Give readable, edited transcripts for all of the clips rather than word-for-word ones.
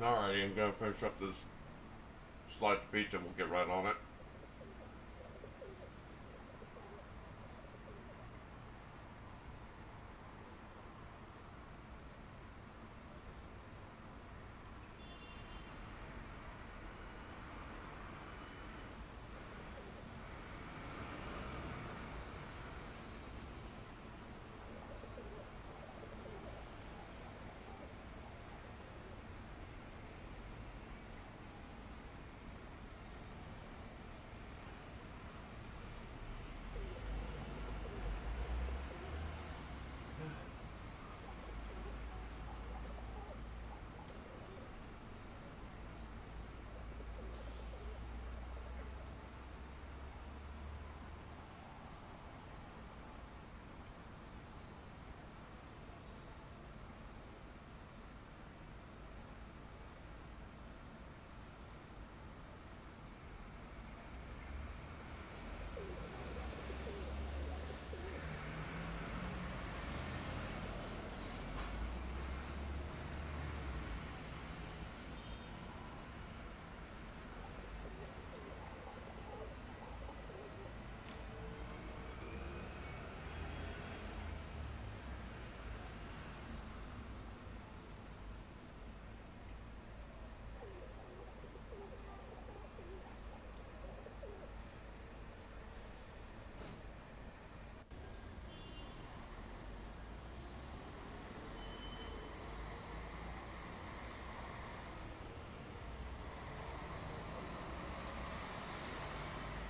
Alrighty, I'm gonna finish up this slice of pizza and we'll get right on it.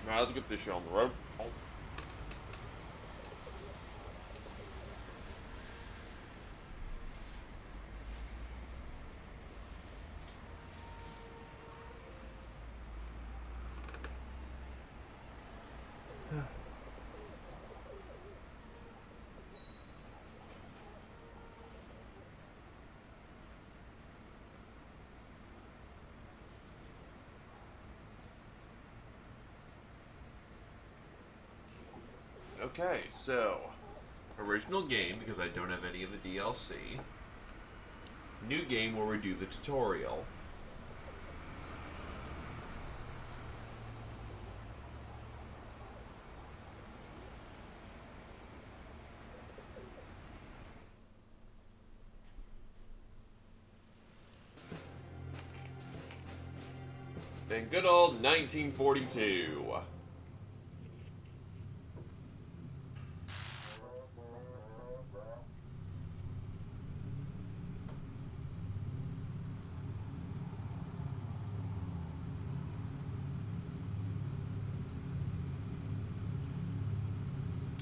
Now let's get this show on the road. Oh. Okay, so original game because I don't have any of the DLC. New game where we do the tutorial. In good old 1942.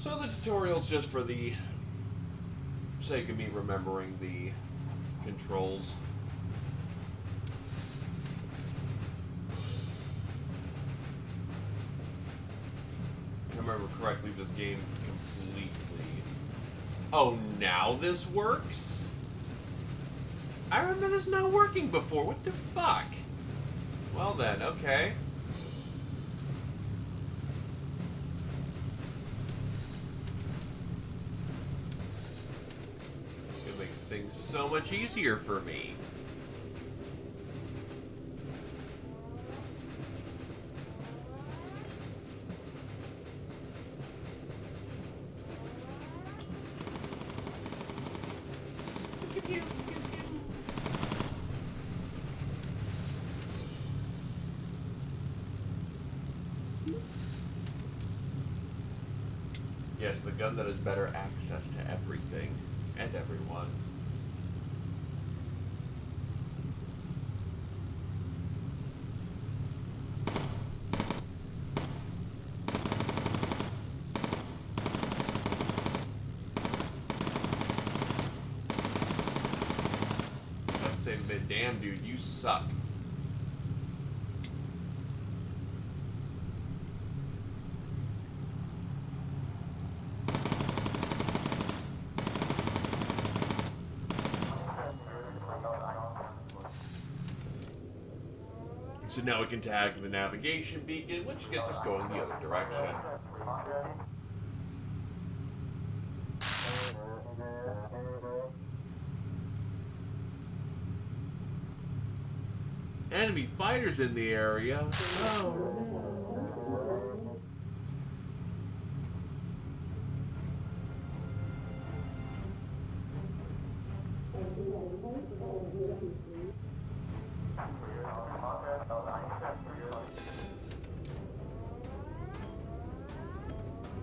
So the tutorial's just for the sake of me remembering the controls. If I remember correctly, this game completely... Oh, now this works? I remember this not working before. What the fuck? Well then, okay. It'll make things so much easier for me. Yes, the gun that has better access to everything and everyone. I'd say, damn dude, you suck. So now we can tag the navigation beacon, which gets us going the other direction. Enemy fighters in the area. Oh.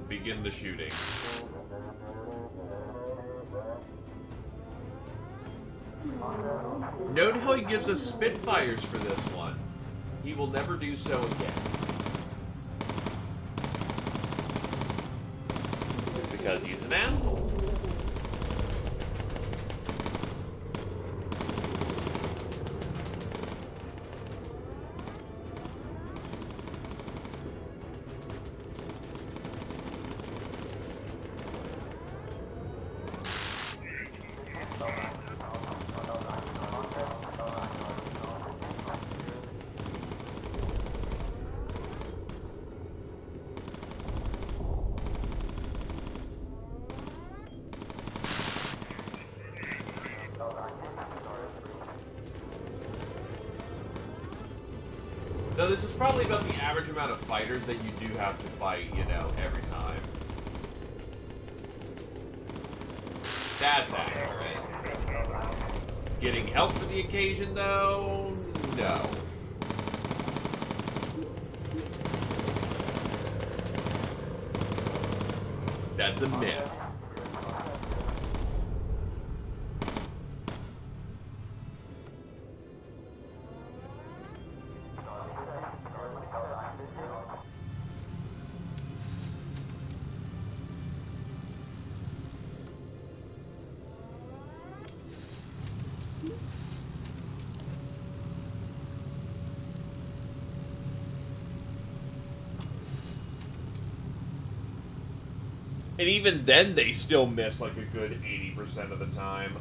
Begin the shooting. Note how he gives us Spitfires for this one. He will never do so again. Because he's an asshole. Though this is probably about the average amount of fighters that you do have to fight, you know, every time. That's accurate. Getting help for the occasion, though? No. That's a myth. And even then, they still miss like a good 80% of the time.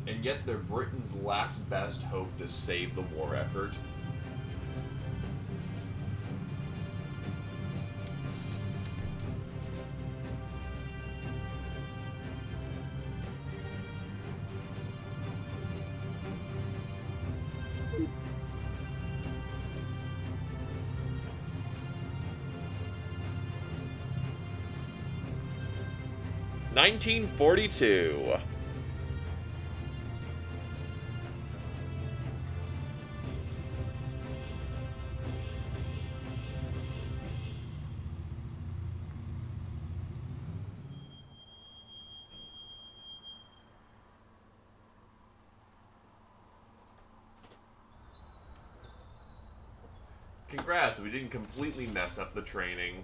And yet they're Britain's last best hope to save the war effort. (1942). Congrats, we didn't completely mess up the training.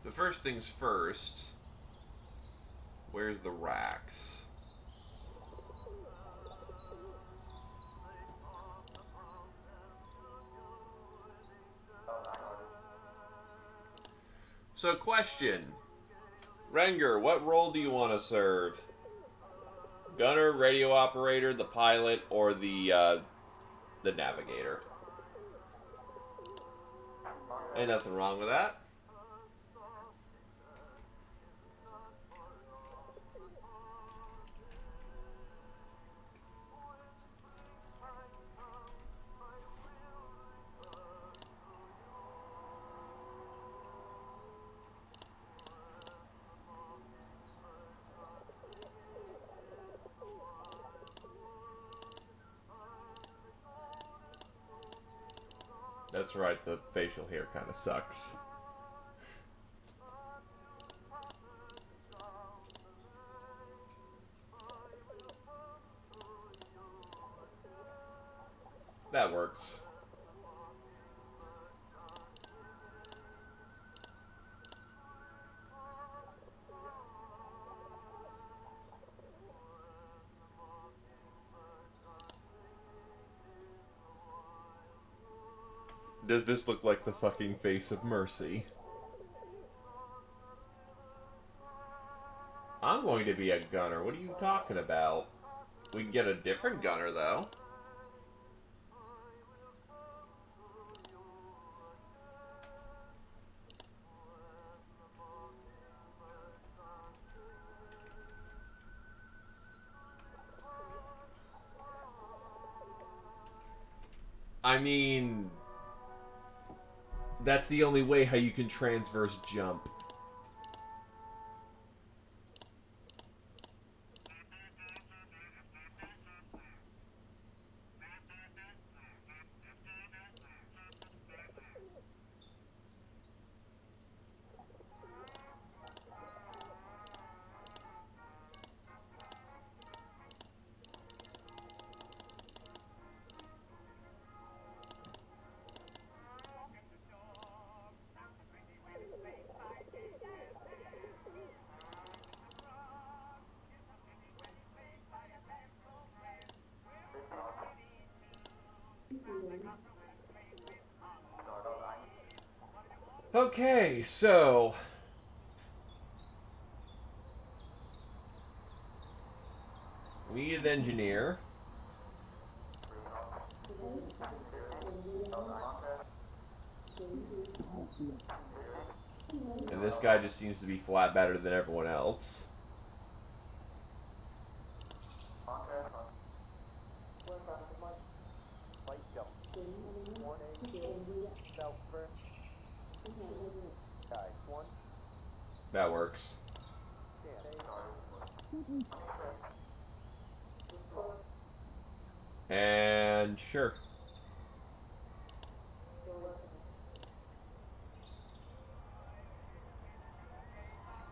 The first things first, where's the racks? So question, Renger, what role do you want to serve? Gunner, radio operator, the pilot, or the navigator? Ain't nothing wrong with that. That's right, the facial hair kind of sucks. That works. Does this look like the fucking face of mercy? I'm going to be a gunner. What are you talking about? We can get a different gunner, though. I mean, that's the only way how you can transverse jump. Okay, so we need an engineer. And this guy just seems to be flat better than everyone else. That works. And sure.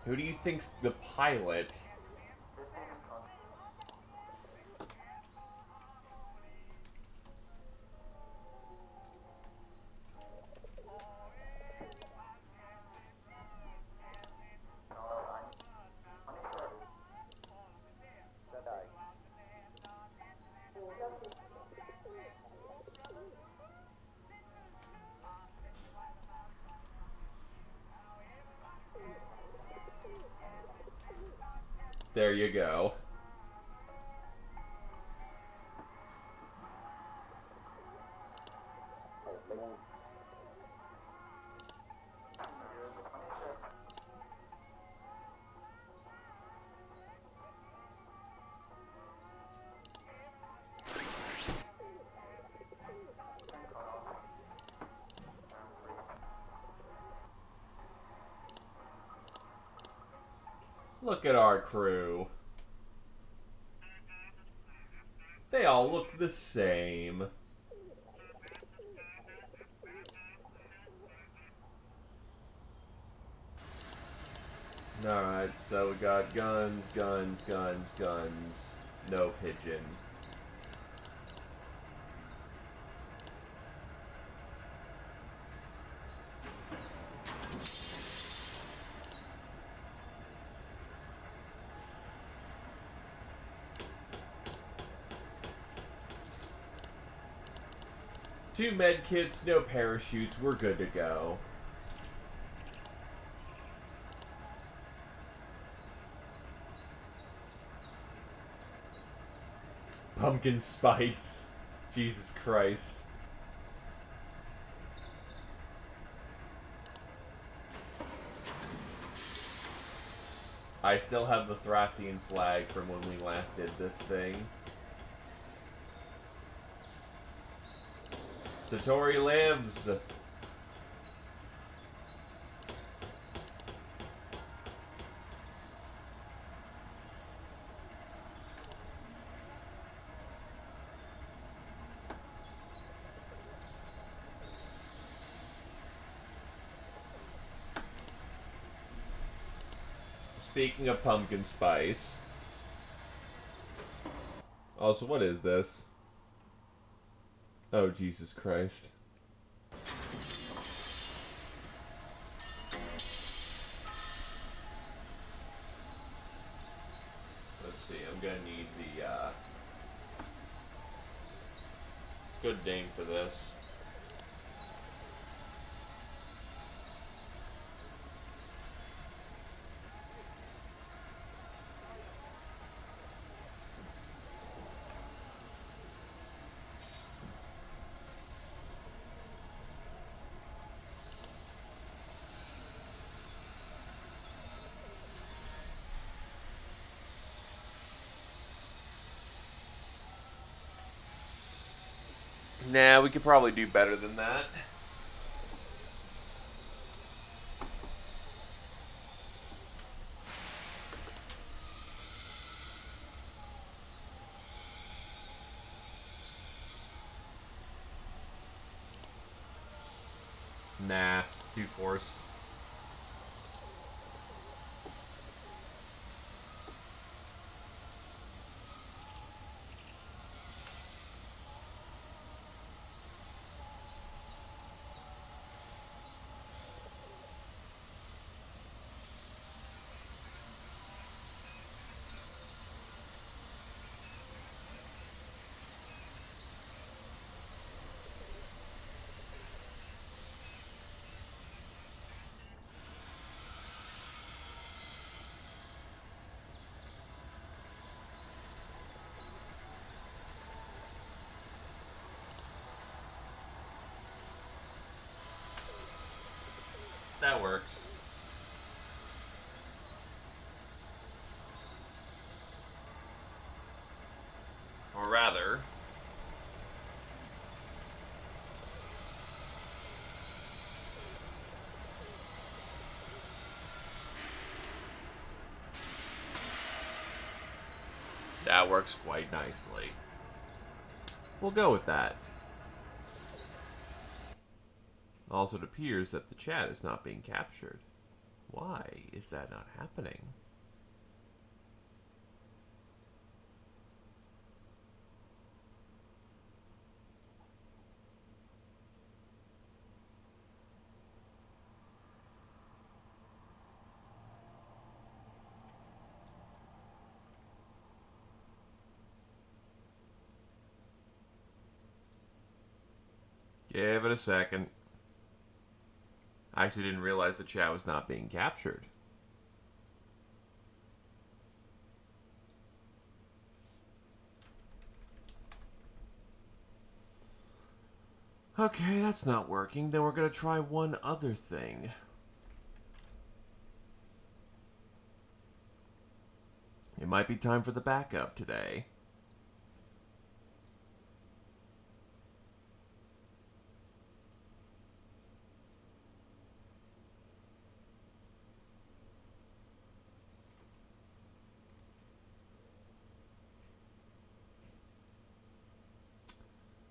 Who do you think's the pilot? There you go. Look at our crew. They all look the same. Alright, so we got guns, guns, guns, guns. No pigeon. Two med kits, no parachutes, we're good to go. Pumpkin spice. Jesus Christ. I still have the Thracian flag from when we last did this thing. Satori lives! Speaking of pumpkin spice. Also, what is this? Oh, Jesus Christ. Let's see, I'm gonna need the, good name for this. Nah, we could probably do better than that. Nah, too forced. That works. Or rather, that works quite nicely. We'll go with that. Also, it appears that the chat is not being captured. Why is that not happening? Give it a second. I actually didn't realize the chat was not being captured. Okay, that's not working. Then we're going to try one other thing. It might be time for the backup today.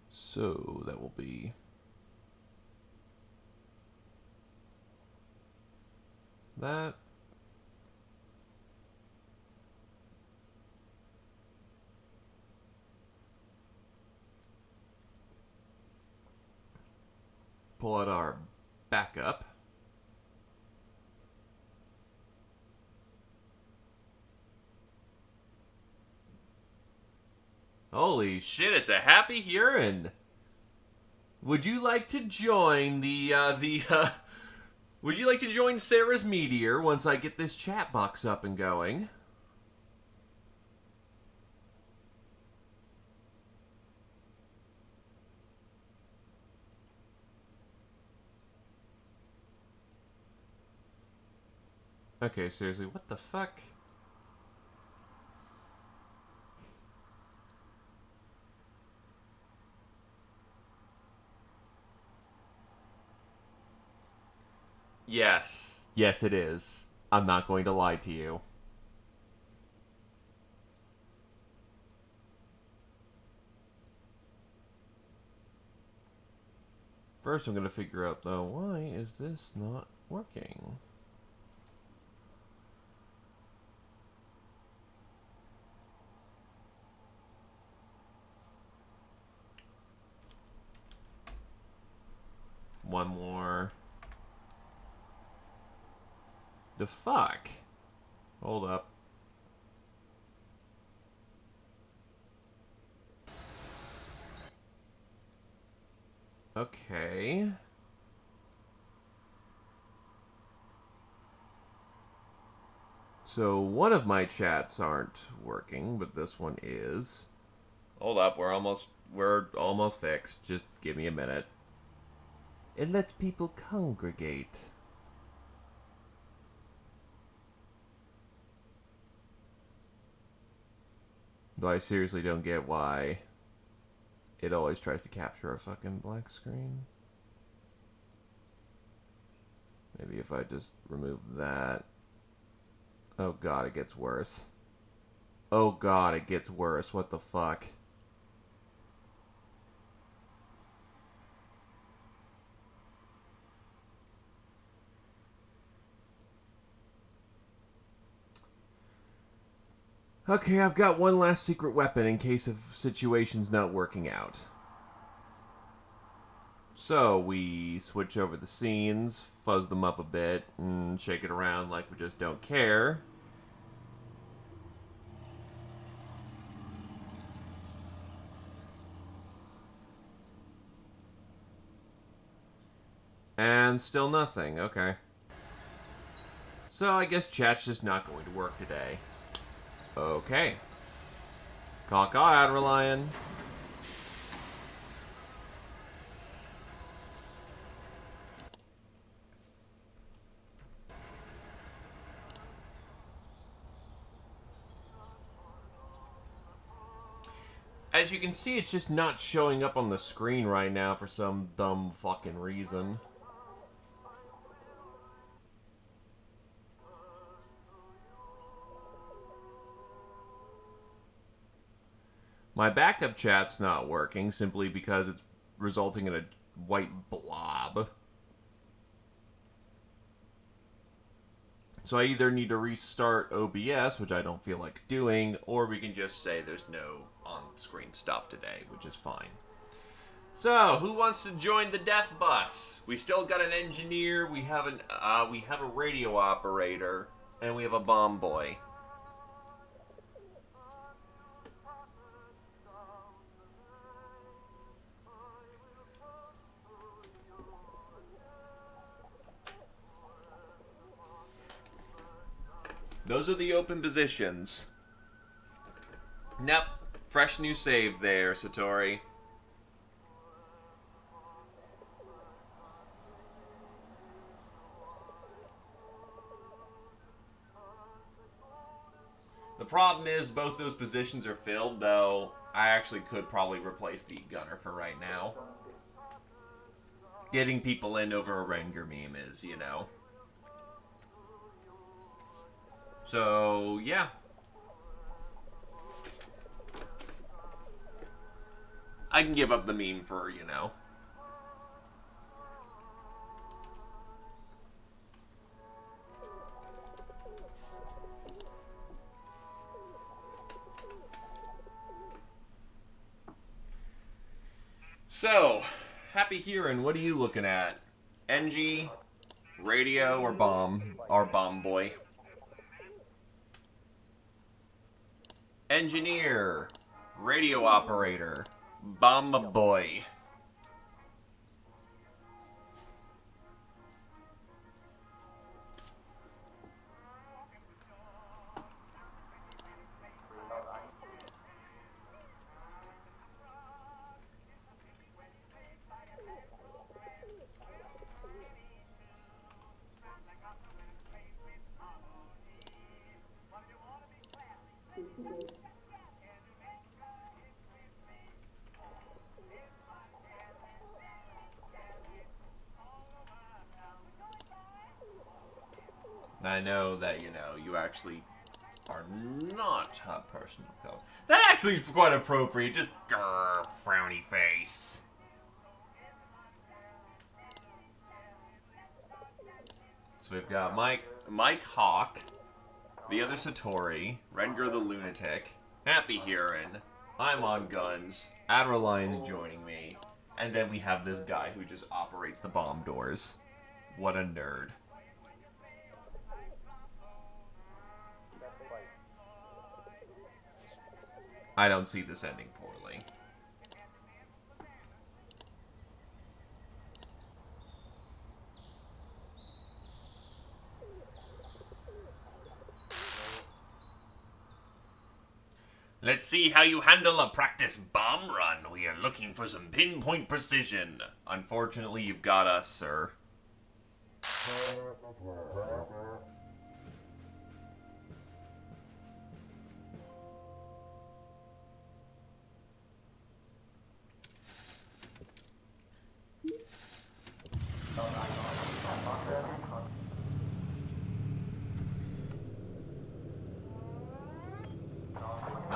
So that will be that. Pull out our backup. Holy shit, it's a happy Huron. Would you like to join would you like to join Sarah's Meteor once I get this chat box up and going? Okay, seriously, what the fuck? Yes. Yes, it is. I'm not going to lie to you. First, I'm going to figure out, though, why is this not working? One more. The fuck? Hold up. Okay. So one of my chats aren't working, but this one is. Hold up, we're almost fixed. Just give me a minute. It lets people congregate. Though I seriously don't get why It always tries to capture a fucking black screen. Maybe if I just remove that. Oh god, it gets worse. Oh god, it gets worse. What the fuck? Okay, I've got one last secret weapon in case of situations not working out. So we switch over the scenes, fuzz them up a bit, and shake it around like we just don't care. And still nothing, okay. So I guess chat's just not going to work today. Okay. Caw-caw, Adrelion. As you can see, it's just not showing up on the screen right now for some dumb fucking reason. My backup chat's not working simply because it's resulting in a white blob. So I either need to restart OBS, which I don't feel like doing, or we can just say there's no on-screen stuff today, which is fine. So, who wants to join the death bus? We still got an engineer, we have a radio operator, and we have a bomb boy. Those are the open positions. Nope. Fresh new save there, Satori. The problem is both those positions are filled, though I actually could probably replace the gunner for right now. Getting people in over a Rengar meme is, you know. So, yeah. I can give up the meme for, you know. So, Happy Hearing, what are you looking at? NG, radio, or bomb? Or bomb boy? Engineer, radio operator, bomb boy. I know that, you know, you actually are not a person of color. That actually is quite appropriate. Just grrr, frowny face. So we've got Mike Hawk, the other Satori, Rengar the Lunatic, Happy Hearing, I'm on guns, Adrelion's joining me, and then we have this guy who just operates the bomb doors. What a nerd. I don't see this ending poorly. Let's see how you handle a practice bomb run. We are looking for some pinpoint precision. Unfortunately, you've got us, sir.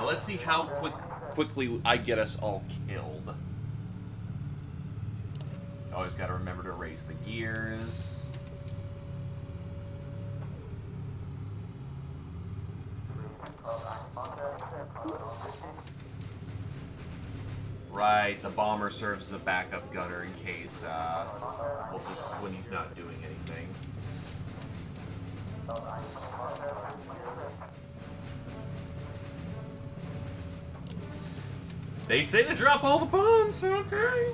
Now let's see how quickly I get us all killed. Always got to remember to raise the gears. Right, the bomber serves as a backup gunner in case, when he's not doing anything. They say to drop all the bombs, okay?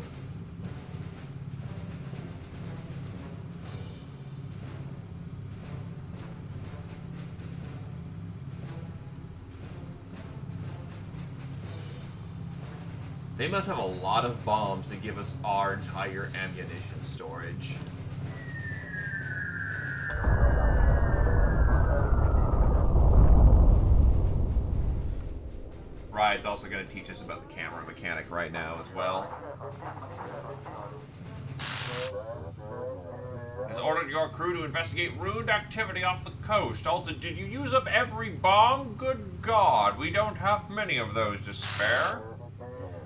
They must have a lot of bombs to give us our entire ammunition storage. Ride's also going to teach us about the camera mechanic right now as well. Has ordered your crew to investigate ruined activity off the coast. Also, did you use up every bomb? Good God, we don't have many of those to spare.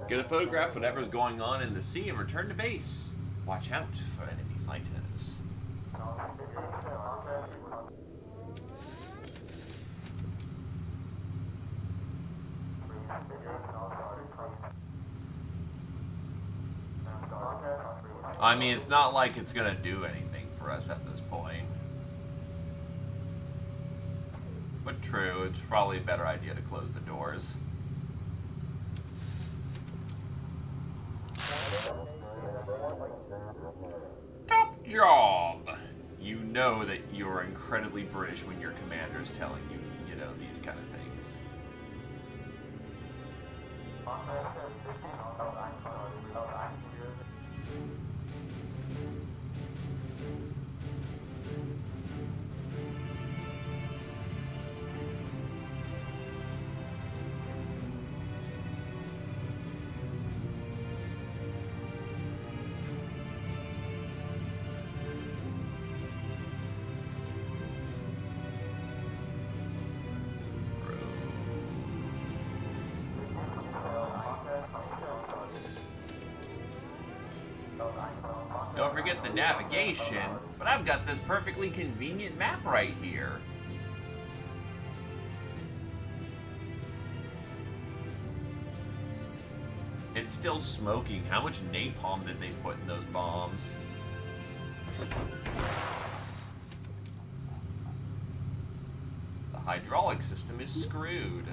Get a photograph of whatever's going on in the sea and return to base. Watch out for enemy fighters. I mean, it's not like it's gonna do anything for us at this point. But true, it's probably a better idea to close the doors. Top job! You know that you're incredibly British when your commander is telling you, you know, these kind of things. Don't forget the navigation, but I've got this perfectly convenient map right here. It's still smoking. How much napalm did they put in those bombs? The hydraulic system is screwed.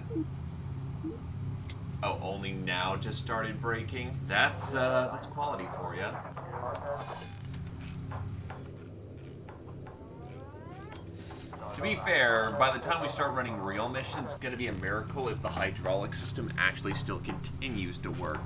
Oh, only now just started breaking? That's quality for you. To be fair, by the time we start running real missions, it's going to be a miracle if the hydraulic system actually still continues to work.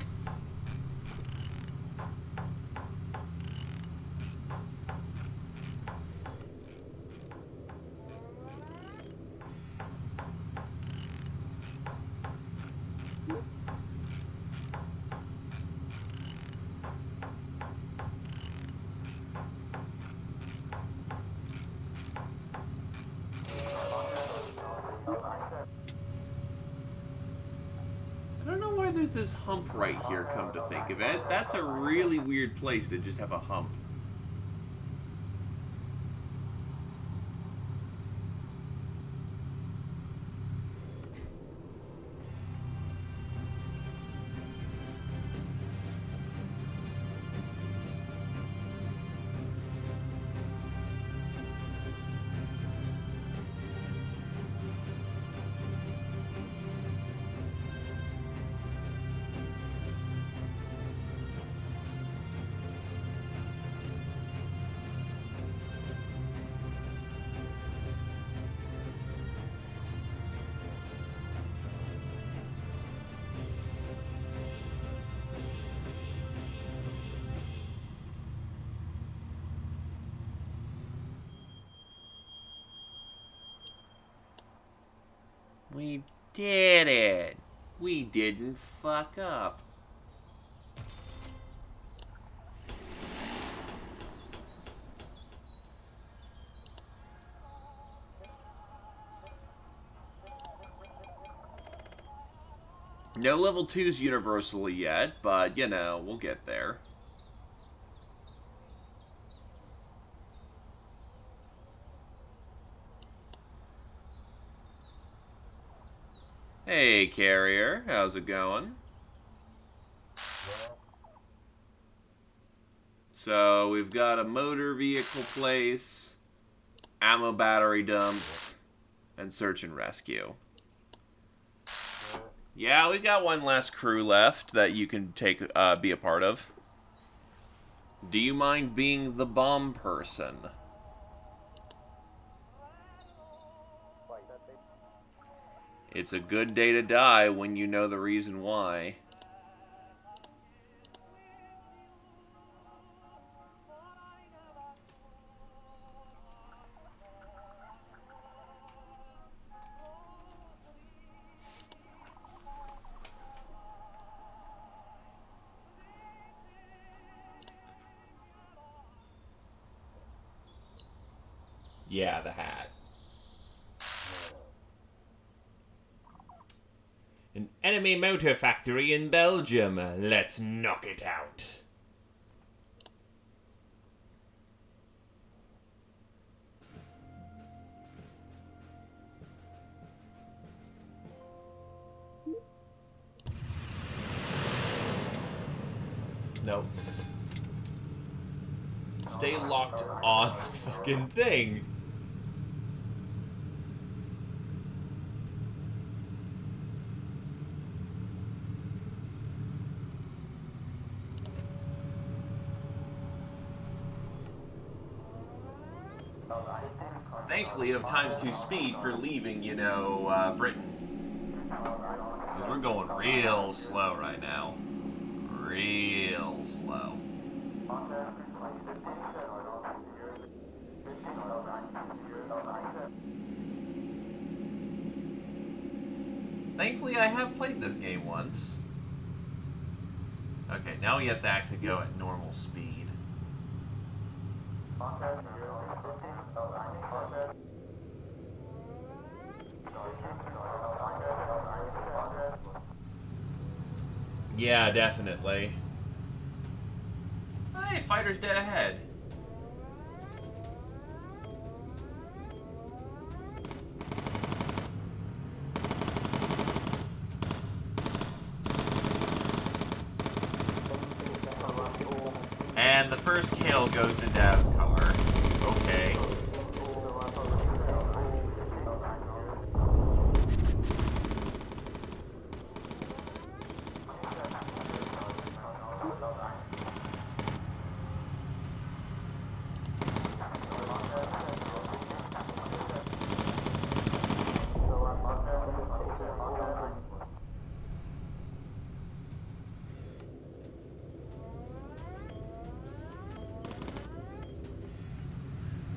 There's this hump right here, come to think of it. That's a really weird place to just have a hump. We did it! We didn't fuck up. No level 2s universally yet, but, you know, we'll get there. Hey, Carrier. How's it going? So, we've got a motor vehicle place, ammo battery dumps, and search and rescue. Yeah, we got one last crew left that you can be a part of. Do you mind being the bomb person? It's a good day to die when you know the reason why. Yeah, the hat. An enemy motor factory in Belgium. Let's knock it out. Nope. Stay locked on the fucking thing. Thankfully, you have times 2 speed for leaving, you know, Britain. Because we're going real slow right now. Real slow. Thankfully, I have played this game once. Okay, now we have to actually go at normal speed. Yeah, definitely. Hey, fighter's dead ahead. And the first kill goes to Dav's car. Okay.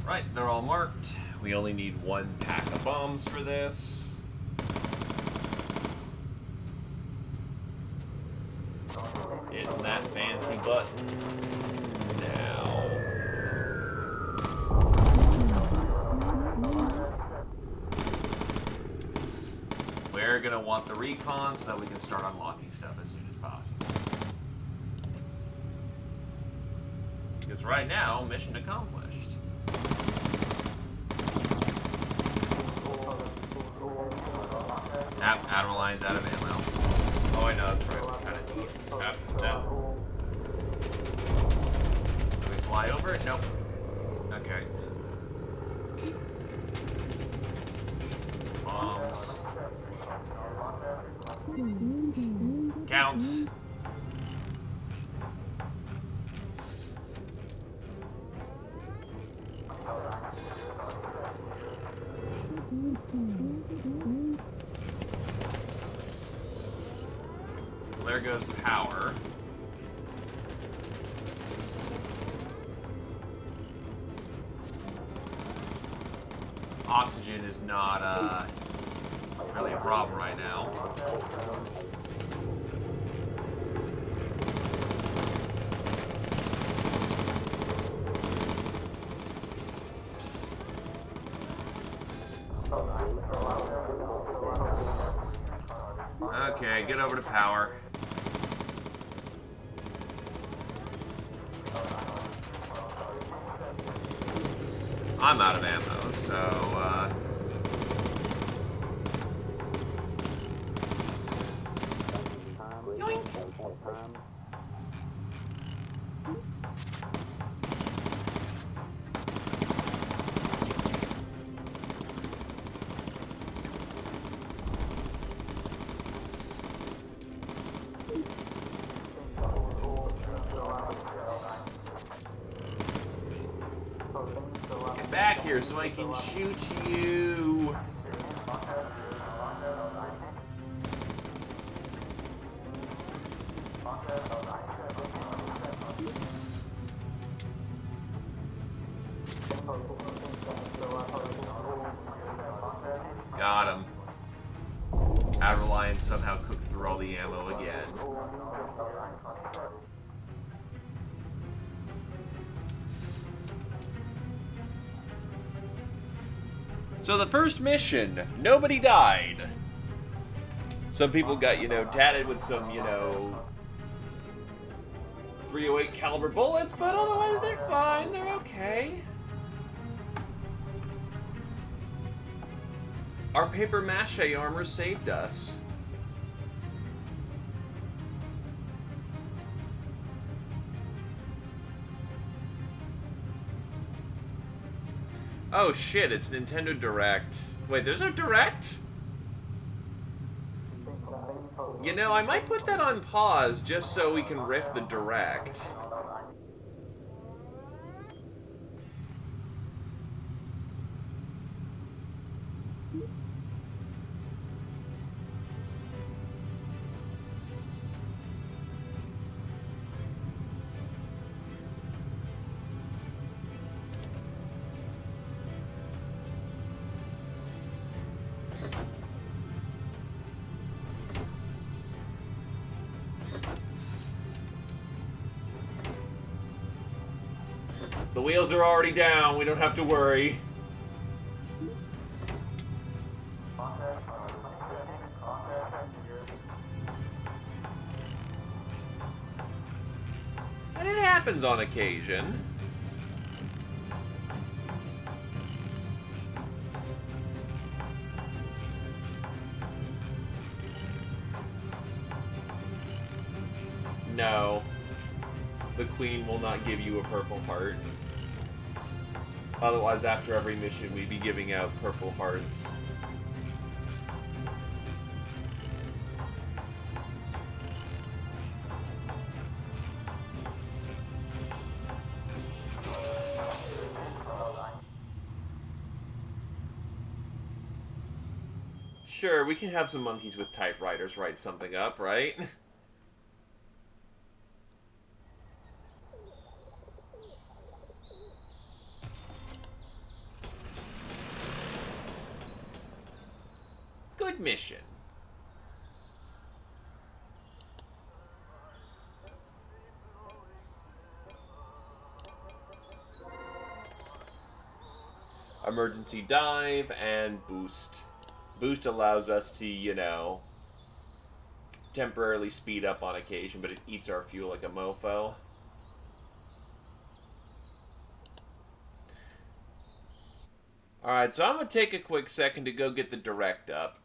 Right, they're all marked. We only need 1 pack of bombs for this. Hitting that fancy button now. We're gonna want the recon so that we can start unlocking stuff as soon as possible. Because right now, mission accomplished. Adderallion's out of ammo. Oh, I know, that's right. Kind of neat. Do we fly over it? Nope. Okay. Bombs. Counts. There goes power. Oxygen is not really a problem right now. Okay, get over to power. I'm out of ammo, so, yoink! Get back here so I can shoot you! Got him. Reliance somehow cooked through all the ammo again. So the first mission, nobody died. Some people got, tatted with some, 308 caliber bullets, but otherwise they're fine, they're okay. Our paper mache armor saved us. Oh shit, it's Nintendo Direct. Wait, there's no Direct? I might put that on pause just so we can riff the Direct. The wheels are already down, we don't have to worry. And it happens on occasion. No. The Queen will not give you a purple heart. Otherwise, after every mission, we'd be giving out purple hearts. Sure, we can have some monkeys with typewriters write something up, right? Good mission. Emergency dive and boost. Boost allows us to, temporarily speed up on occasion, but it eats our fuel like a mofo. Alright, so I'm going to take a quick second to go get the Direct up.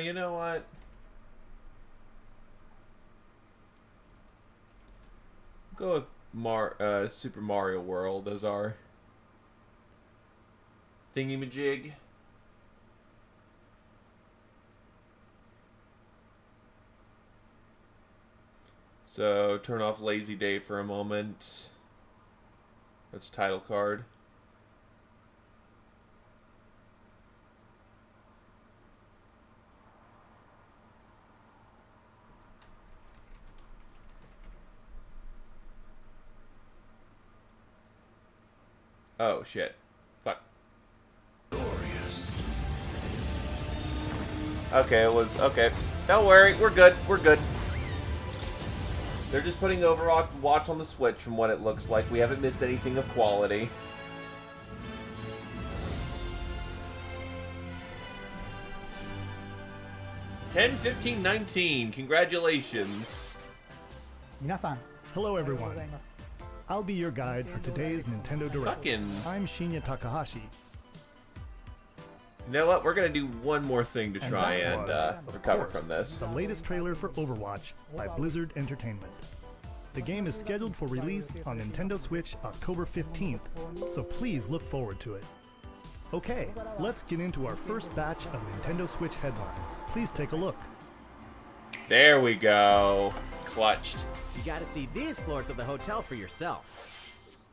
You know what? Go with Super Mario World as our thingy-majig. So turn off lazy date for a moment. That's title card. Oh shit. Fuck. Okay, it was okay. Don't worry, we're good. We're good. They're just putting Overwatch on the Switch from what it looks like. We haven't missed anything of quality. $10, $15, $19. Congratulations. Hello everyone. I'll be your guide for today's Nintendo Direct. Fucking... I'm Shinya Takahashi. You know what? We're going to do one more thing to try and recover course, from this. The latest trailer for Overwatch by Blizzard Entertainment. The game is scheduled for release on Nintendo Switch October 15th, so please look forward to it. Okay, let's get into our first batch of Nintendo Switch headlines. Please take a look. There we go. Clutched. You gotta see these floors of the hotel for yourself.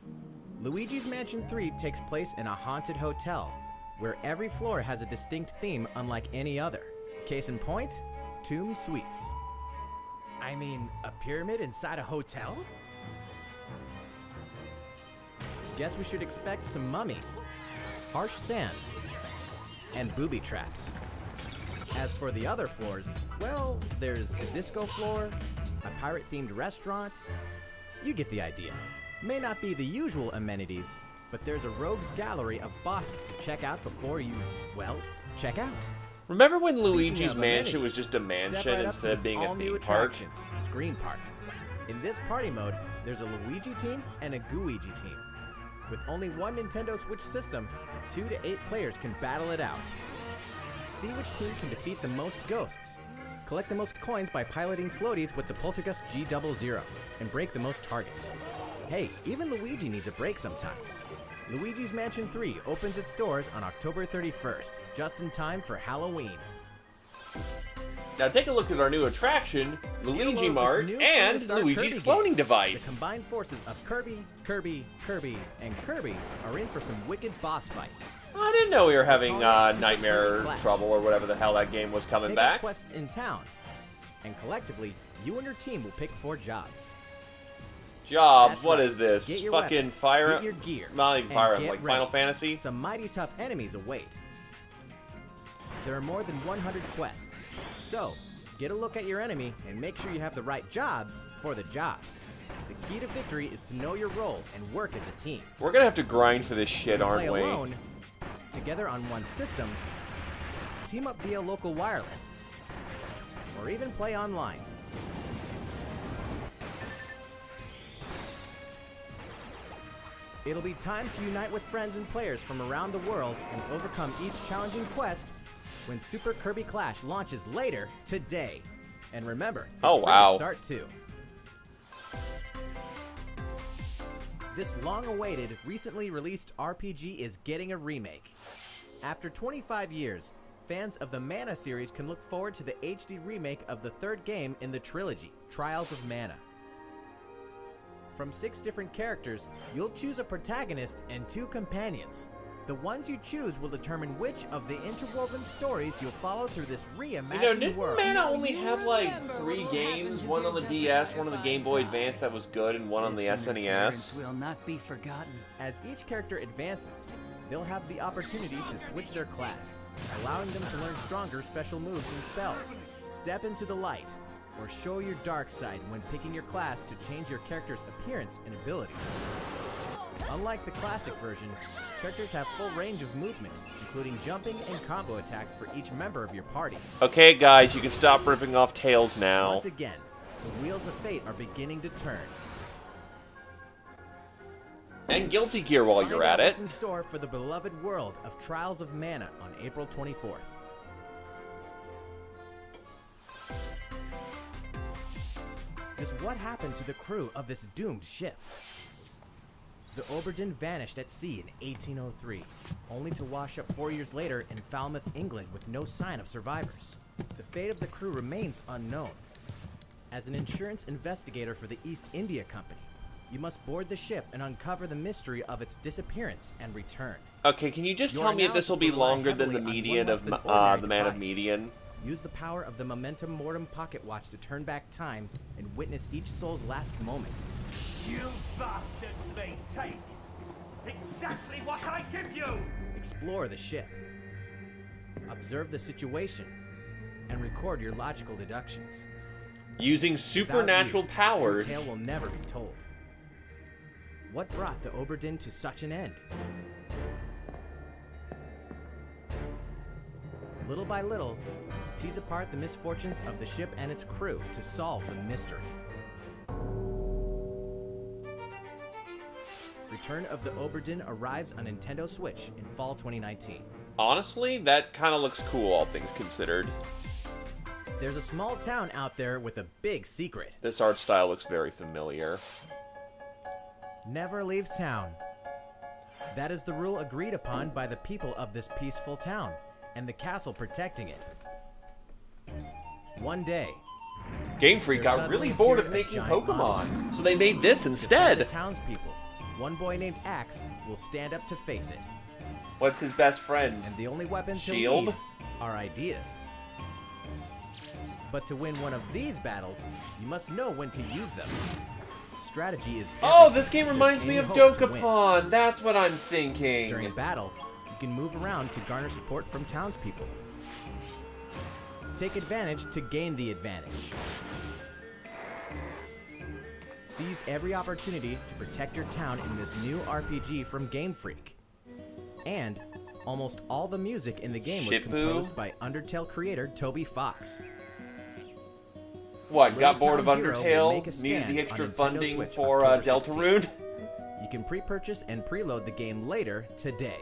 Luigi's Mansion 3 takes place in a haunted hotel, where every floor has a distinct theme unlike any other. Case in point, Tomb Suites. I mean, a pyramid inside a hotel? Guess we should expect some mummies, harsh sands, and booby traps. As for the other floors, well, there's a disco floor, a pirate-themed restaurant. You get the idea. May not be the usual amenities, but there's a rogues gallery of bosses to check out before you, well, check out. Remember when Speaking Luigi's of Mansion amenities, was just a step mansion right up instead to of this being a all-new theme park? attraction, Screen Park. In this party mode, there's a Luigi team and a Gooigi team. With only one Nintendo Switch system, 2 to 8 players can battle it out. See which team can defeat the most ghosts. Collect the most coins by piloting floaties with the Poltergust G00 and break the most targets. Hey, even Luigi needs a break sometimes. Luigi's Mansion 3 opens its doors on October 31st, just in time for Halloween. Now take a look at our new attraction, Luigi Download Mart, this new and Star Luigi's Kirby cloning game. The device. combined forces of Kirby, and Kirby are in for some wicked boss fights. I didn't know we were having Call it Super Nightmare Kirby Clash. Trouble or whatever the hell that game was coming Take back. up quests in town, and collectively, you and your team will pick 4 jobs. Jobs, That's what right. is this? Get your Fucking weapons, Fire get your gear, Not even and Fire get like ready. Final Fantasy? Some mighty tough enemies await. There are more than 100 quests, so get a look at your enemy and make sure you have the right jobs for the job. The key to victory is to know your role and work as a team. We're gonna have to grind for this shit, Play aren't we? alone, together on one system, team up via local wireless, or even play online. It'll be time to unite with friends and players from around the world and overcome each challenging quest when Super Kirby Clash launches later today. And remember, it's Oh, free wow. to start too. This long-awaited, recently released RPG is getting a remake. After 25 years, fans of the Mana series can look forward to the HD remake of the third game in the trilogy, Trials of Mana. From 6 different characters, you'll choose a protagonist and 2 companions. The ones you choose will determine which of the interwoven stories you'll follow through this reimagined You know, didn't world. Mana only have like 3 games? One on the DS, one on the Game Boy Advance that was good, and one on the SNES? Will not be forgotten. As each character advances, they'll have the opportunity to switch their class, allowing them to learn stronger special moves and spells. Step into the light, or show your dark side when picking your class to change your character's appearance and abilities. Unlike the classic version, characters have full range of movement, including jumping and combo attacks for each member of your party. Okay, guys, you can stop ripping off Tails now. Once again, the wheels of fate are beginning to turn. And Guilty Gear while Find you're out at what's it. in store for the beloved world of Trials of Mana on April 24th. Just what happened to the crew of this doomed ship? The Oberdin vanished at sea in 1803, only to wash up 4 years later in Falmouth, England with no sign of survivors. The fate of the crew remains unknown. as an insurance investigator for the East India Company. You must board the ship and uncover the mystery of its disappearance and return. Okay, can you just Your tell me if this will be analysis will rely longer than the heavily on median one of less than ordinary the Man of device. Median? Use the power of the Momentum Mortem pocket watch to turn back time and witness each soul's last moment. You bastards may take exactly what I give you! Explore the ship. Observe the situation and record your logical deductions. Using Without supernatural you, powers. Your tale will never be told. What brought the Oberdin to such an end? Little by little, tease apart the misfortunes of the ship and its crew to solve the mystery. Return of the Oberdin arrives on Nintendo Switch in fall 2019. Honestly, that kind of looks cool, all things considered. There's a small town out there with a big secret. This art style looks very familiar. Never leave town. That is the rule agreed upon by the people of this peaceful town, and the castle protecting it. One day, Game Freak There got really suddenly bored of appeared a making giant Pokemon, monster. so they made this to defend instead. the townspeople, one boy named Axe will stand up to face it, What's his best friend? and the only weapons he'll Shield? need are ideas. But to win one of these battles, you must know when to use them. Strategy is Oh, everything. this game There's reminds me any of hope to win. Dokapon. That's what I'm thinking. During battle, you can move around to garner support from townspeople. Take advantage to gain the advantage. Seize every opportunity to protect your town in this new RPG from Game Freak. And almost all the music in the game was Shitboo? composed by Undertale creator Toby Fox. What, Little got bored of Town Hero will make Undertale? a Needed stand the extra on Nintendo funding Switch for October 16th. Deltarune? You can pre-purchase and preload the game later today.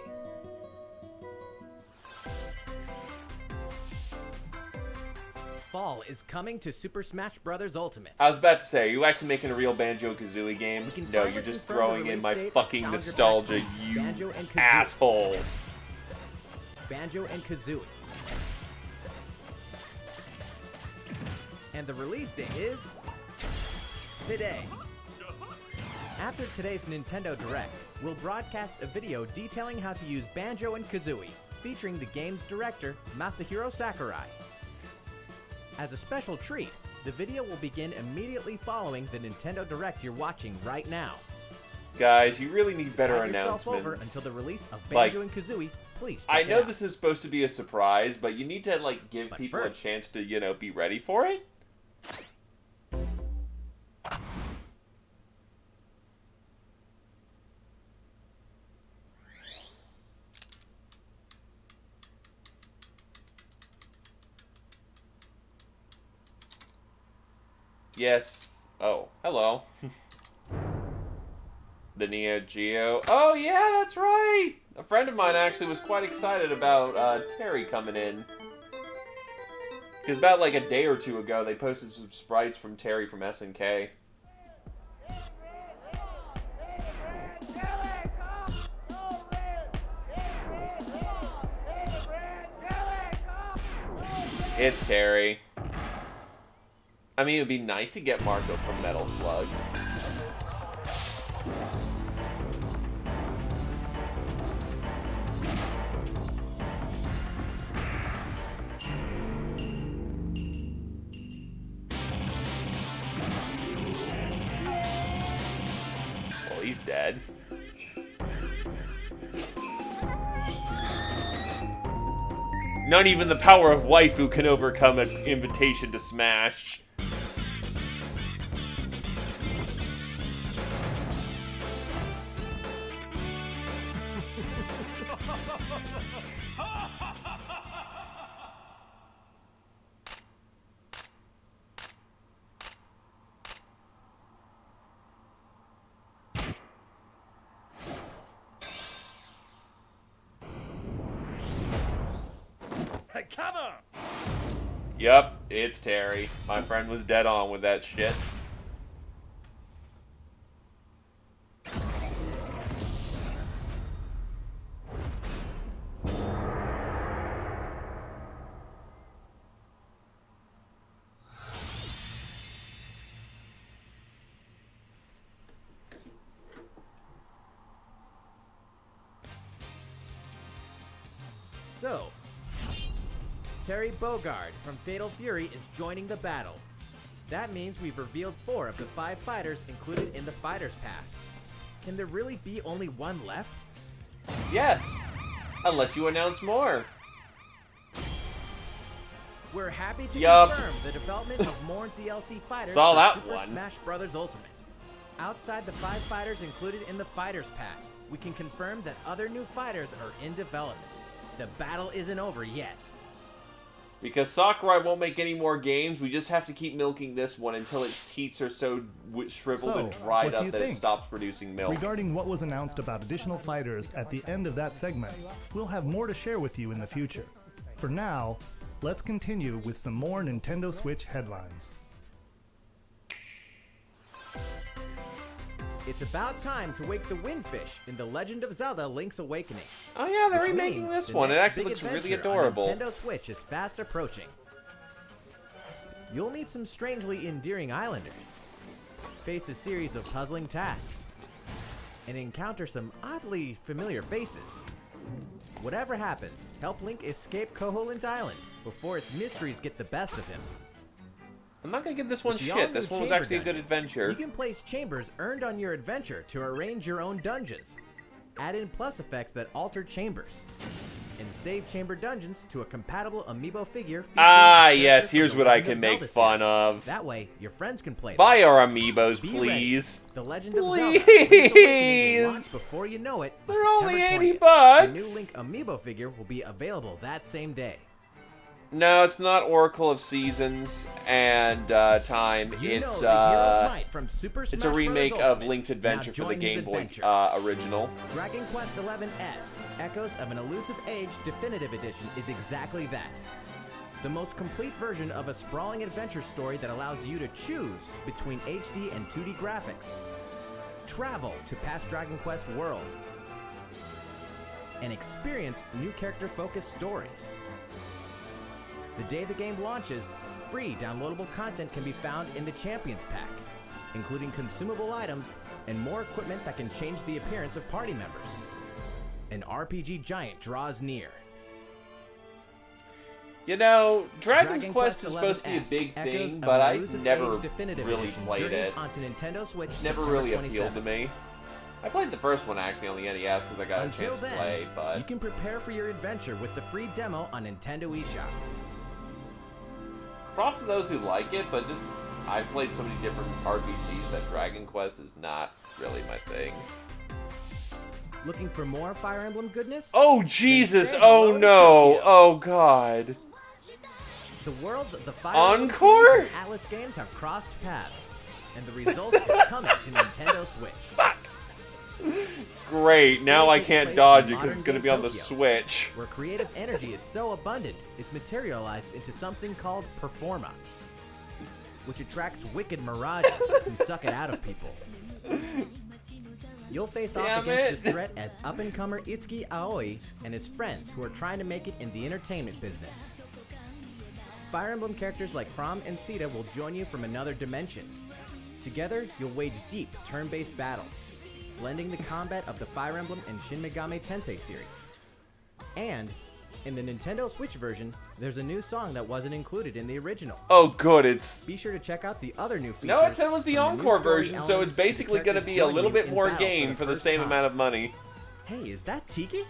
Fall is coming to Super Smash Bros. Ultimate. I was about to say, are you actually making a real Banjo-Kazooie game? We can No, finally you're just confirm the throwing in release my date of fucking Challenger nostalgia, Pack you Banjo and Kazooie. asshole. Banjo and Kazooie. And the release date is today. After today's Nintendo Direct, we'll broadcast a video detailing how to use Banjo and Kazooie, featuring the game's director, Masahiro Sakurai. As a special treat, the video will begin immediately following the Nintendo Direct you're watching right now. Guys, you really need better Tide yourself over announcements. until the release of Like, Banjo and Kazooie. Please check I it know out. this is supposed to be a surprise, but you need to, like, give But people first- a chance to, you know, be ready for it. Yes. Oh, hello. The Neo Geo. Oh, yeah, that's right. A friend of mine actually was quite excited about Terry coming in. Because about like a day or two ago, they posted some sprites from Terry from SNK. It's Terry. I mean, it would be nice to get Marco from Metal Slug. Well, he's dead. Not even the power of waifu can overcome an invitation to Smash. Cover! Yup, it's Terry. My friend was dead on with that shit. So, Terry Bogard from Fatal Fury is joining the battle. That means we've revealed 4 of the 5 fighters included in the Fighters Pass. Can there really be only one left? Yes, unless you announce more. We're happy to Yup. confirm the development of more DLC fighters Saw for that Super one. Smash Bros. Ultimate. Outside the 5 fighters included in the Fighters Pass, we can confirm that other new fighters are in development. The battle isn't over yet. Because Sakurai won't make any more games, we just have to keep milking this one until its teats are so shriveled So, and dried what do you up that it think? stops producing milk. Regarding what was announced about additional fighters at the end of that segment, we'll have more to share with you in the future. For now, let's continue with some more Nintendo Switch headlines. It's about time to wake the Windfish in The Legend of Zelda: Link's Awakening. Oh yeah, they're Which remaking means this the one. It next actually big looks really adventure on adorable. Nintendo Switch is fast approaching. You'll meet some strangely endearing islanders, face a series of puzzling tasks, and encounter some oddly familiar faces. Whatever happens, help Link escape Koholint Island before its mysteries get the best of him. I'm not gonna give this one With the shit. all-new This one was chamber actually a good dungeon, adventure. You can place chambers earned on your adventure to arrange your own dungeons. Add in plus effects that alter chambers. And save chamber dungeons to a compatible amiibo figure featuring Ah, a character yes, from here's the what I Legend can of make Zelda fun series. of. That way, your friends can play them. Buy our amiibos, Be please. ready. The Legend of Zelda: Link's Awakening Please. will launch before you know it. on They're only September 80 20th. bucks. The new Link amiibo figure will be available that same day. No, it's not Oracle of Seasons and Time. You know It's the Hero of Might from Super Smash it's a Bros. remake of Ultimate. Link's Adventure Now for the join his Game Boy adventure. original. Dragon Quest XI S, Echoes of an Elusive Age Definitive Edition is exactly that. The most complete version of a sprawling adventure story that allows you to choose between HD and 2D graphics. Travel to past Dragon Quest worlds. And experience new character-focused stories. The day the game launches, free downloadable content can be found in the Champions Pack, including consumable items and more equipment that can change the appearance of party members. An RPG giant draws near. You know, Dragon Dragon Quest is XI supposed to be a S, big Echoes thing, of but an I Elusive never Age Definitive really Edition played journeys it. onto Nintendo Switch Never September really 27th. appealed to me. I played the first one actually on the NES because I got a Until chance to then, play, but you can prepare for your adventure with the free demo on Nintendo eShop. props to those who like it, but just I've played so many different RPGs that Dragon Quest is not really my thing. Looking for more Fire Emblem goodness? Oh Jesus! say Oh hello to no! Tokyo. Oh God! The worlds of the Fire Emblem Encore? series and Atlas games have crossed paths, and the result is coming to Nintendo Switch. Great. Now I takes can't place dodge in it because it's gonna modern-day be on the Tokyo. Switch. Where creative energy is so abundant, it's materialized into something called Performa, which attracts wicked mirages who suck it out of people. You'll face off Damn against it. this threat as up-and-comer Itsuki Aoi and his friends who are trying to make it in the entertainment business. Fire Emblem characters like Chrom and Sita will join you from another dimension. Together, you'll wage deep, turn-based battles, blending the combat of the Fire Emblem and Shin Megami Tensei series. And, in the Nintendo Switch version, there's a new song that wasn't included in the original. Oh good, it's... Be sure to check out the other new features. No, it said it was the from new Encore story version, so elements it's to the basically gonna characters be a little joining bit you in more battle game for the first same time. amount of money. Hey, is that Tiki?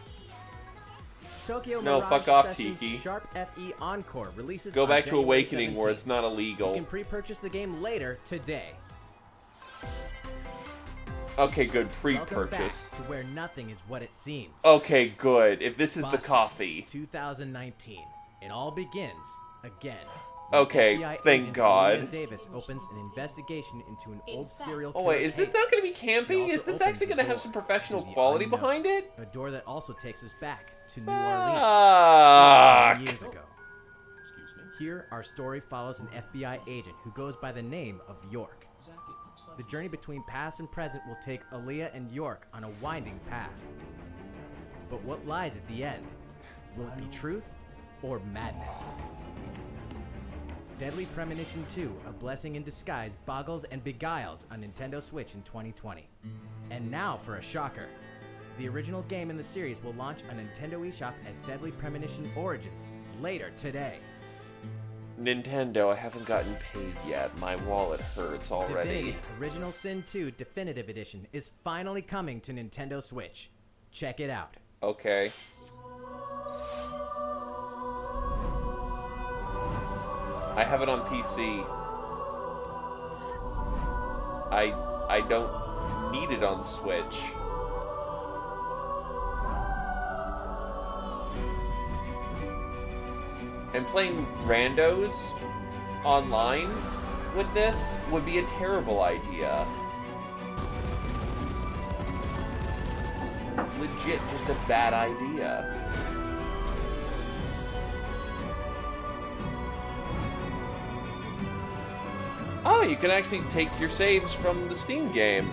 Tokyo No, Mirage fuck off, Sessions Tiki. Sharp FE Encore releases Go on back to January Awakening where 17th. it's not You illegal. can pre-purchase the game later today. Okay, good. Welcome Pre-purchase. back to where nothing is what it seems. Okay, good. If this is the Boston, coffee. 2019. It all begins again. Okay, FBI thank agent God. Olivia Davis opens an investigation into an old serial Oh killer wait, is this case. not going to be She campy? also Is this opens actually the going to have door some professional to the quality unknown. behind it? A door that also takes us back to New Orleans. Fuck. 10 years ago. Here, our story follows an FBI agent who goes by the name of York. The journey between past and present will take Aaliyah and York on a winding path. But what lies at the end? Will it be truth or madness? Deadly Premonition 2, A Blessing in Disguise, boggles and beguiles on Nintendo Switch in 2020. And now for a shocker. The original game in the series will launch on Nintendo eShop as Deadly Premonition Origins later today. Nintendo, I haven't gotten paid yet. My wallet hurts already. Divinity Original Sin 2 Definitive Edition is finally coming to Nintendo Switch. Check it out. Okay. I have it on PC. I don't need it on Switch. And playing randos online with this would be a terrible idea. Legit, just a bad idea. Oh, you can actually take your saves from the Steam game.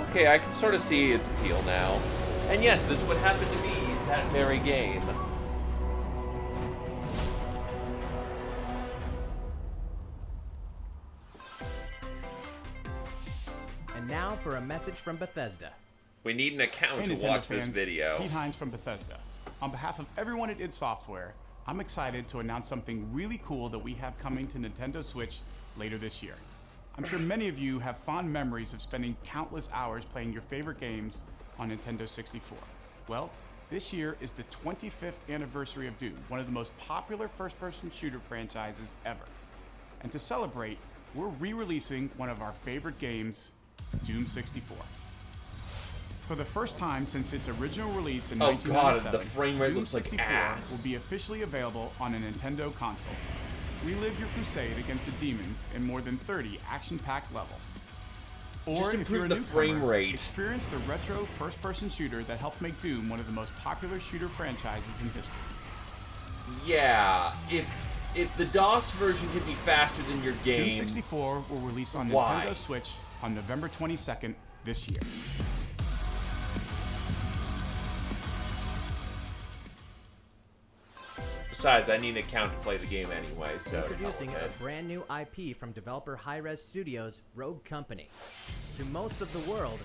Okay, I can sort of see its appeal now. And yes, this would happen to be that very game. And now for a message from Bethesda. We need an account Hey, to Nintendo watch this fans, video. Pete Hines from Bethesda. On behalf of everyone at id Software, I'm excited to announce something really cool that we have coming to Nintendo Switch later this year. I'm sure many of you have fond memories of spending countless hours playing your favorite games on Nintendo 64. Well, this year is the 25th anniversary of Doom, one of the most popular first-person shooter franchises ever. And to celebrate, we're re-releasing one of our favorite games, Doom 64. For the first time since its original release in Oh 1997, god, the frame rate Doom looks like 64 ass. will be officially available on a Nintendo console. Relive your crusade against the demons in more than 30 action-packed levels. Or Just if you're a improve the frame newcomer, rate. experience the retro first-person shooter that helped make Doom one of the most popular shooter franchises in history. Yeah, if the DOS version could be faster than your game, Doom 64 will release on Why? Nintendo Switch on November 22nd this year. besides, I need an account to play the game anyway, so... Introducing hell a with it. brand new IP from developer Hi-Rez Studios, Rogue Company. To most of the world,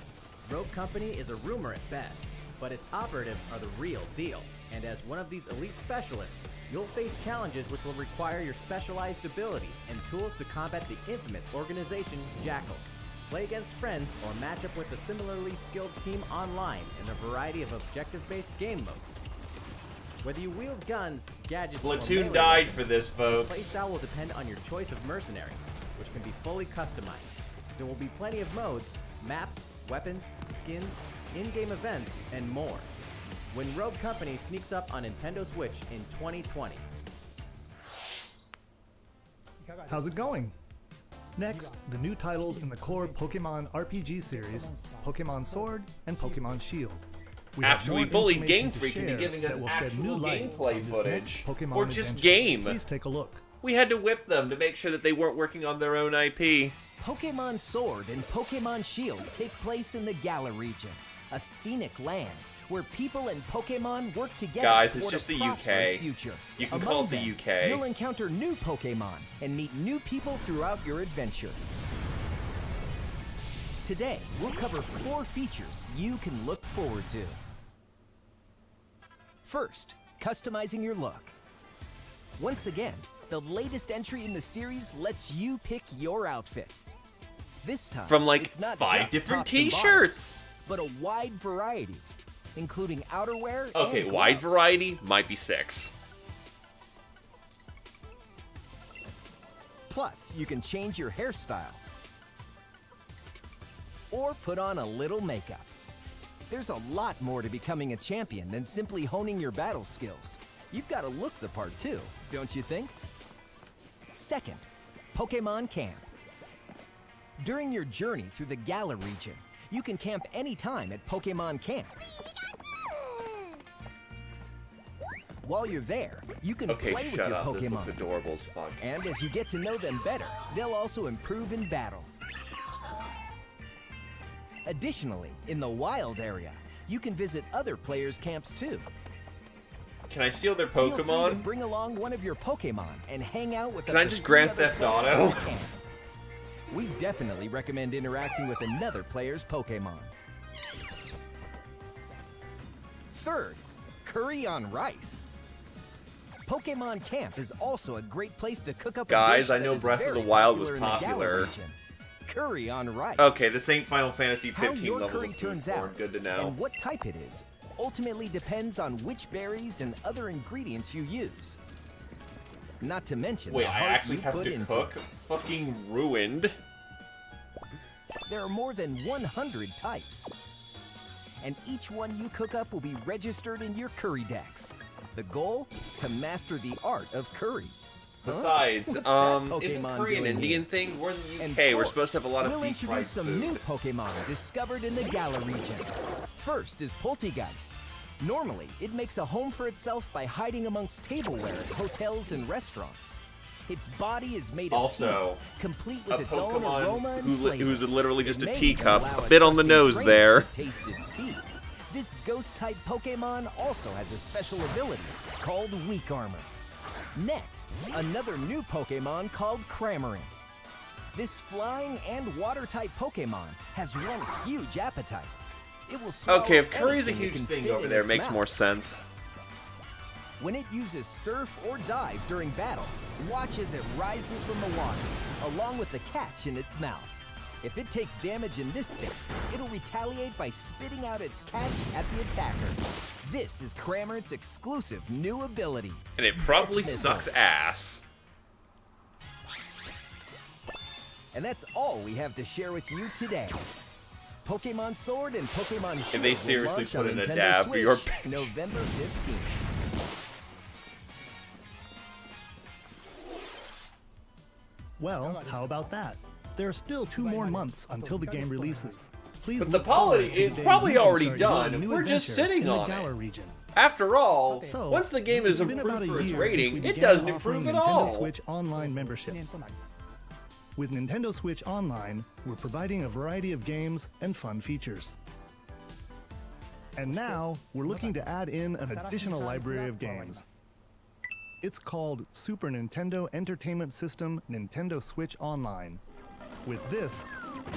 Rogue Company is a rumor at best, but its operatives are the real deal. And as one of these elite specialists, you'll face challenges which will require your specialized abilities and tools to combat the infamous organization Jackal. Play against friends or match up with a similarly skilled team online in a variety of objective-based game modes. Whether you wield guns, gadgets, or Splatoon melee died weapons, for this, folks. Playstyle will depend on your choice of mercenary, which can be fully customized. There will be plenty of modes, maps, weapons, skins, in-game events, and more. When Rogue Company sneaks up on Nintendo Switch in 2020. How's it going? Next, the new titles in the core Pokemon RPG series, Pokemon Sword and Pokemon Shield. We have After we more bullied information Game to Freak into share giving us that will shed actual new light gameplay on this footage, next Pokemon or just adventure. game. Please take a look. We had to whip them to make sure that they weren't working on their own IP. Pokemon Sword and Pokemon Shield take place in the Galar region, a scenic land where people and Pokemon work together Guys, it's toward just a the prosperous UK. future. You can Among call it the them, UK. You'll encounter new Pokemon and meet new people throughout your adventure. Today, we'll cover 4 features you can look forward to. First, customizing your look. Once again, the latest entry in the series lets you pick your outfit. This time, From like it's not 5 just different tops and t-shirts. bottoms, but a wide variety, including outerwear Okay, and wide gloves. variety might be 6. Plus, you can change your hairstyle or put on a little makeup. There's a lot more to becoming a champion than simply honing your battle skills. You've got to look the part too, don't you think? Second, Pokemon Camp. During your journey through the Galar region, you can camp anytime at Pokemon Camp. While you're there, you can Okay, play with shut your up. This Pokemon. looks adorable as fuck. And as you get to know them better, they'll also improve in battle. Additionally, in the wild area, you can visit other players' camps too. Can I steal their Feel free to Pokemon? bring along one of your Pokemon and hang out with Can up I to just 3 Grand other Theft players Auto? in the camp. we definitely recommend interacting with another player's Pokemon. Third, curry on rice. Pokemon Camp is also a great place to cook up a Guys, dish I that know is Breath of very the Wild was in the Galar popular. region. Curry on rice. Okay, this ain't Final Fantasy How 15 your levels curry of food turns porn. out Good to know. and what type it is ultimately depends on which berries and other ingredients you use. Not to mention Wait, the I heart actually you have put to into cook? it. Fucking ruined. There are more than 100 types. And each one you cook up will be registered in your curry dex. The goal? To master the art of curry. Huh? Besides, What's that isn't Pokemon curry an doing Indian here? thing? We're in the And UK. We're fourth, supposed to have a lot of we'll deep fried introduce some food. new Pokemon discovered in the Galar region. First is Poltegeist. Normally, it makes a home for itself by hiding amongst tableware at hotels and restaurants. Its body is made of Also, tea, complete a with its own aroma Pokemon and flavor. who's literally just It a may teacup. even allow Bit on the trusted nose trainer there. to taste its tea. This ghost-type Pokemon also has a special ability called Weak Armor. Next, another new Pokemon called Cramorant. This flying and water-type Pokemon has one huge appetite. It will swallow Okay, if curry's a anything it huge can thing fit over in there, it its makes mouth. more sense. When it uses Surf or Dive during battle, watch as it rises from the water, along with the catch in its mouth. If it takes damage in this state, it'll retaliate by spitting out its catch at the attacker. This is Cramorant's exclusive new ability. And it probably Missile. sucks ass. And that's all we have to share with you today. Pokemon Sword and Pokemon Shield If they will seriously launch put on in a Nintendo dab for your Switch picture. November 15th. Well, how about that? There are still 2 more months until the game releases. Please But look the poly- forward to the it's day probably you can already start your done. new We're just adventure sitting in the on it. Galar region. After all, So, once the game is it's been improved about a for its year since rating, we it began doesn't offering improve at Nintendo all. Switch Online memberships. With Nintendo Switch Online, we're providing a variety of games and fun features. And now, we're looking to add in an additional library of games. It's called Super Nintendo Entertainment System Nintendo Switch Online. With this,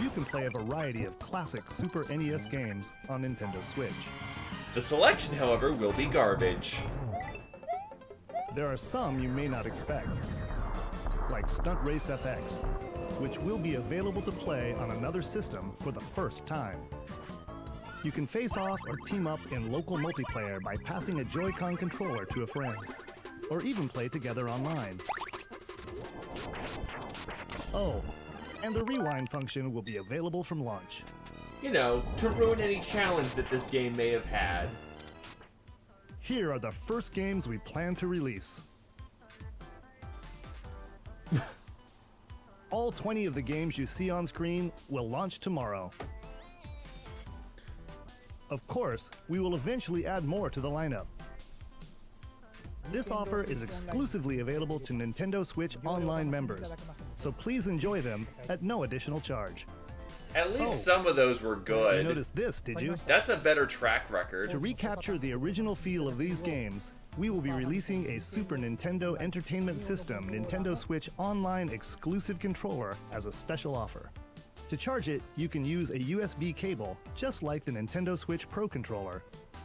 you can play a variety of classic Super NES games on Nintendo Switch. The selection, however, will be garbage. There are some you may not expect, like Stunt Race FX, which will be available to play on another system for the first time. You can face off or team up in local multiplayer by passing a Joy-Con controller to a friend, or even play together online. Oh, and the rewind function will be available from launch. You know, to ruin any challenge that this game may have had. Here are the first games we plan to release. All 20 of the games you see on screen will launch tomorrow. Of course, we will eventually add more to the lineup. This offer is exclusively available to Nintendo Switch Online members, so please enjoy them at no additional charge. At least Oh. some of those were You good. noticed this, did you? That's a better track record. To recapture the original feel of these games, we will be releasing a Super Nintendo Entertainment System Nintendo Switch Online exclusive controller as a special offer. To charge it, you can use a USB cable, just like the Nintendo Switch Pro controller.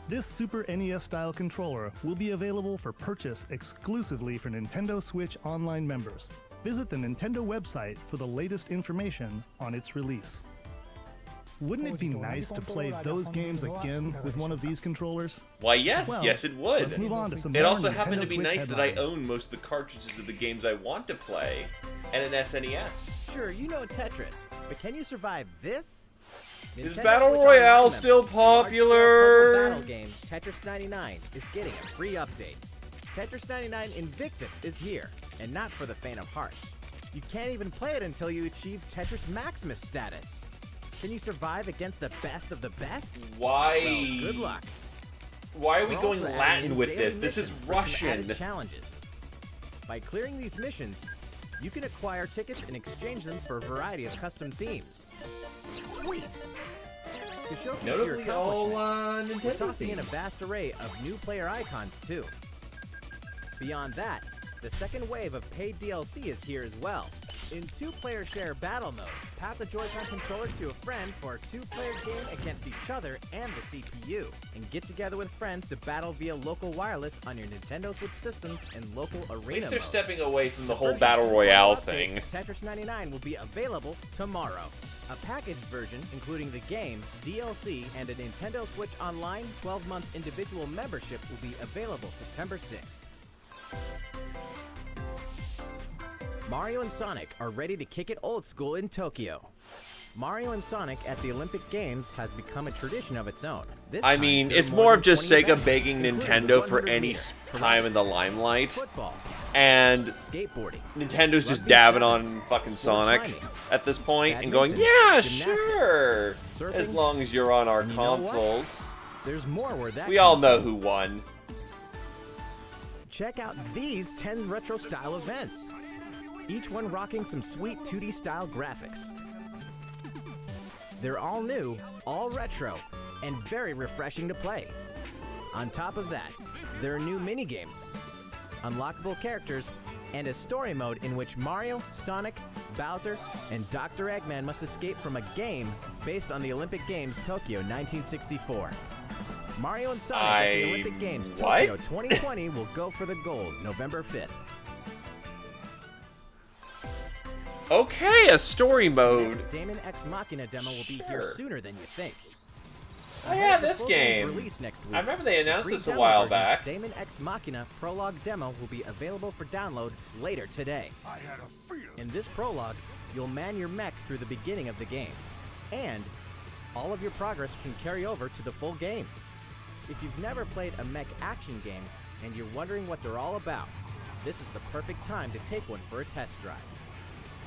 This Super NES-style controller will be available for purchase exclusively for Nintendo Switch Online members. Visit the Nintendo website for the latest information on its release. Wouldn't it be nice to play those games again with one of these controllers? Why, yes, Well, yes, it would. Let's move on to some It more also happened Nintendo to be Switch nice that I headlines. own most of the cartridges of the games I want to play, and an SNES. Sure, you know Tetris, but can you survive this? Is Nintendo Battle Switch Royale Online still members, large-scale popular? puzzle battle game Tetris 99 is getting a free update. Tetris 99 Invictus is here, and not for the faint of heart. You can't even play it until you achieve Tetris Maximus status. Can you survive against the best of the best? Why? Well, good luck. Why are we We're going also adding Latin in with daily this? This is missions for some Russian. added challenges. By clearing these missions, you can acquire tickets and exchange them for a variety of custom themes. Sweet! To showcase your Notably all accomplishments, we're Nintendo tossing in a themed. vast array of new player icons too. Beyond that, the second wave of paid DLC is here as well. In two-player share battle mode, pass a Joy-Con controller to a friend for a two-player game against each other and the CPU, and get together with friends to battle via local wireless on your Nintendo Switch systems in local arena At least they're mode. stepping away from the whole Version Battle 2.0 Royale update, thing. Tetris 99 will be available tomorrow. A packaged version, including the game, DLC, and a Nintendo Switch Online 12-month individual membership will be available September 6th. Mario and Sonic are ready to kick it old school in Tokyo. Mario and Sonic at the Olympic Games has become a tradition of its own. This I time, mean, there are it's more more than of just 20 Sega events, begging including Nintendo the for 100 any meter, time in the limelight. football, And skateboarding, Nintendo's just rugby dabbing on sevens, fucking sport Sonic climbing, at this point and going, badminton, yeah, gymnastics, sure. surfing, As long as you're on our and you know what? consoles. There's more where that We all came know from. who won. Check out these 10 retro style events. Each one rocking some sweet 2D style graphics. They're all new, all retro, and very refreshing to play. On top of that, there are new minigames, unlockable characters, and a story mode in which Mario, Sonic, Bowser, and Dr. Eggman must escape from a game based on the Olympic Games Tokyo 1964. Mario and Sonic at the Olympic Games what? Tokyo 2020 will go for the gold November 5th. Okay, a story mode. Next, Damon X Machina demo will be here Sure. sooner than you think. Oh Ahead yeah, of the this full game's game. release next week, I remember they the announced free this a demo while version, back. Damon X Machina Prologue demo will be available for download later today. In this prologue, you'll man your mech through the beginning of the game, and all of your progress can carry over to the full game. If you've never played a mech action game and you're wondering what they're all about, this is the perfect time to take one for a test drive.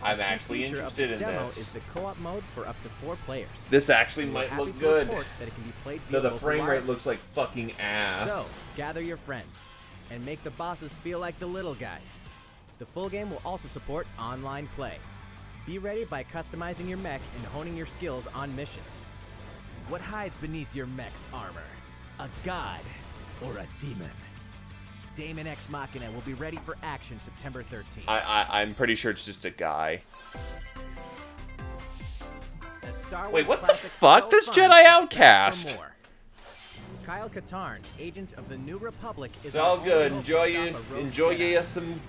I'm The key actually feature of interested this in demo this. is the co-op mode for up to 4 players. This actually We're might happy look to good. report that it can be played Though via the local frame rate wireless. looks like fucking ass. So, gather your friends and make the bosses feel like the little guys. The full game will also support online play. Be ready by customizing your mech and honing your skills on missions. What hides beneath your mech's armor? A god or a demon? Damon X Machina will be ready for action September 13th. I'm pretty sure it's just a guy. A Star Wars Wait, what the classic fuck? so This fun, Jedi expect Outcast. for more. Kyle Katarn, agent of the New Republic, is It's all our only good. hope to Enjoy stop you. a rogue Enjoy Jedi. you some Get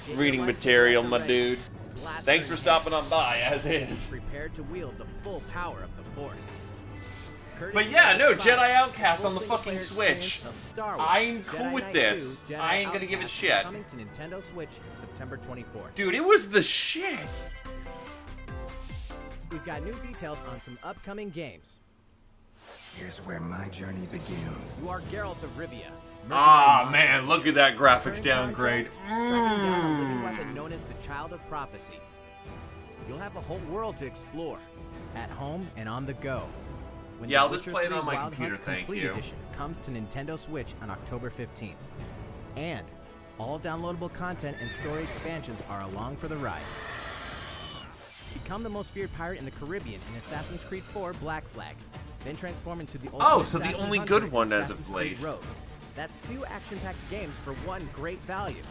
your reading lightsaber material, my ready. dude. Blaster Thanks in for hand. stopping on by, as is. Prepared to wield the full power of the Force. But Courtesy yeah, of no, the Spire, Jedi Outcast on the full fucking single-player Switch. experience of Star Wars, I'm cool Jedi with Knight this. 2, Jedi I ain't gonna give it Outcast shit. is coming to Nintendo Switch September 24th. Dude, it was the shit. We've got new details on some upcoming games. Here's where my journey begins. You are Geralt of Rivia. Ah, mercenary man, monster look at that graphics Turn downgrade. contract, tracking down a living weapon known as the Child of Prophecy. You'll have a whole world to explore, at home and on the go. When Yeah, The I'll just Witcher play it 3 on my Wild computer, Hunt thank Complete you. Edition comes to Nintendo Switch on October 15th. And all downloadable content and story expansions are along for the ride. Become the most feared pirate in the Caribbean in Assassin's Creed 4 Black Flag. Then transform into the ultimate so the assassin only hunter good in one as of Assassin's Creed late. Rogue. That's 2 action-packed games for one great value.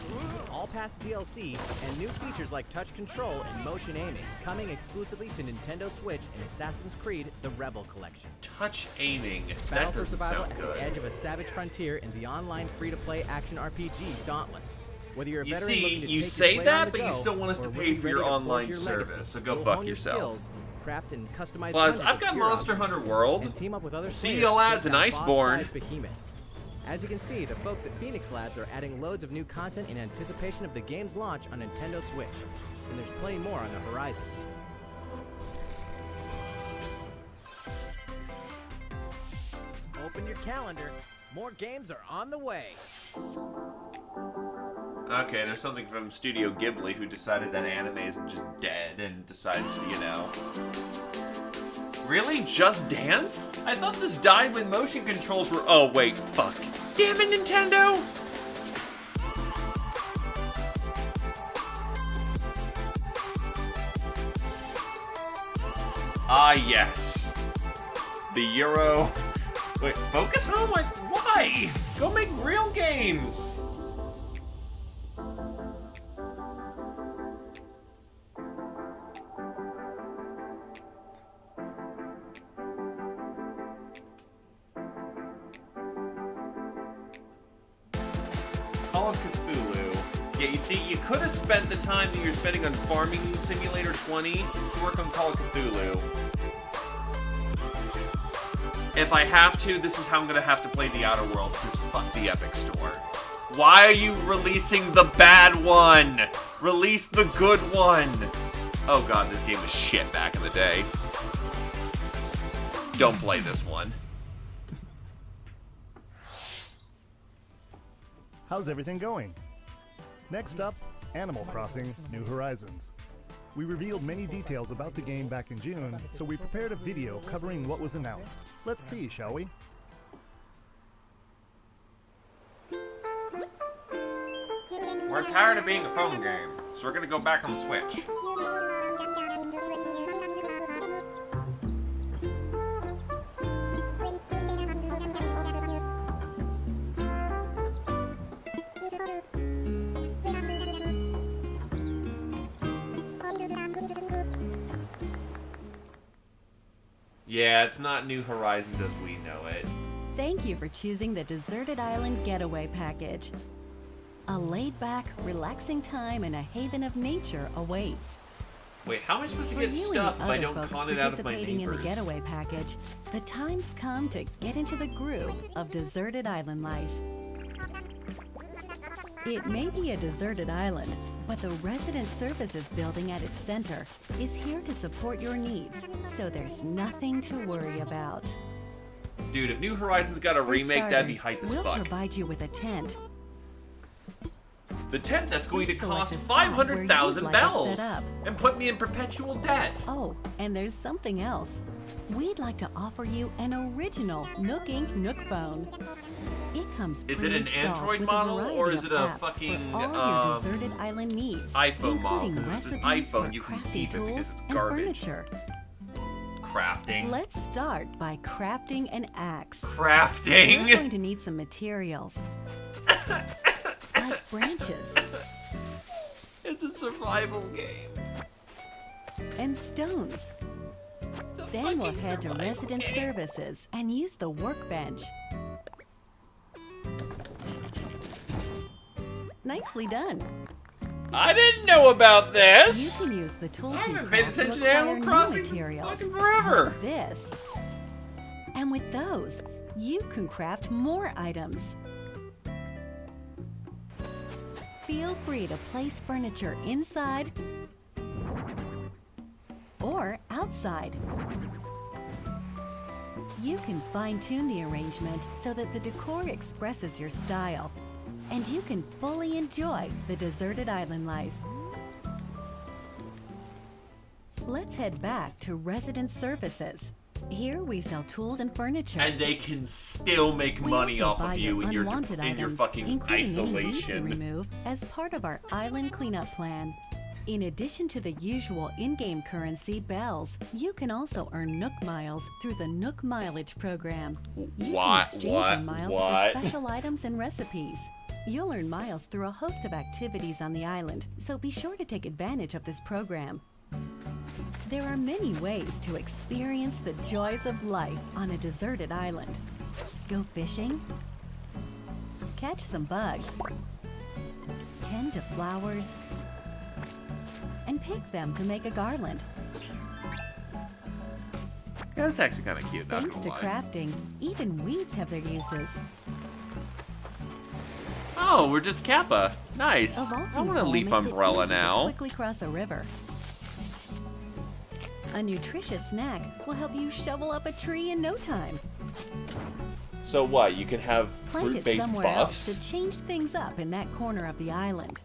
All past DLC and new features like touch control and motion aiming, coming exclusively to Nintendo Switch in Assassin's Creed: The Rebel Collection. Touch aiming. Battle That for doesn't survival sound at the good. edge of a savage frontier in the online free-to-play action RPG Dauntless. Whether you're a You veteran see, looking to you take your say slate that, on the but you go, still want us or to really pay for ready your to forge online your legacy, service, so go you'll fuck hone your yourself. skills, craft and customize Plus, hundreds I've of got gear Monster options, Hunter World, and team up with other CD players to Lads, take and down Iceborne. boss-sized behemoths. As you can see, the folks at Phoenix Labs are adding loads of new content in anticipation of the game's launch on Nintendo Switch, and there's plenty more on the horizon. Open your calendar. More games are on the way. Okay, there's something from Studio Ghibli who decided that anime is just dead and decides to, you know. Really? Just Dance? I thought this died when motion controls were. Oh, wait, fuck. Damn it, Nintendo! Ah, yes. The Euro. Wait, Focus Home? Why? Go make real games! Call of Cthulhu. Yeah, you see, you could have spent the time that you're spending on Farming Simulator 20 to work on Call of Cthulhu. If I have to, this is how I'm gonna have to play The Outer Worlds, because fuck the Epic Store. Why are you releasing the bad one? Release the good one! Oh god, this game was shit back in the day. Don't play this one. How's everything going? Next up, Animal Crossing: New Horizons. We revealed many details about the game back in June, so we prepared a video covering what was announced. Let's see, shall we? We're tired of being a phone game, so we're gonna go back on the Switch. Yeah, it's not New Horizons as we know it. Thank you for choosing the Deserted Island Getaway Package. A laid-back, relaxing time in a haven of nature awaits. Wait, how am I supposed to For get you stuff and if the I other don't folks con it out of my participating in the neighbors? Getaway Package, the time's come to get into the groove of deserted island life. It may be a deserted island, but the Resident Services building at its center is here to support your needs, so there's nothing to worry about. Dude, if New Horizons got a For remake, that'd be starters, hype as we'll fuck. provide you with a tent. The tent that's going to Please select cost a spot where you'd 500,000 like it bells set up. and put me in perpetual debt. Oh, and there's something else. We'd like to offer you an original Nook Inc. Nook phone. It comes Is it an pre-installed Android with model, a variety or is of it a apps fucking, for all your deserted island needs, iPhone model? including 'Cause if it's an recipes iPhone, for you can crafty keep it because tools it's and garbage. furniture. Crafting. Let's start by crafting an axe. Crafting? We're going to need some materials, like branches It's a survival game. and stones. It's a Then we'll fucking head to survival Resident game. Services and use the workbench. Nicely done. I didn't know about You this. can use the tools I you haven't paid craft to attention to acquire Animal new Crossing materials. fucking forever. This. And with those, you can craft more items. Feel free to place furniture inside or outside. You can fine-tune the arrangement so that the decor expresses your style, and you can fully enjoy the deserted island life. Let's head back to Resident Services. Here we sell tools and furniture. And they can still make We money also off buy of you in your unwanted items, fucking including any weeds you isolation. remove, as part of our island cleanup plan. In addition to the usual in-game currency, bells, you can also earn Nook Miles through the Nook Mileage program. You can exchange your miles for special items and recipes. You'll earn miles through a host of activities on the island, so be sure to take advantage of this program. There are many ways to experience the joys of life on a deserted island. Go fishing, catch some bugs, tend to flowers, and pick them to make a garland. Yeah, that's actually kind of cute, not Thanks to gonna lie. crafting, even weeds have their uses. Oh, we're just Kappa. Nice. A I vaulting want a pole leaf makes it umbrella easy to now. quickly cross a river. A nutritious snack will help you shovel up a tree in no time. So what? You can have Plant it fruit-based somewhere else buffs? to change things up in that corner of the island.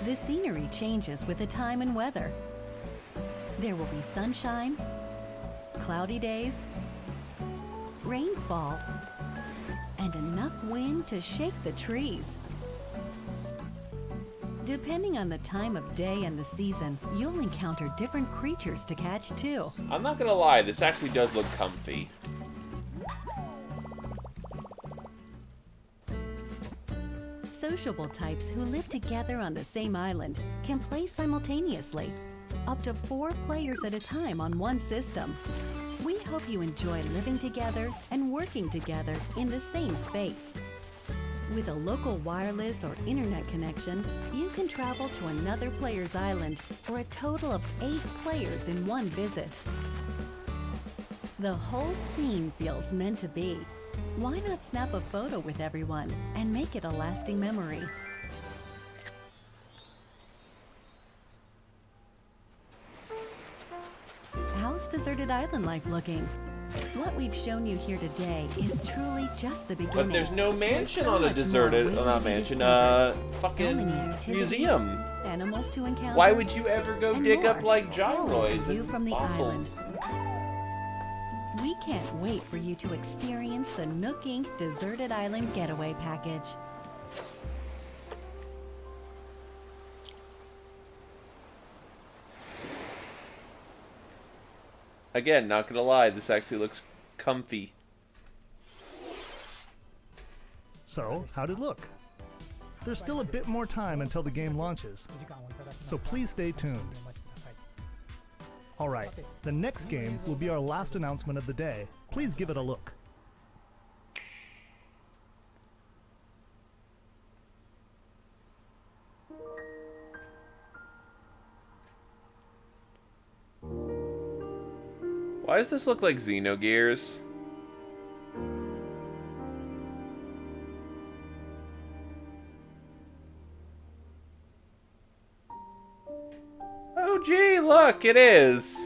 The scenery changes with the time and weather. There will be sunshine, cloudy days, rainfall, and enough wind to shake the trees. Depending on the time of day and the season, you'll encounter different creatures to catch too. I'm not gonna lie, this actually does look comfy. Sociable types who live together on the same island can play simultaneously, up to 4 players at a time on one system. We hope you enjoy living together and working together in the same space. With a local wireless or internet connection, you can travel to another player's island for a total of 8 players in one visit. The whole scene feels meant to be. Why not snap a photo with everyone and make it a lasting memory? How's Deserted Island life looking? What we've shown you here today is truly just the beginning. But there's no mansion so on a much deserted, more well, not waiting to be mansion, discovered. So fucking many activities, museum. animals to encounter. Why would you ever go and dig more up like all to gyroids view and from the fossils? island. We can't wait for you to experience the Nook Inc. Deserted Island Getaway Package. Again, not gonna lie, this actually looks comfy. So, how'd it look? There's still a bit more time until the game launches, so please stay tuned. Alright, the next game will be our last announcement of the day. Please give it a look. Why does this look like Xenogears? Oh gee, look, it is!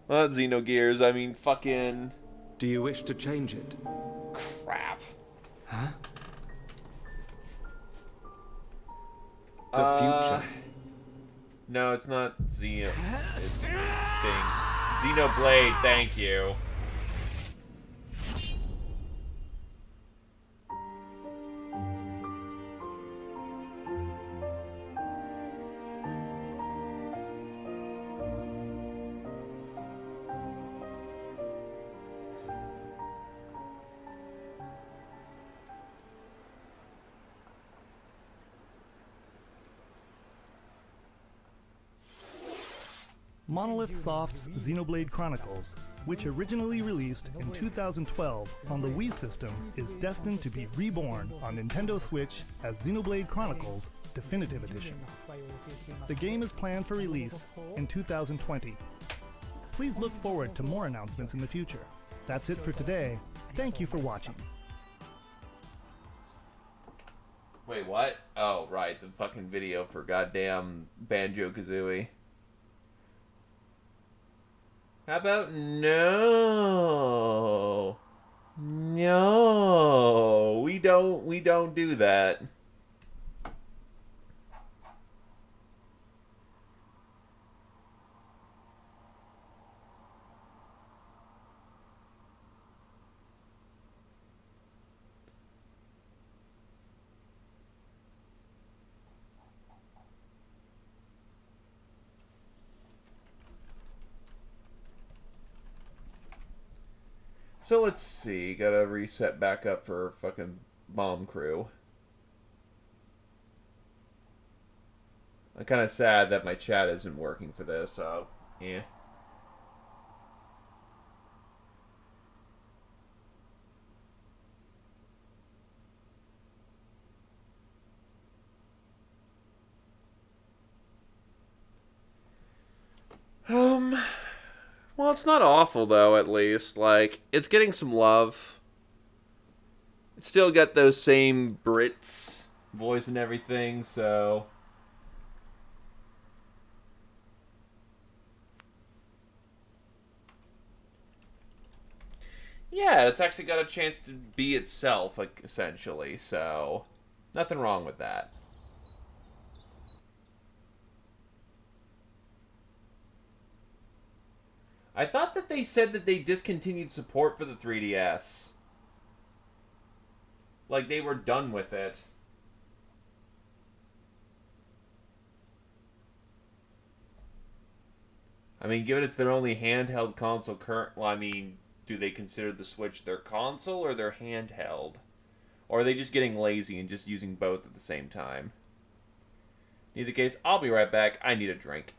Well, not Xenogears, I mean fucking... Do you wish to change it? crap. Huh? The future. No, it's not Xeno. It's thing. Xenoblade, thank you. Monolith Soft's Xenoblade Chronicles, which originally released in 2012 on the Wii system, is destined to be reborn on Nintendo Switch as Xenoblade Chronicles Definitive Edition. The game is planned for release in 2020. Please look forward to more announcements in the future. That's it for today. Thank you for watching. Wait, what? Oh, right, the fucking video for goddamn Banjo-Kazooie. How about no? No, we don't do that. So let's see, gotta reset back up for fucking Bomb Crew. I'm kind of sad that my chat isn't working for this, so, yeah. Well, it's not awful, though, at least. Like, it's getting some love. It's still got those same Brits voice and everything, so... yeah, it's actually got a chance to be itself, like, essentially, so... nothing wrong with that. I thought that they said that they discontinued support for the 3DS. Like, they were done with it. I mean, given it's their only handheld console current... well, I mean, do they consider the Switch their console or their handheld? Or are they just getting lazy and just using both at the same time? In either case, I'll be right back. I need a drink.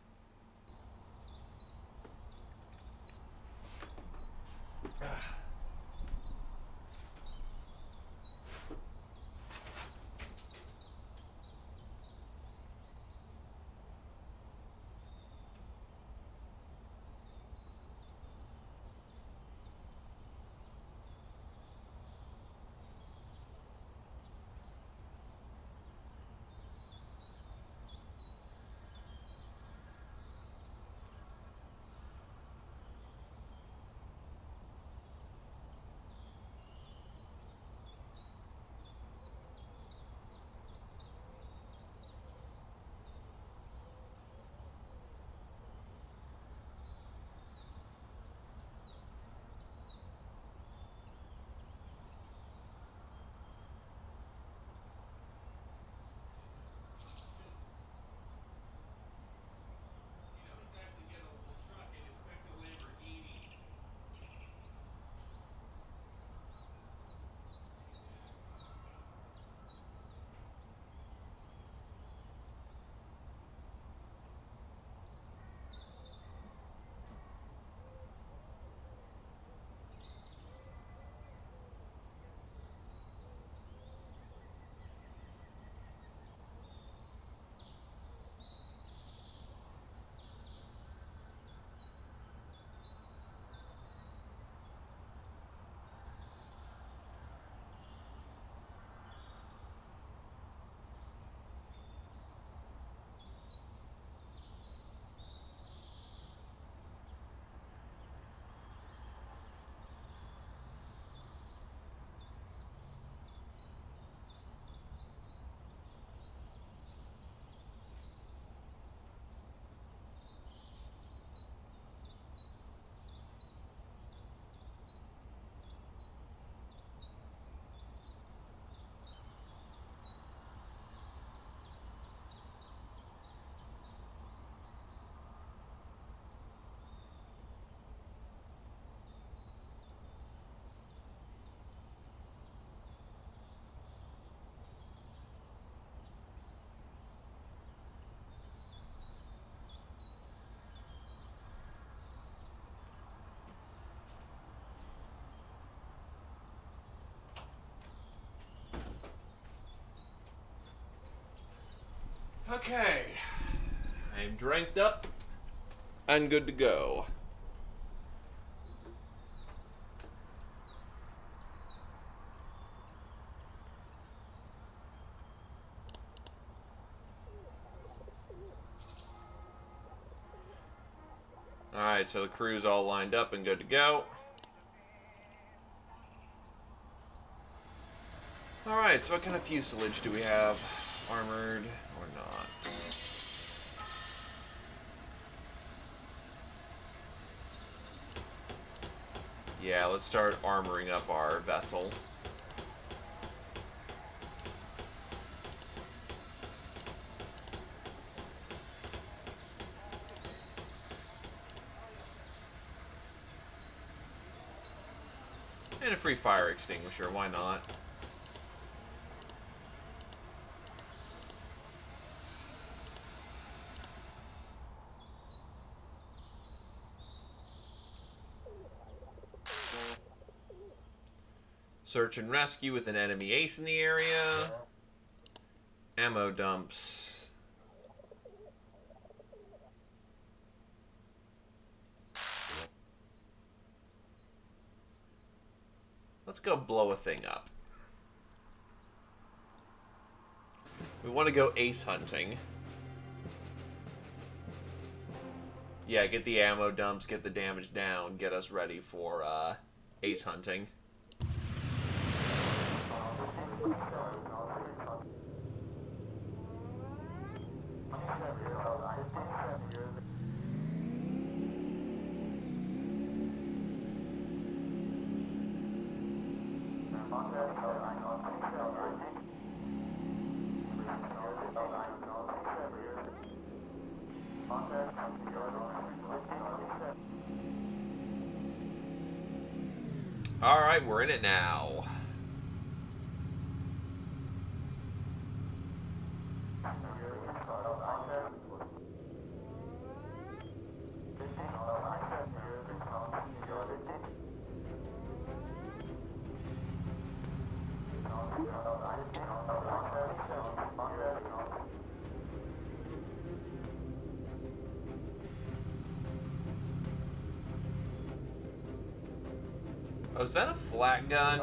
Okay. I am dranked up and good to go. Alright, so the crew's all lined up and good to go. Alright, so what kind of fuselage do we have? Armored or not? Yeah, let's start armoring up our vessel. And a free fire extinguisher, why not? Search and rescue with an enemy ace in the area. Ammo dumps. Let's go blow a thing up. We want to go ace hunting. Yeah, get the ammo dumps, get the damage down, get us ready for ace hunting. Alright, we're in it now. Oh, is that a flat gun?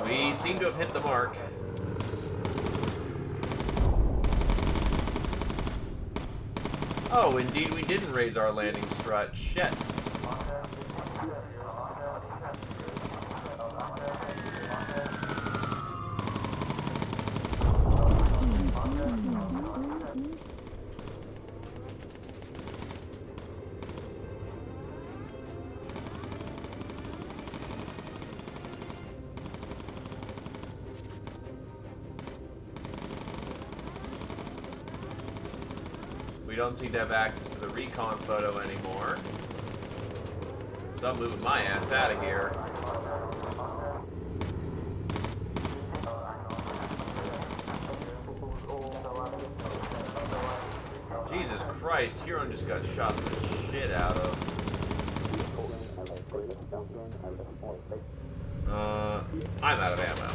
We seem to have hit the mark. Oh, indeed we didn't raise our landing strut. Shit. We don't seem to have access to the recon photo anymore. So I'm moving my ass out of here. Jesus Christ, Huron just got shot the shit out of. I'm out of ammo.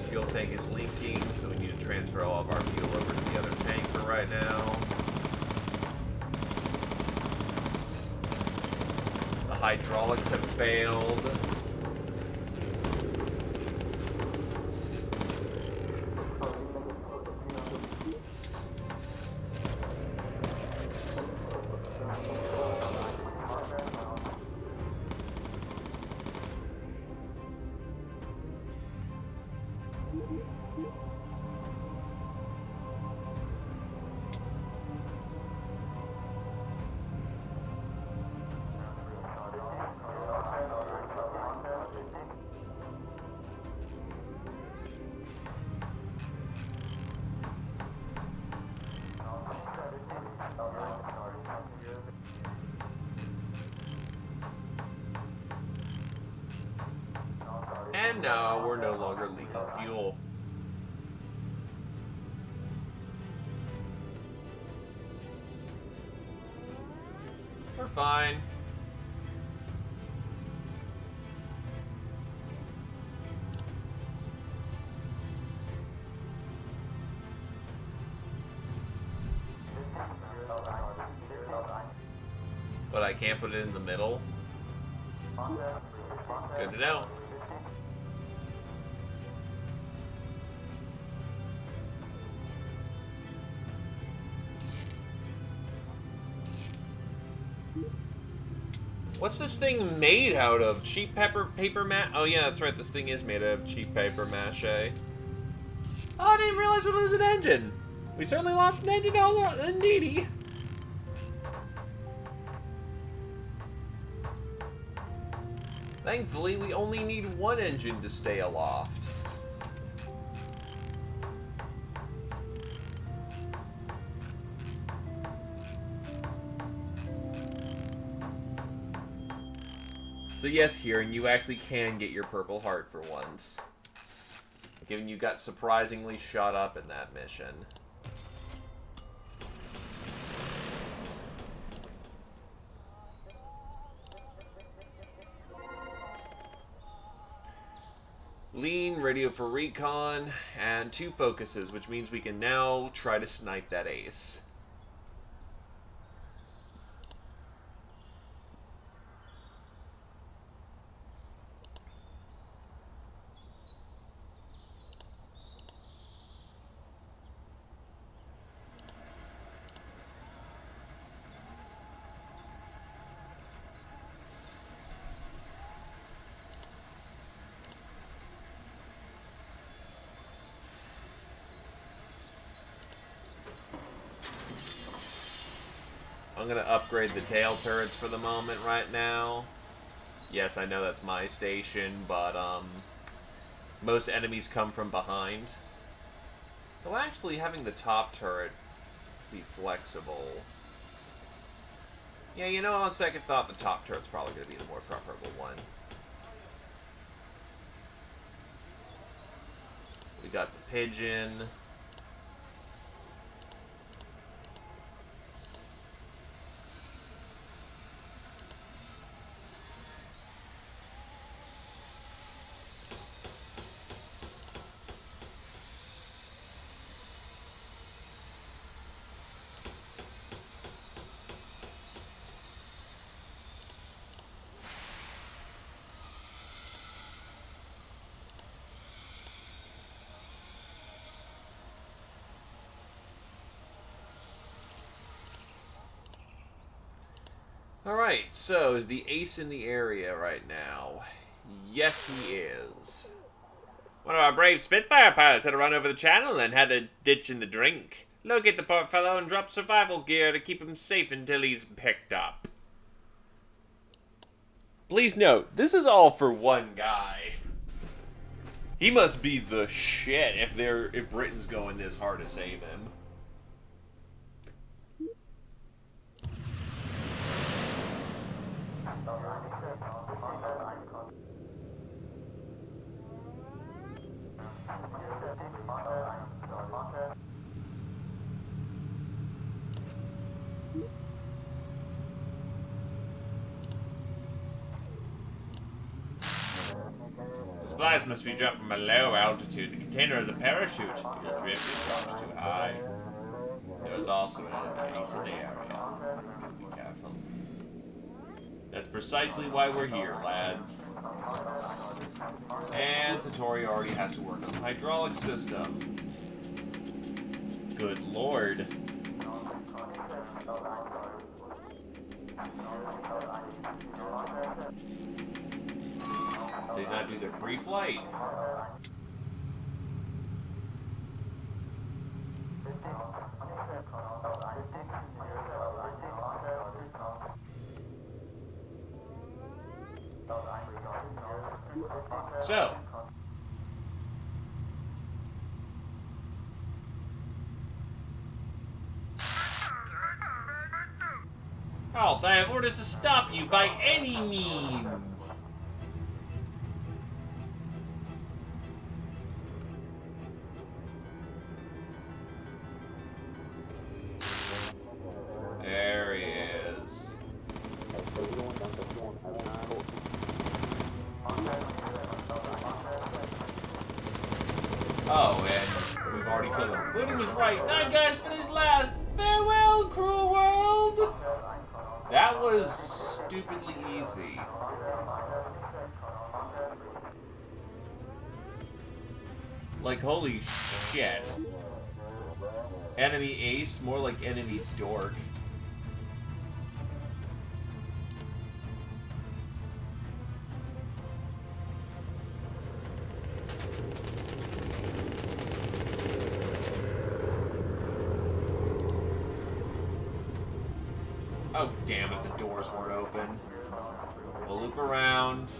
Fuel tank is leaking, so we need to transfer all of our fuel over to the other tank for right now. The hydraulics have failed. And no, we're no longer leaking fuel. We're fine. But I can't put it in the middle. Good to know. What's this thing made out of? Cheap paper mache? Oh yeah, that's right. This thing is made out of cheap paper mache. Oh, I didn't realize we lose an engine. We certainly lost an engine, indeedy. Thankfully, we only need one engine to stay aloft. So yes, Kieran, you actually can get your Purple Heart for once. Given you got surprisingly shot up in that mission. Lean, radio for recon, and 2 focuses, which means we can now try to snipe that ace. I'm gonna upgrade the tail turrets for the moment right now. Yes, I know that's my station, but most enemies come from behind. Well, actually, having the top turret be flexible. Yeah, you know, on second thought, the top turret's probably gonna be the more preferable one. We got the pigeon. Alright, so is the ace in the area right now? Yes, he is. One of our brave Spitfire pilots had to run over the channel and had a ditch in the drink. Locate the poor fellow and drop survival gear to keep him safe until he's picked up. Please note, this is all for one guy. He must be the shit if Britain's going this hard to save him. Supplies must be dropped from a low altitude. The container has a parachute. It will drift if it drops too high. There is also an enemy ace in the area. Be careful. That's precisely why we're here, lads. And Satori already has to work on the hydraulic system. Good lord. Did not do their pre-flight. So. Halt, I have orders to stop you by any means. Moody was right. 9 guys finished last. Farewell, cruel world. That was stupidly easy. Like, holy shit. Enemy ace, more like enemy dork. Oh, damn it, the doors weren't open. We'll loop around.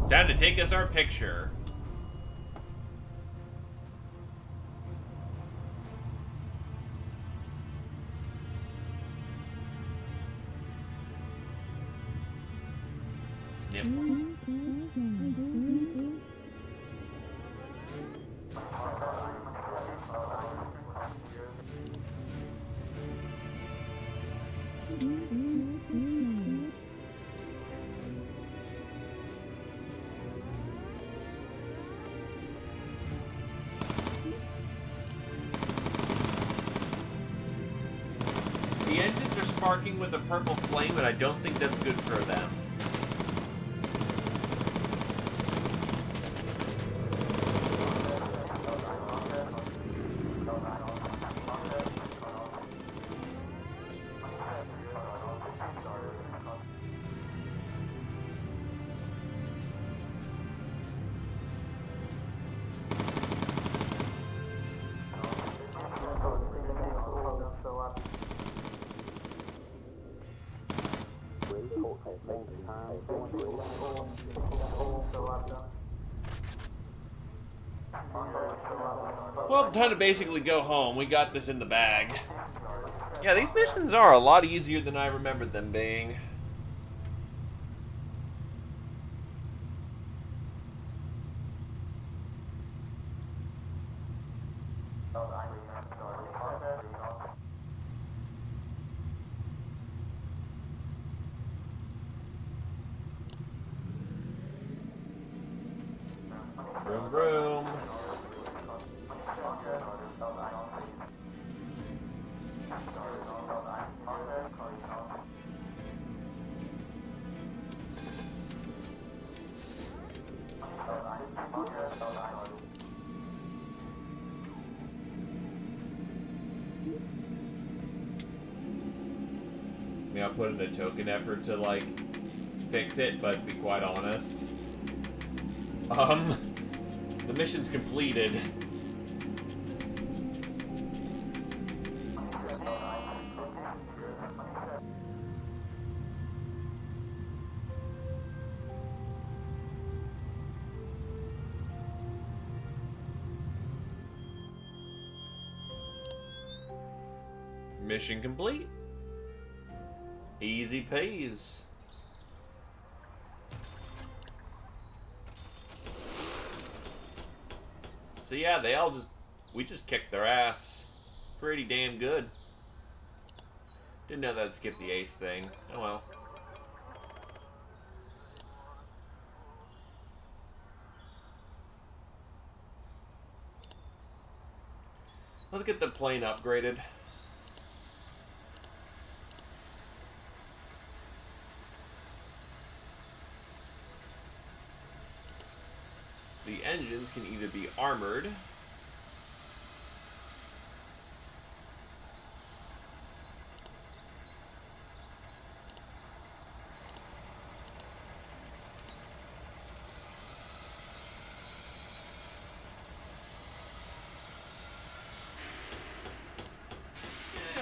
Time to take us our picture. Snip. The engines are sparking with a purple flame, and I don't think that's good for them. Well, time to basically go home. We got this in the bag. Yeah, these missions are a lot easier than I remembered them being. Vroom, vroom. I put in a token effort to, like, fix it, but to be quite honest, the mission's completed. Mission complete. Easy peas. So yeah, we just kicked their ass. Pretty damn good. Didn't know that'd skip the ace thing. Oh well. Let's get the plane upgraded. The engines can either be armored,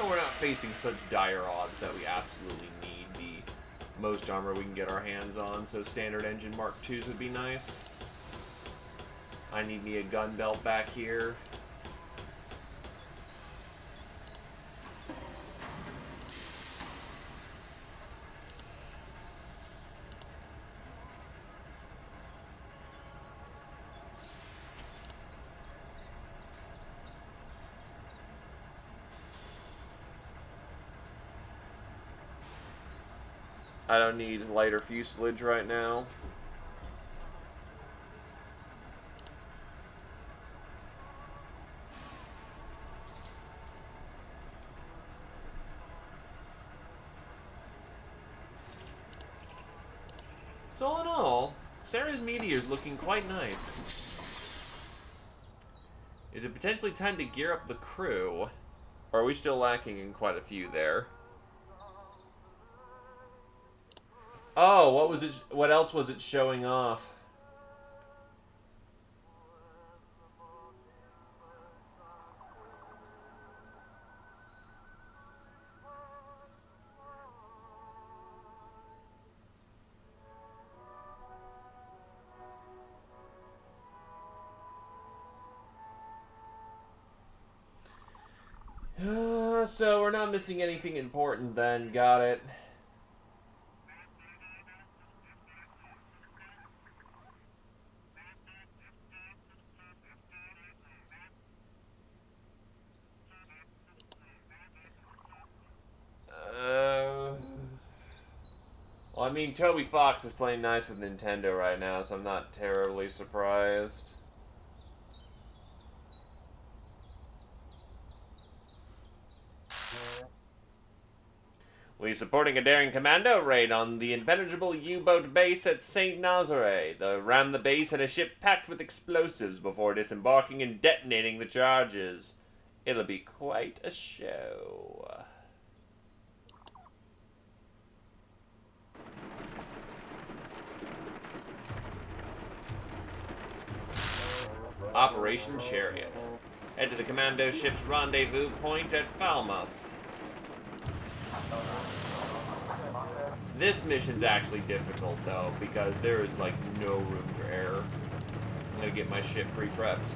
we're not facing such dire odds that we absolutely need the most armor we can get our hands on, so standard engine Mark IIs would be nice. I need me a gun belt back here. I don't need lighter fuselage right now. So all in all, Sarah's Meteor is looking quite nice. Is it potentially time to gear up the crew? Or are we still lacking in quite a few there? Oh, what was it? What else was it showing off? So we're not missing anything important then. Got it. Well, I mean, Toby Fox is playing nice with Nintendo right now, so I'm not terribly surprised. We're supporting a daring commando raid on the impenetrable U-boat base at St. Nazare. They ram the base in a ship packed with explosives before disembarking and detonating the charges. It'll be quite a show. Operation Chariot. Head to the commando ship's rendezvous point at Falmouth. This mission's actually difficult, though, because there is, like, no room for error. I'm gonna get my ship pre-prepped.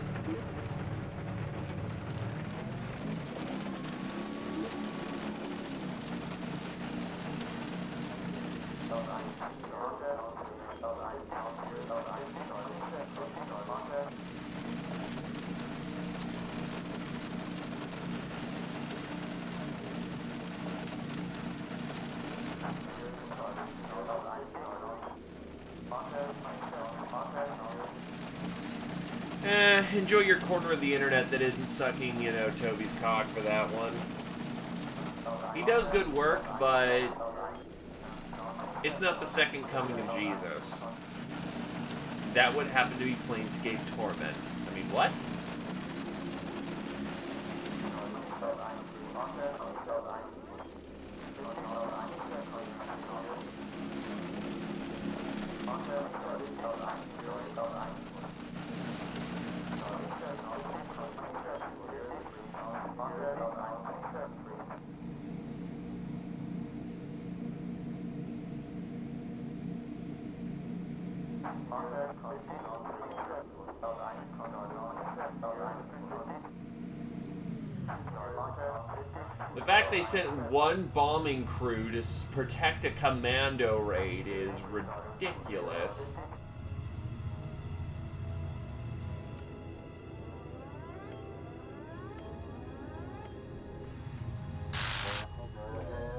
Enjoy your corner of the internet that isn't sucking, you know, Toby's cock for that one. He does good work, but it's not the second coming of Jesus. That would happen to be Planescape Torment. I mean, what? The fact they sent one bombing crew to protect a commando raid is ridiculous.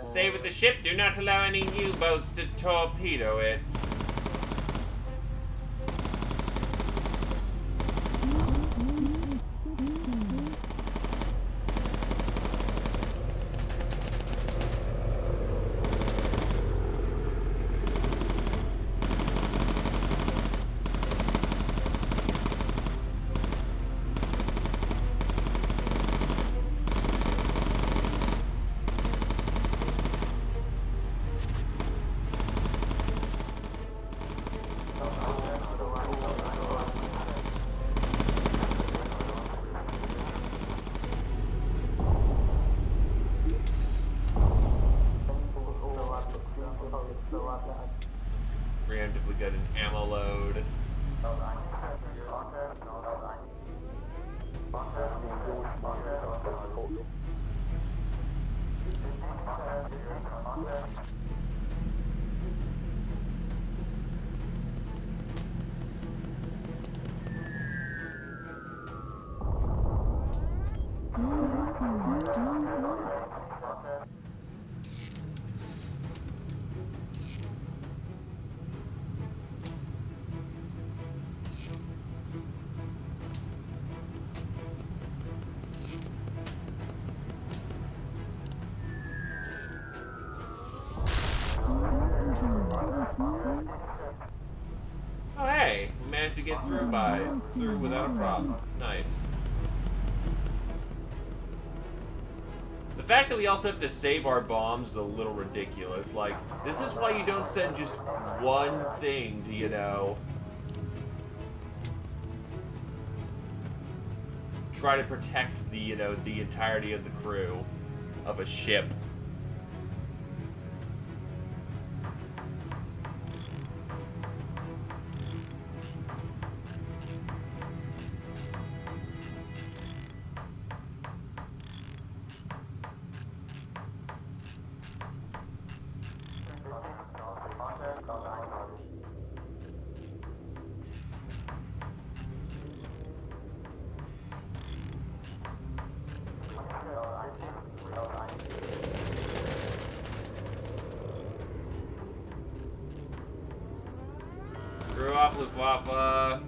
Stay with the ship. Do not allow any U-boats to torpedo it. Preemptively get an ammo load. Oh hey, we managed to get through without a problem. Nice. The fact that we also have to save our bombs is a little ridiculous. Like, this is why you don't send just one thing to, you know, try to protect the, you know, the entirety of the crew of a ship. Screw off, Luftwaffe.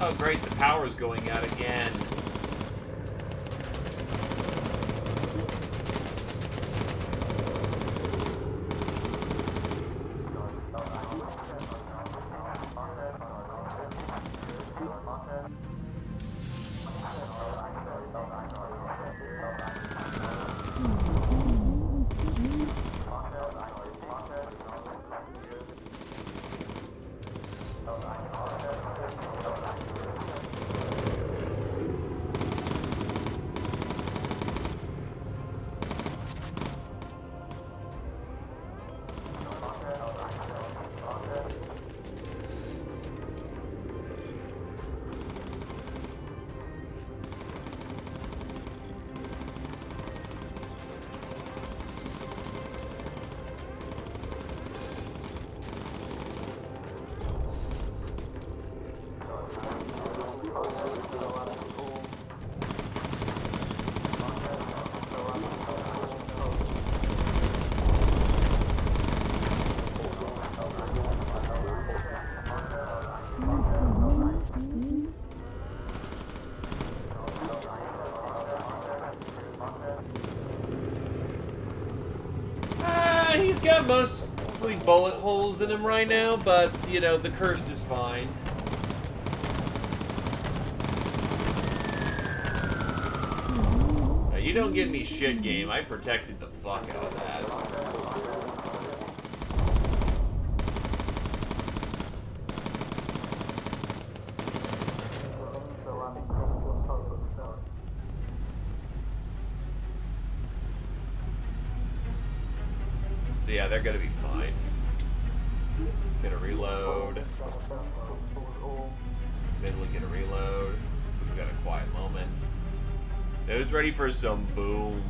Oh great, the power's going out again. He's got mostly bullet holes in him right now, but, you know, the cursed is fine. Now, you don't give me shit, game. I protected the fuck out of that. So yeah, they're gonna be fine. Get a reload. Middle, get a reload. We've got a quiet moment. Who's ready for some boom?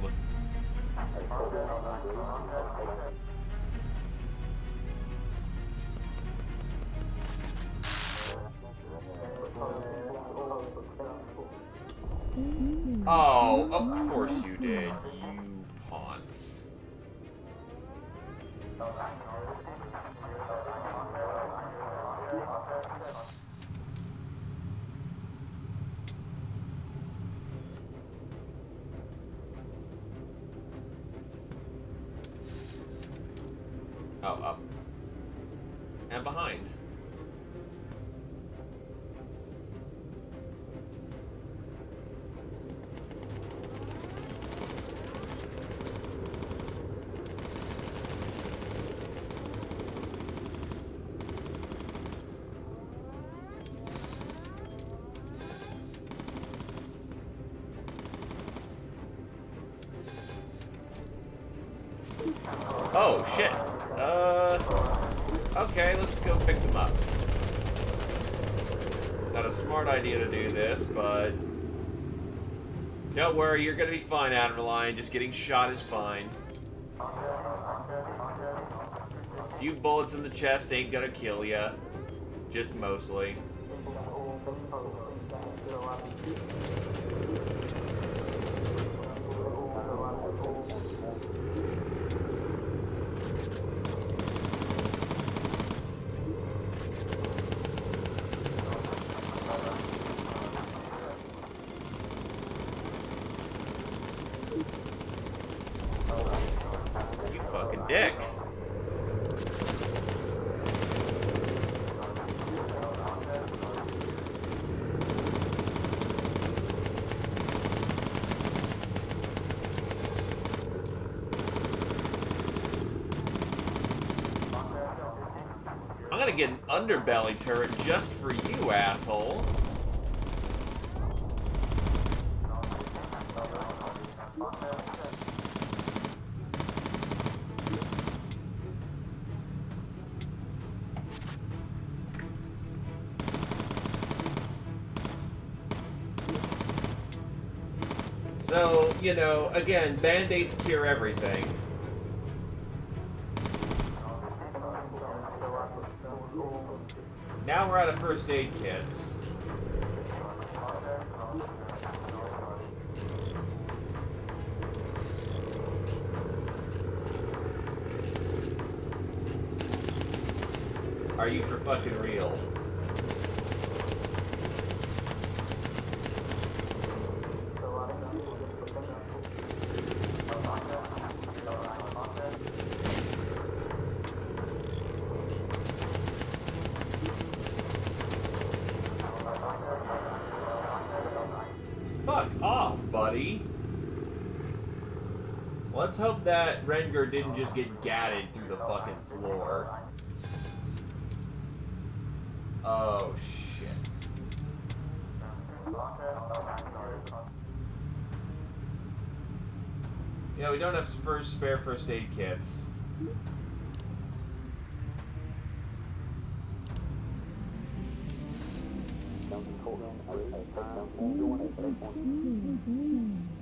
Oh, of course you did, you pawns. Oh, up. And behind. Okay, let's go fix him up. Not a smart idea to do this, but... Don't worry, you're gonna be fine, Adrenaline. Just getting shot is fine. A few bullets in the chest ain't gonna kill ya. Just mostly. You fucking dick. I'm gonna get an underbelly turret just for you, asshole. So, you know, again, Band-Aids cure everything. Now we're out of first aid kits. Are you for fucking real? Fuck off, buddy. Let's hope that Rengar didn't just get gatted through the fucking floor. Oh, shit. Yeah, we don't have spare first aid kits.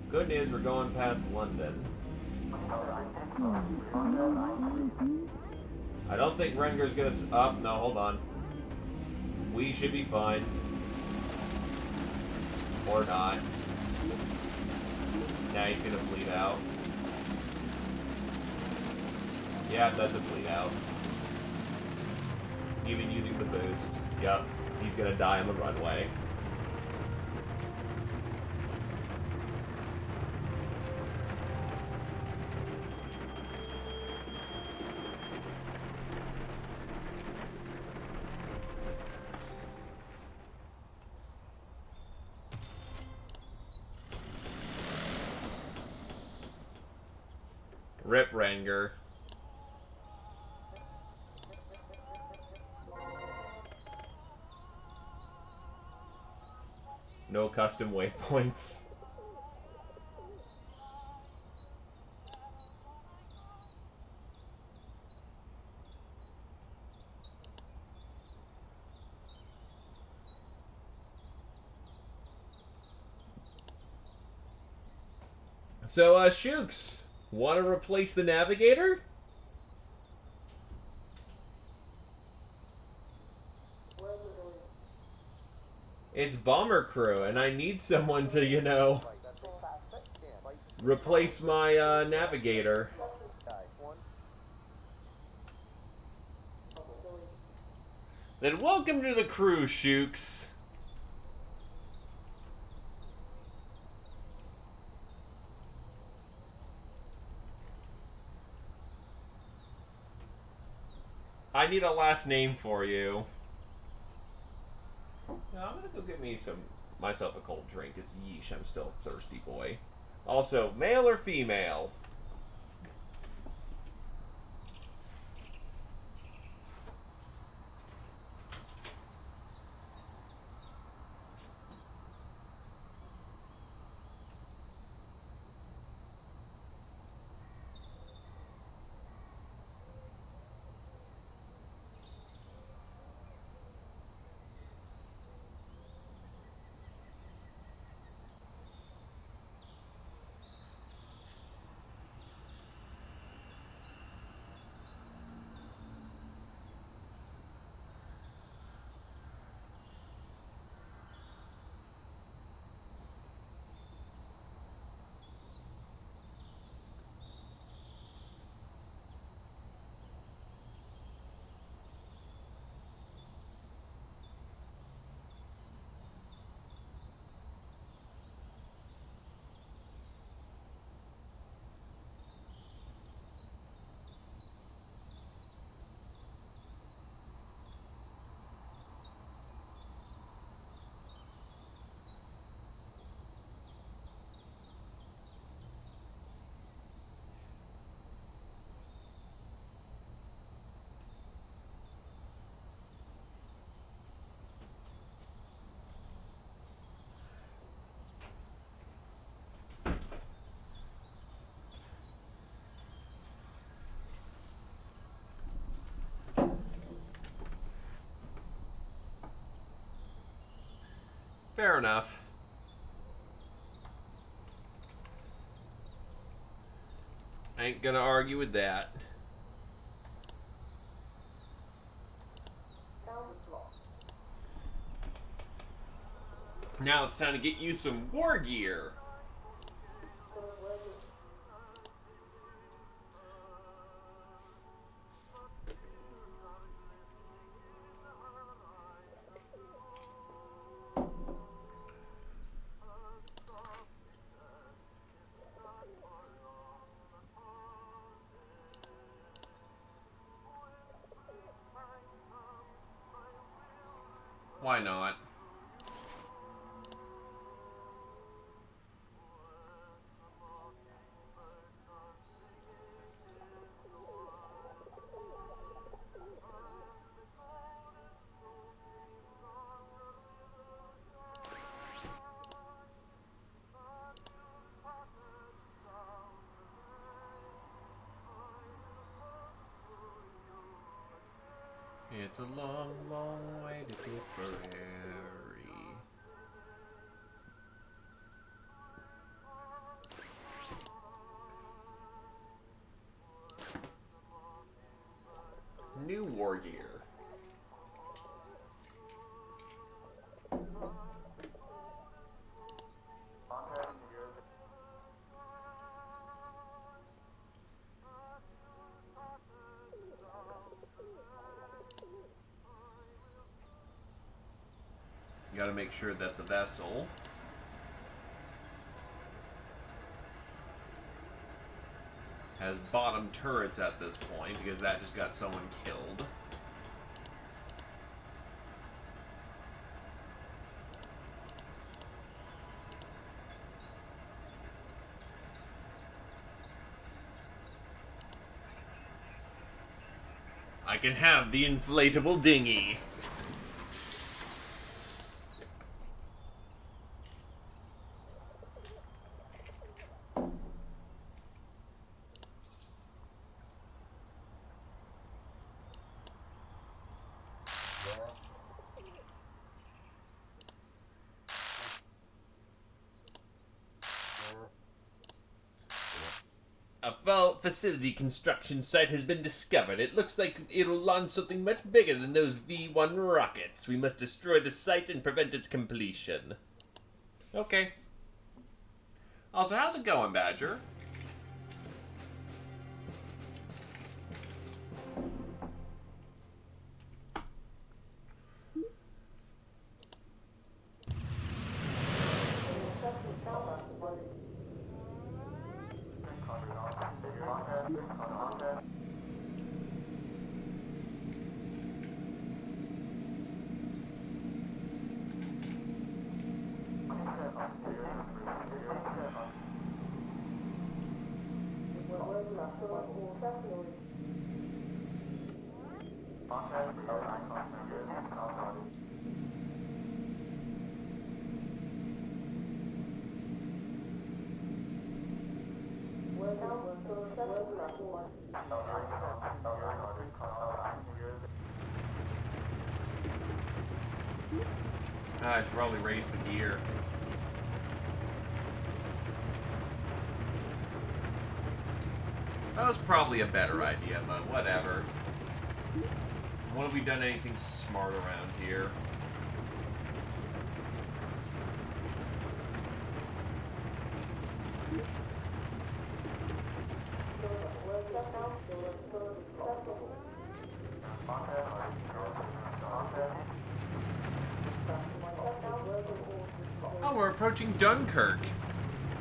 Good news, we're going past London. I don't think Rengar's gonna up. No, hold on. We should be fine. Or not. Now he's gonna bleed out. Yeah, that's a bleed out. Even using the boost. Yup, he's gonna die on the runway. Rip Rengar. No custom waypoints. So, Shooks, want to replace the Navigator? It's Bomber Crew, and I need someone to, you know, replace my Navigator. Then welcome to the crew, Shooks. I need a last name for you. No, I'm gonna go get me myself a cold drink, cause yeesh, I'm still a thirsty boy. Also, male or female? Fair enough. I ain't gonna argue with that. Now it's time to get you some war gear. Why not? It's a long, long way to Tipperary. New war gear. You gotta make sure that the vessel has bottom turrets at this point, because that just got someone killed. I can have the inflatable dinghy. A facility construction site has been discovered. It looks like it'll launch something much bigger than those V1 rockets. We must destroy the site and prevent its completion. Okay. Also, how's it going, Badger? I should probably raise the gear. That was probably a better idea, but whatever. When have we done anything smart around here? Oh, we're approaching Dunkirk.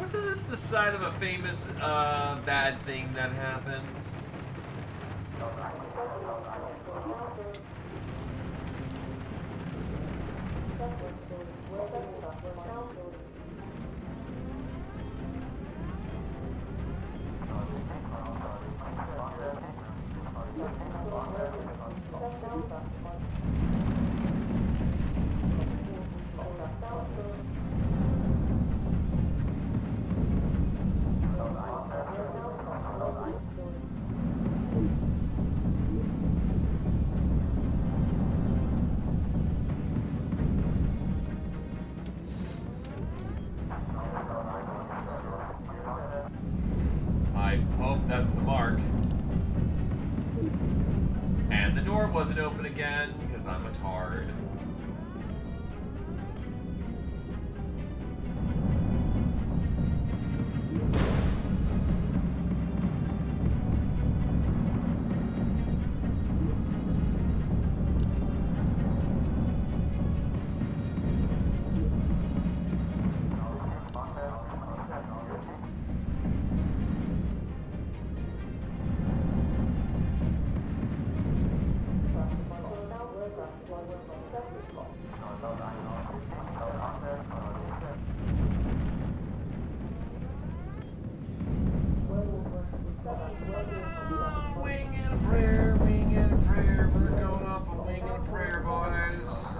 Wasn't this the site of a famous, bad thing that happened? That's the mark. And the door wasn't open again, because I'm a tard. Wing and a prayer, wing and a prayer. We're going off a wing and a prayer, boys.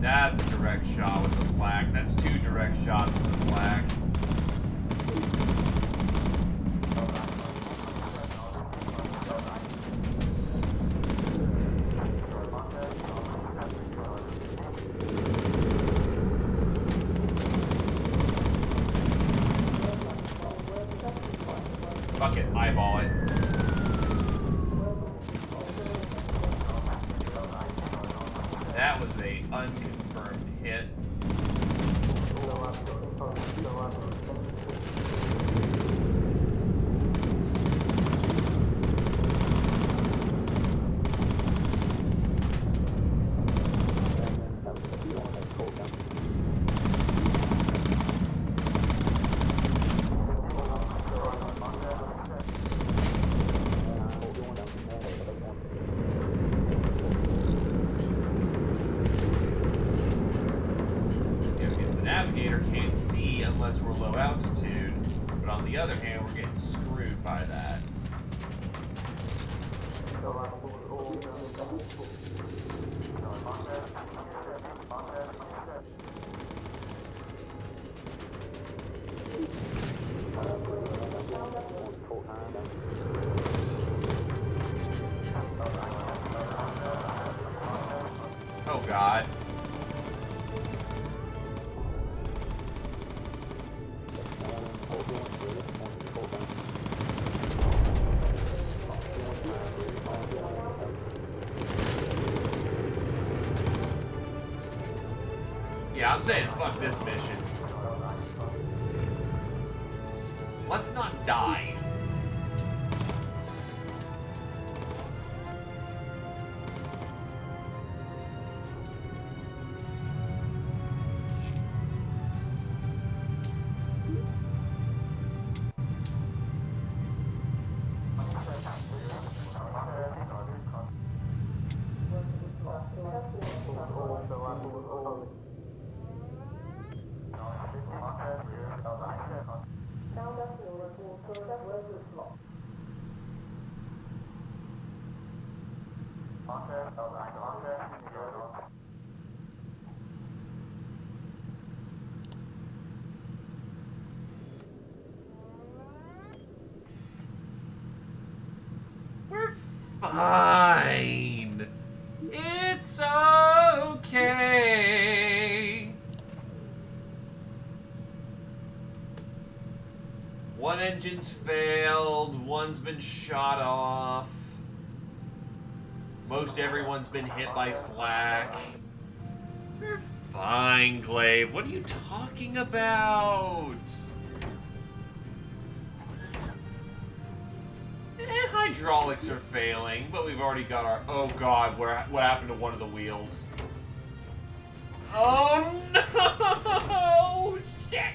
That's a direct shot with the flag. That's 2 direct shots to the flag. Fuck it, eyeball it. That was a unconfirmed hit. Navigator can't see unless we're low altitude, but on the other hand, we're getting screwed by that. Oh God. Yeah, I'm saying fuck this mission. Let's not die. We're fine. It's okay. One engine's failed, one's been shot off. Most everyone's been hit by flak. We're fine, Glaive. What are you talking about? Hydraulics are failing, but we've already got our... Oh God, what happened to one of the wheels? Oh no! Shit!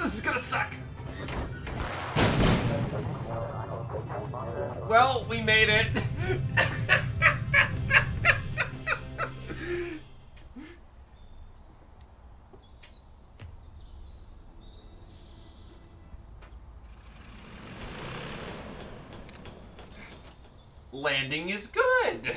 This is gonna suck. Well, we made it. landing is good.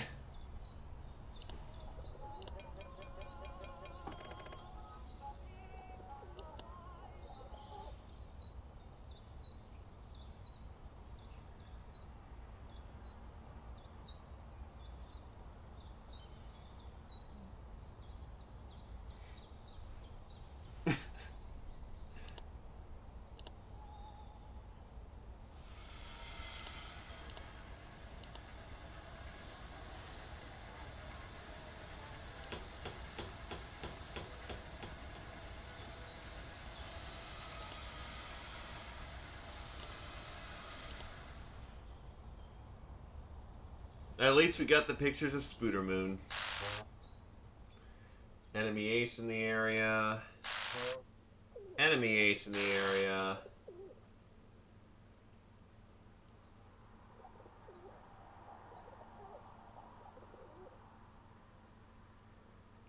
At least we got the pictures of Spoodermoon. Enemy ace in the area. Enemy ace in the area.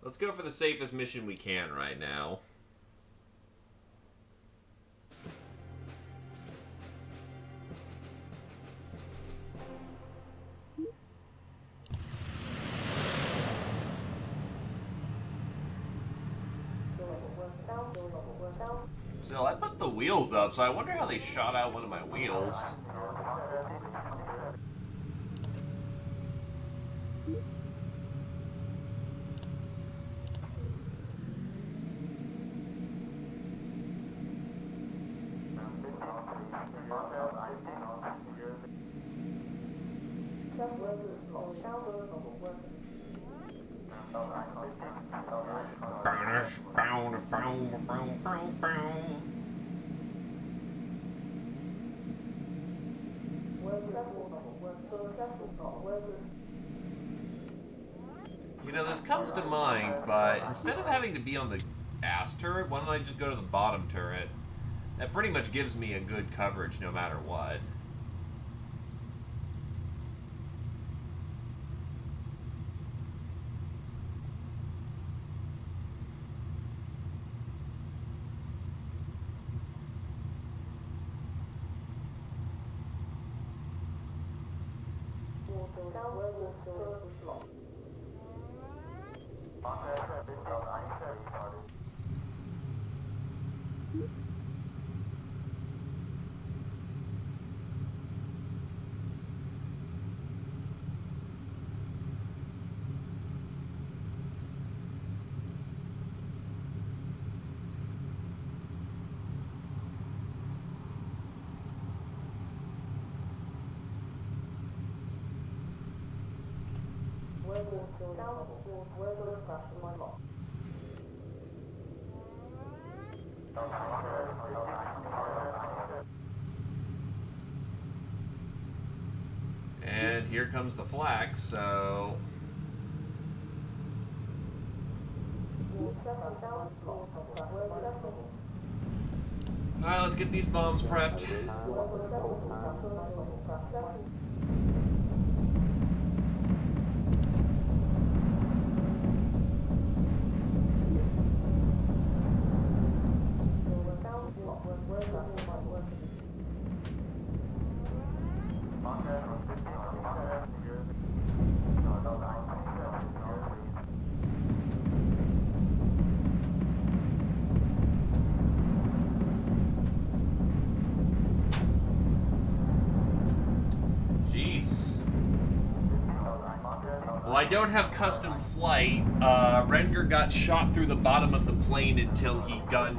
Let's go for the safest mission we can right now. So I put the wheels up, so I wonder how they shot out one of my wheels. You know, this comes to mind, but instead of having to be on the ass turret, why don't I just go to the bottom turret? That pretty much gives me a good coverage no matter what. And here comes the flak, so... Alright, let's get these bombs prepped. Well, I don't have custom flight. Rengar got shot through the bottom of the plane until he got...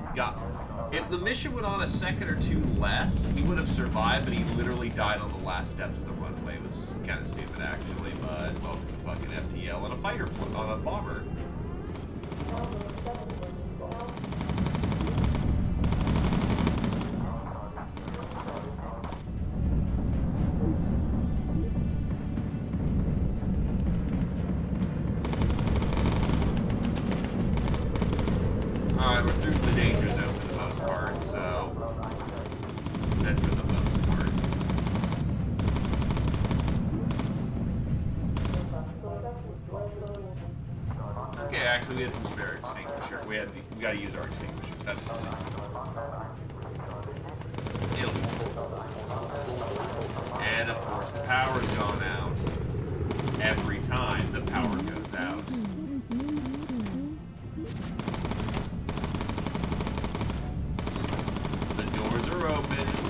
If the mission went on a second or two less, he would have survived, but he literally died on the last steps of the runway. It was kind of stupid, actually, but welcome to fucking FTL on a fighter plane, on a bomber. Alright, we're through the danger zone for the most part, so... That's for the most part. Okay, actually we had some spare extinguisher. We gotta use our extinguishers. That's the thing. It'll be cool. And of course, the power's gone out.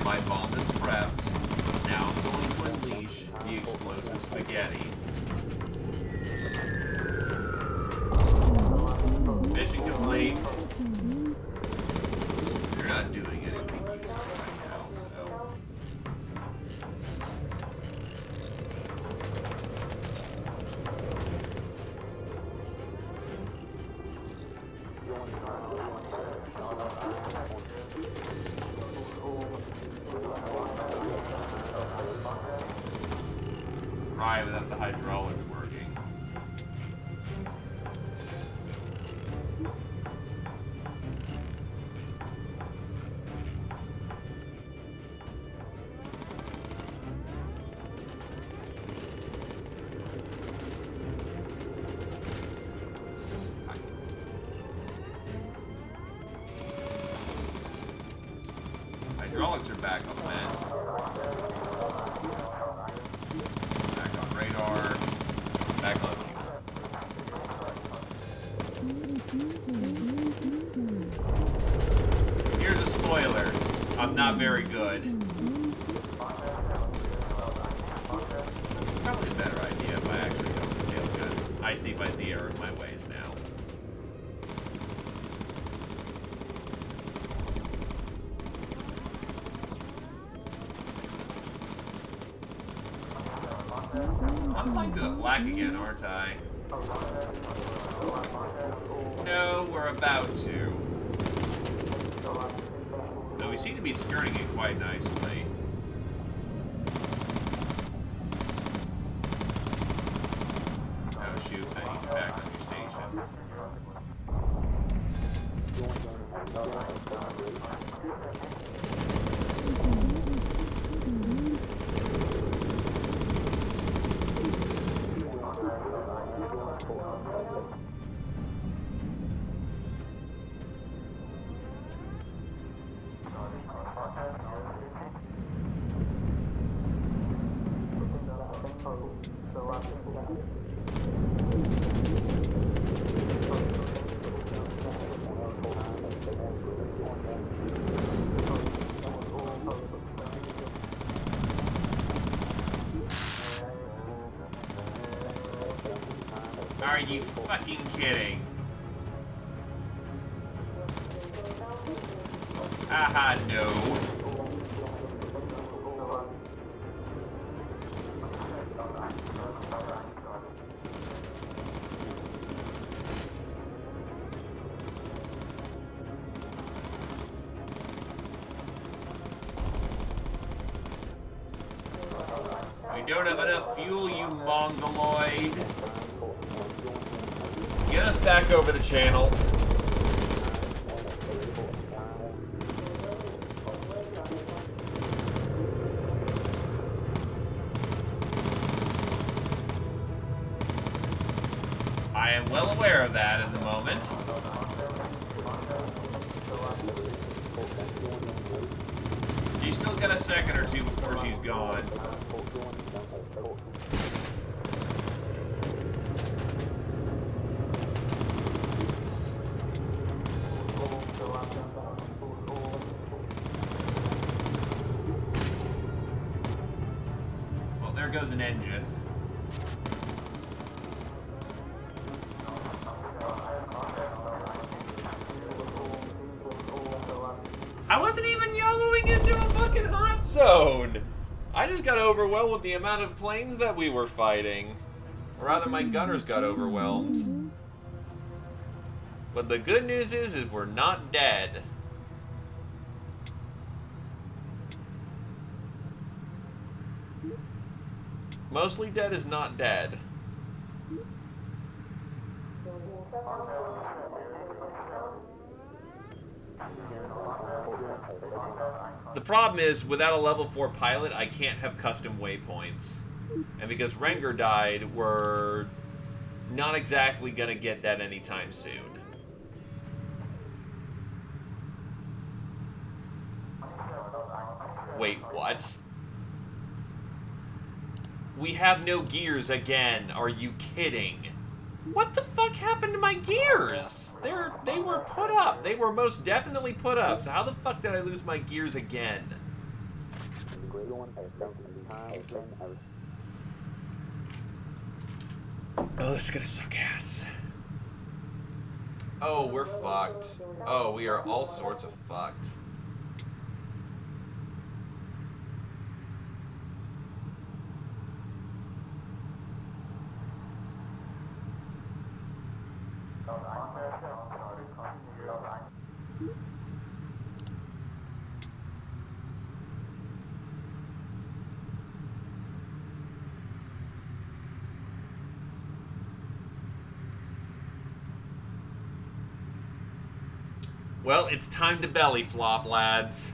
My bomb is prepped. Now I'm going to unleash the explosive spaghetti. Mission complete. You're not doing anything useful right now, so... Right, without the hydraulics working. Hydraulics are back on vent. Back on radar. Back on fuel. Here's a spoiler. I'm not very good. Probably a better idea if I actually don't feel good. I see the error of my ways now. I'm flying to the flak again, aren't I? No, we're about to. Though we seem to be skirting it quite nicely. Oh shoot, I need to back on your station. Are you fucking kidding? Aha, no. We don't have enough fuel, you mongoloid. Get us back over the channel. I am well aware of that at the moment. She's still got a second or two before she's gone. Well, there goes an engine. I wasn't even YOLOing into a fucking hot zone! I just got overwhelmed with the amount of planes that we were fighting. Or rather, my gunners got overwhelmed. But the good news is we're not dead. Mostly dead is not dead. The problem is, without a level 4 pilot, I can't have custom waypoints. And because Renger died, we're not exactly gonna get that anytime soon. Wait, what? We have no gears again. Are you kidding? What the fuck happened to my gears? They were put up. They were most definitely put up. So how the fuck did I lose my gears again? Oh, this is gonna suck ass. Oh, we're fucked. Oh, we are all sorts of fucked. Well, it's time to belly flop, lads.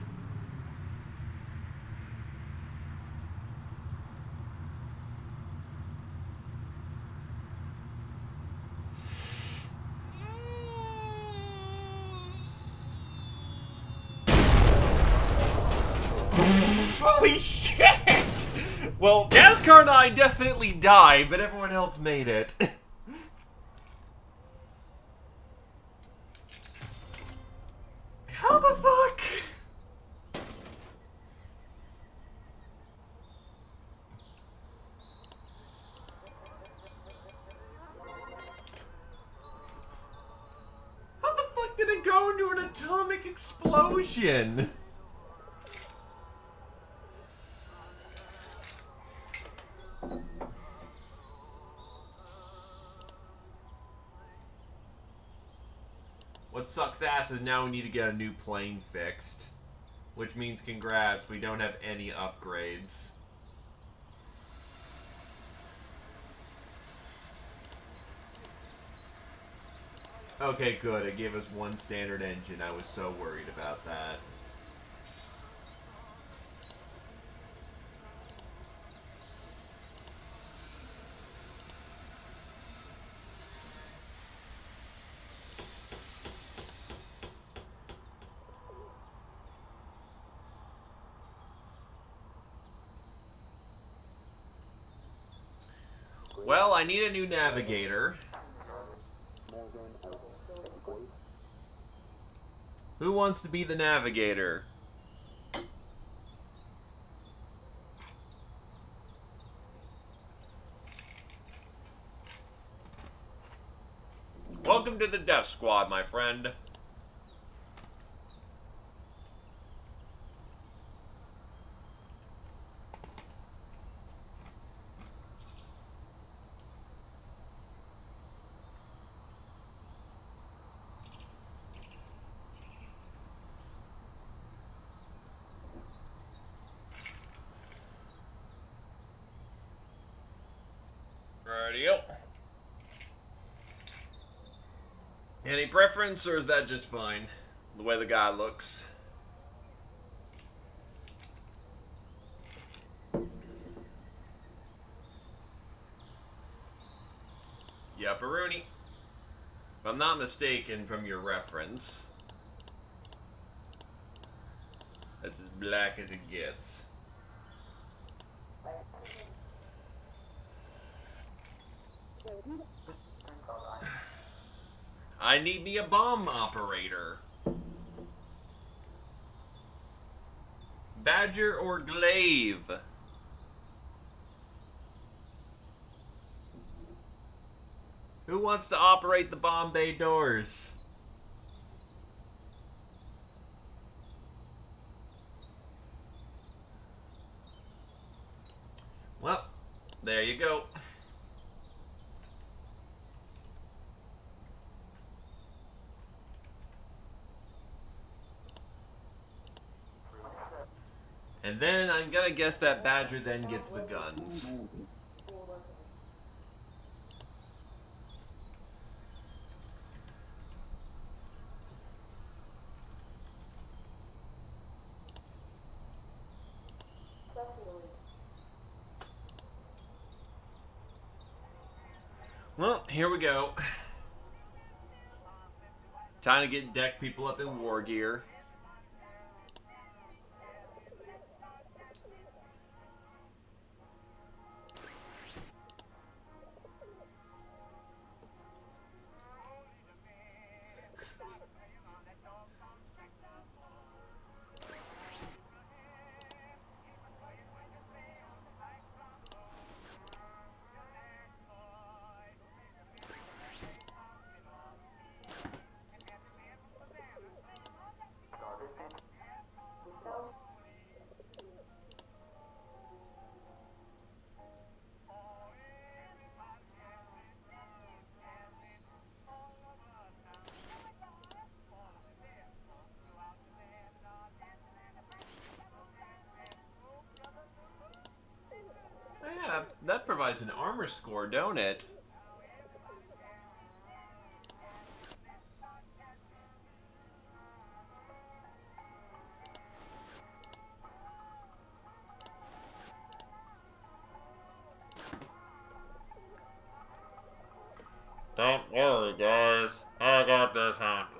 Holy shit! Well, NASCAR and I definitely died, but everyone else made it. How the fuck? How the fuck did it go into an atomic explosion? What sucks ass is now we need to get a new plane fixed. Which means congrats, we don't have any upgrades. Okay, good. It gave us one standard engine. I was so worried about that. Well, I need a new navigator. Who wants to be the navigator? Welcome to the Death Squad, my friend. Rightio. Any preference, or is that just fine? The way the guy looks. Yupperoonie. If I'm not mistaken from your reference, that's as black as it gets. I need me a bomb operator. Badger or Glaive? Who wants to operate the bomb bay doors? Well, there you go. And then I'm gonna guess that Badger then gets the guns. Well, here we go. Time to get deck people up in war gear. That provides an armor score, don't it? Don't worry, guys. I got this handled.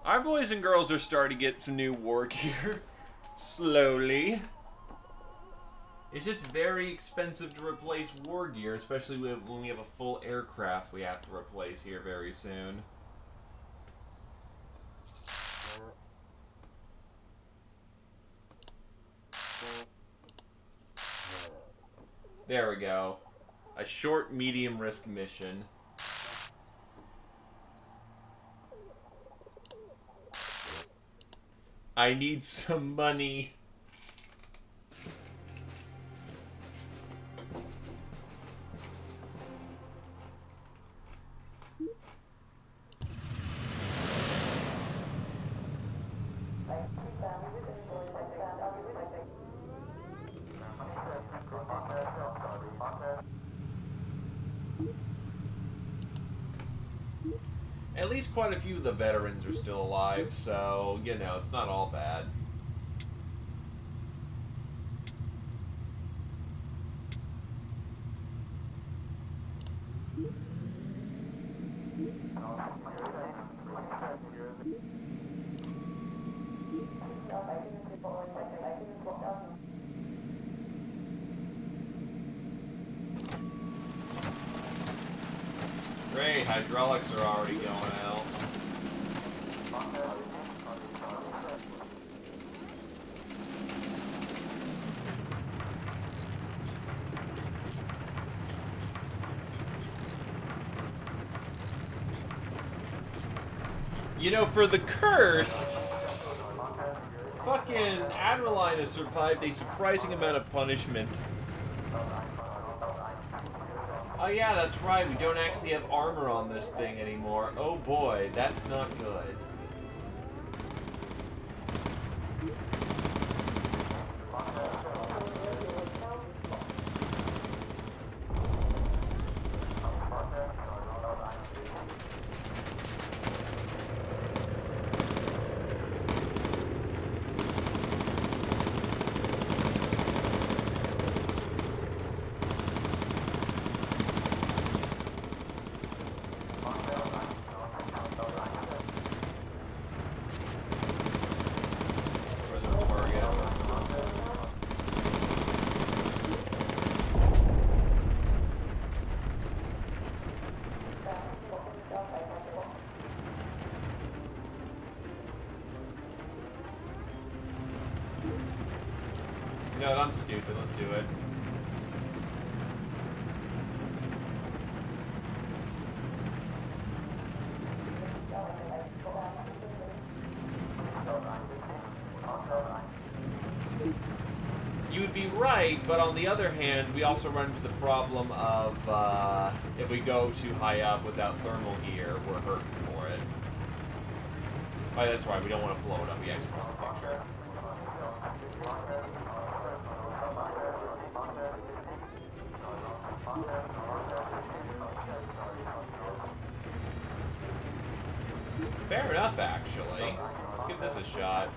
Our boys and girls are starting to get some new war gear. Slowly. It's just very expensive to replace war gear, especially when we have a full aircraft we have to replace here very soon. There we go. A short, medium risk mission. I need some money. At least quite a few of the veterans are still alive, so, you know, it's not all bad. Great, hydraulics are already going out. You know, for the cursed, fucking Adrenaline has survived a surprising amount of punishment. Oh yeah, that's right, we don't actually have armor on this thing anymore. Oh boy, that's not good. No, I'm stupid. Let's do it. You would be right, but on the other hand, we also run into the problem of if we go too high up without thermal gear, we're hurting for it. Oh, that's right. We don't want to blow it up. We actually want the picture. Fair enough, actually. Let's give this a shot.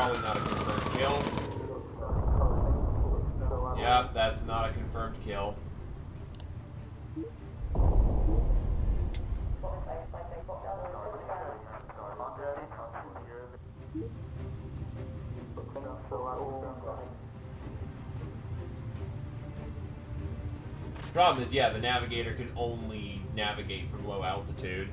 probably not a confirmed kill. Yep, that's not a confirmed kill. Problem is, yeah, the navigator can only navigate from low altitude.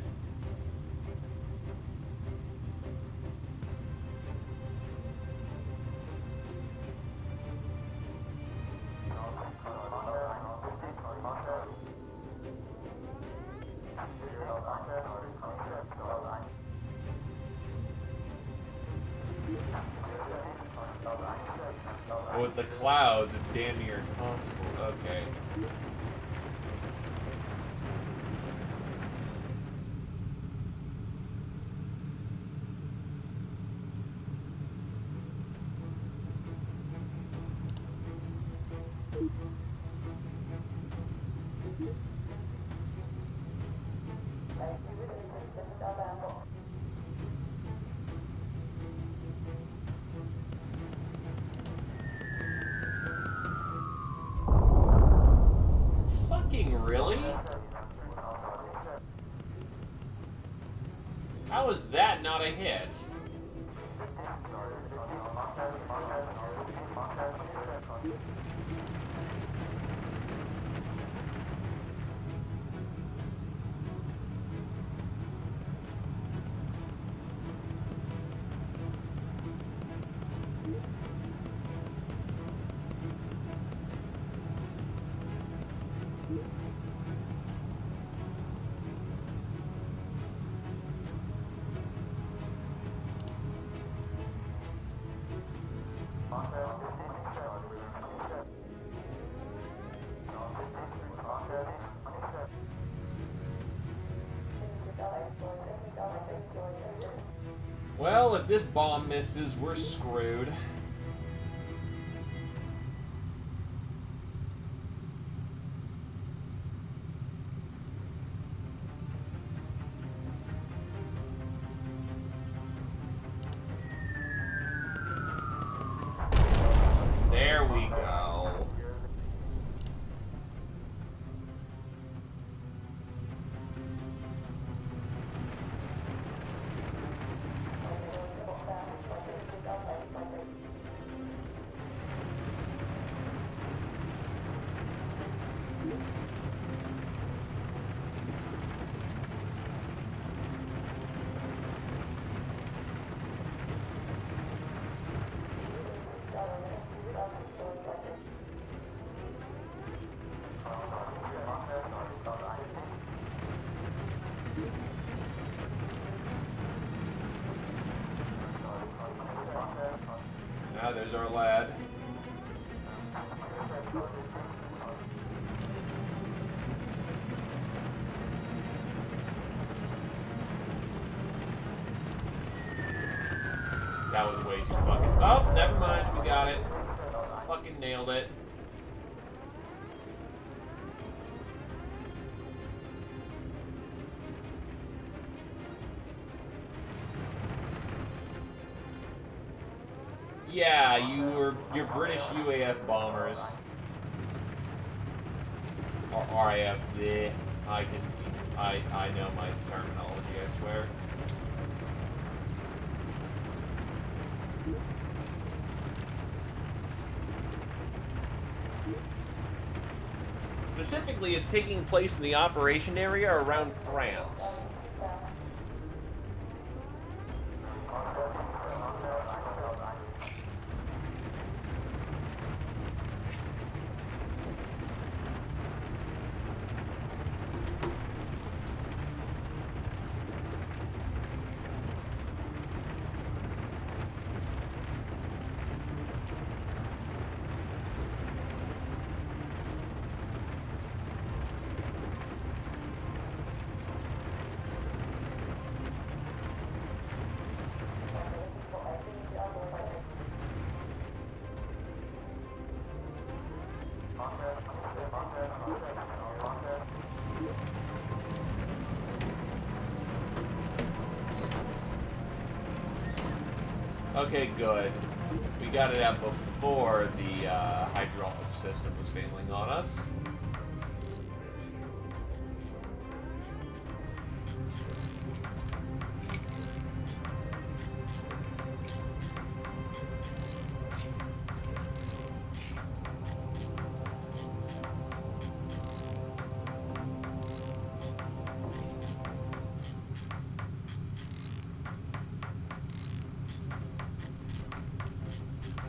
But with the clouds, it's damn near impossible. Okay. Fucking really? How is that not a hit? Well, if this bomb misses, we're screwed. There we go. Now there's our lad. That was way too fucking... Oh, never mind. We got it. Fucking nailed it. Yeah, you're British UAF bombers. Or RAF, bleh. I know my terminology, I swear. Specifically, it's taking place in the operation area around France. Okay, good. We got it out before the hydraulic system was failing on us.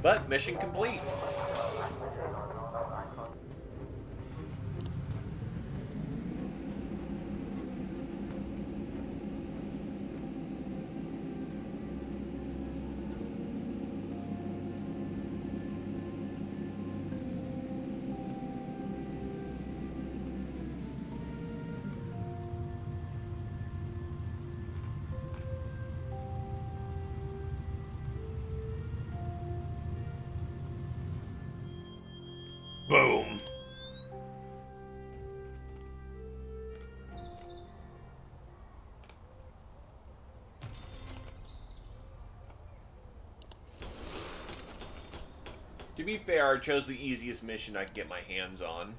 But mission complete. Boom. To be fair, I chose the easiest mission I could get my hands on.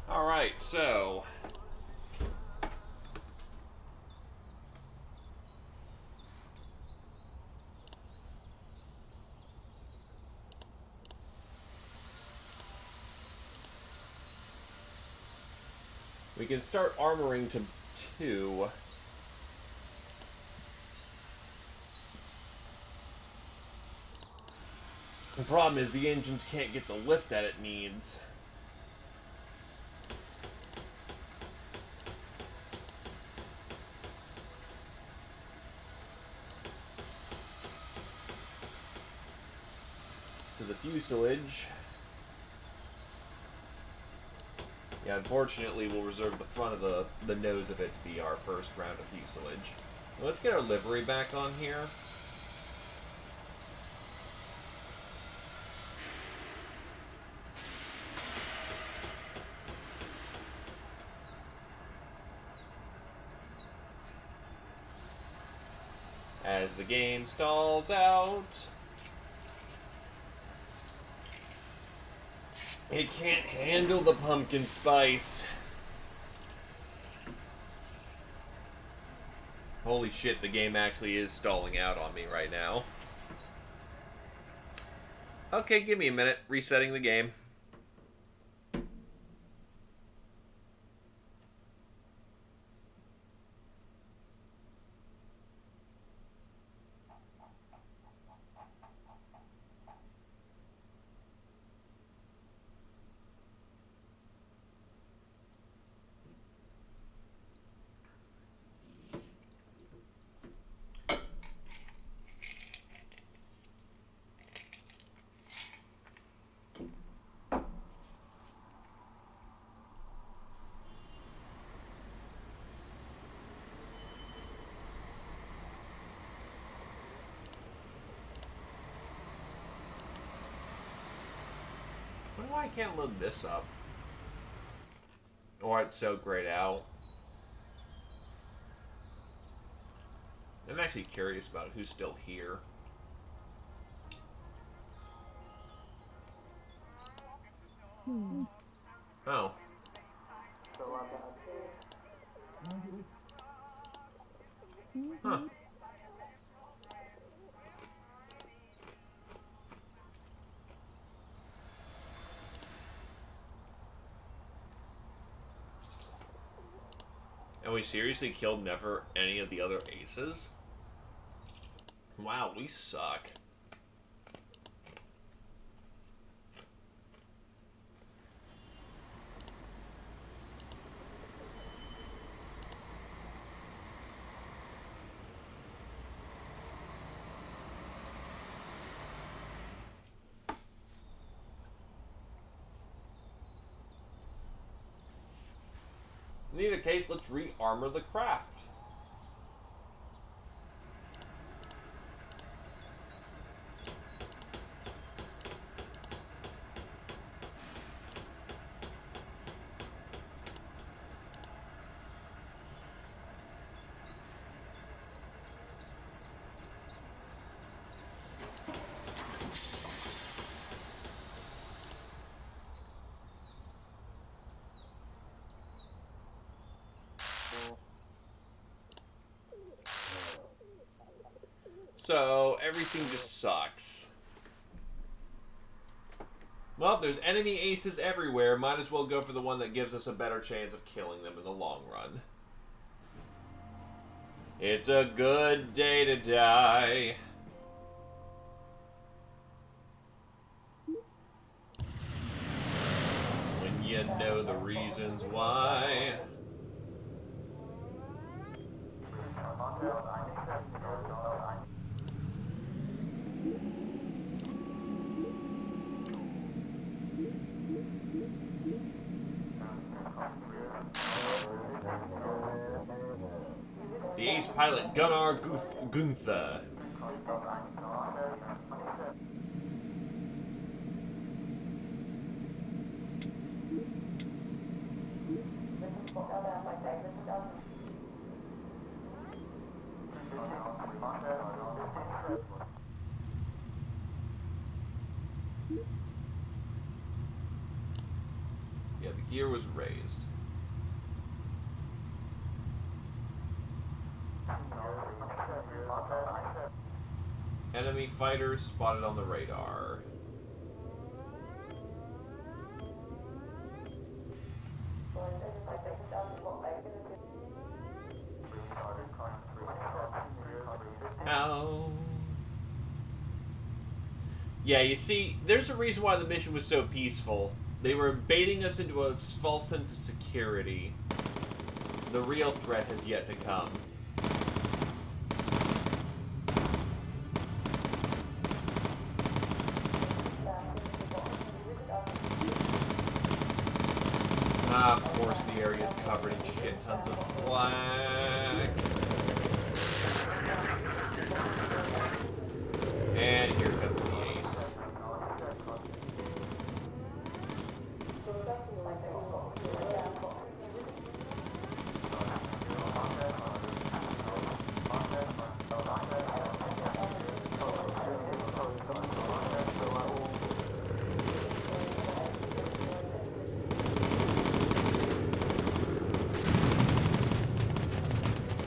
Alright, so... we can start armoring to 2. The problem is the engines can't get the lift that it needs. To the fuselage. Yeah, unfortunately, we'll reserve the front of the nose of it to be our first round of fuselage. Let's get our livery back on here. As the game stalls out. It can't handle the pumpkin spice. Holy shit, the game actually is stalling out on me right now. Okay, give me a minute. Resetting the game. I wonder why I can't load this up. Or it's so grayed out. I'm actually curious about who's still here. Oh. Huh. And we seriously killed never any of the other aces? Wow, we suck. In either case, let's re-armor the craft. So everything just sucks. Well, there's enemy aces everywhere. Might as well go for the one that gives us a better chance of killing them in the long run. It's a good day to die. When you know the reasons why. The ace pilot Gunnar Gunther. Yeah, the gear was raised. Enemy fighters spotted on the radar. Ow. Yeah, you see, there's a reason why the mission was so peaceful. They were baiting us into a false sense of security. The real threat has yet to come. Of course, the area is covered in shit tons of flak. And here comes the ace.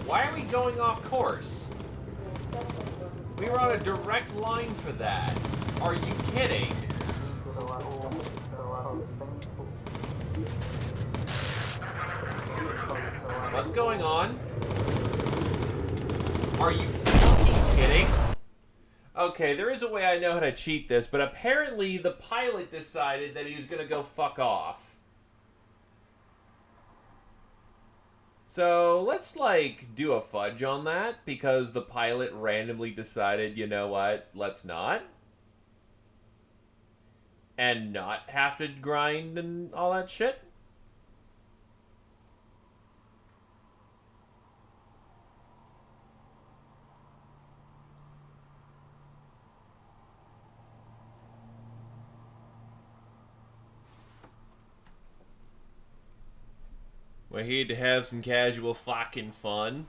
Why are we going off course? We were on a direct line for that. Are you kidding? What's going on? Are you fucking kidding? Okay, there is a way I know how to cheat this, but apparently the pilot decided that he was gonna go fuck off. So let's like do a fudge on that because the pilot randomly decided, you know what, let's not. And not have to grind and all that shit. We're here to have some casual fucking fun.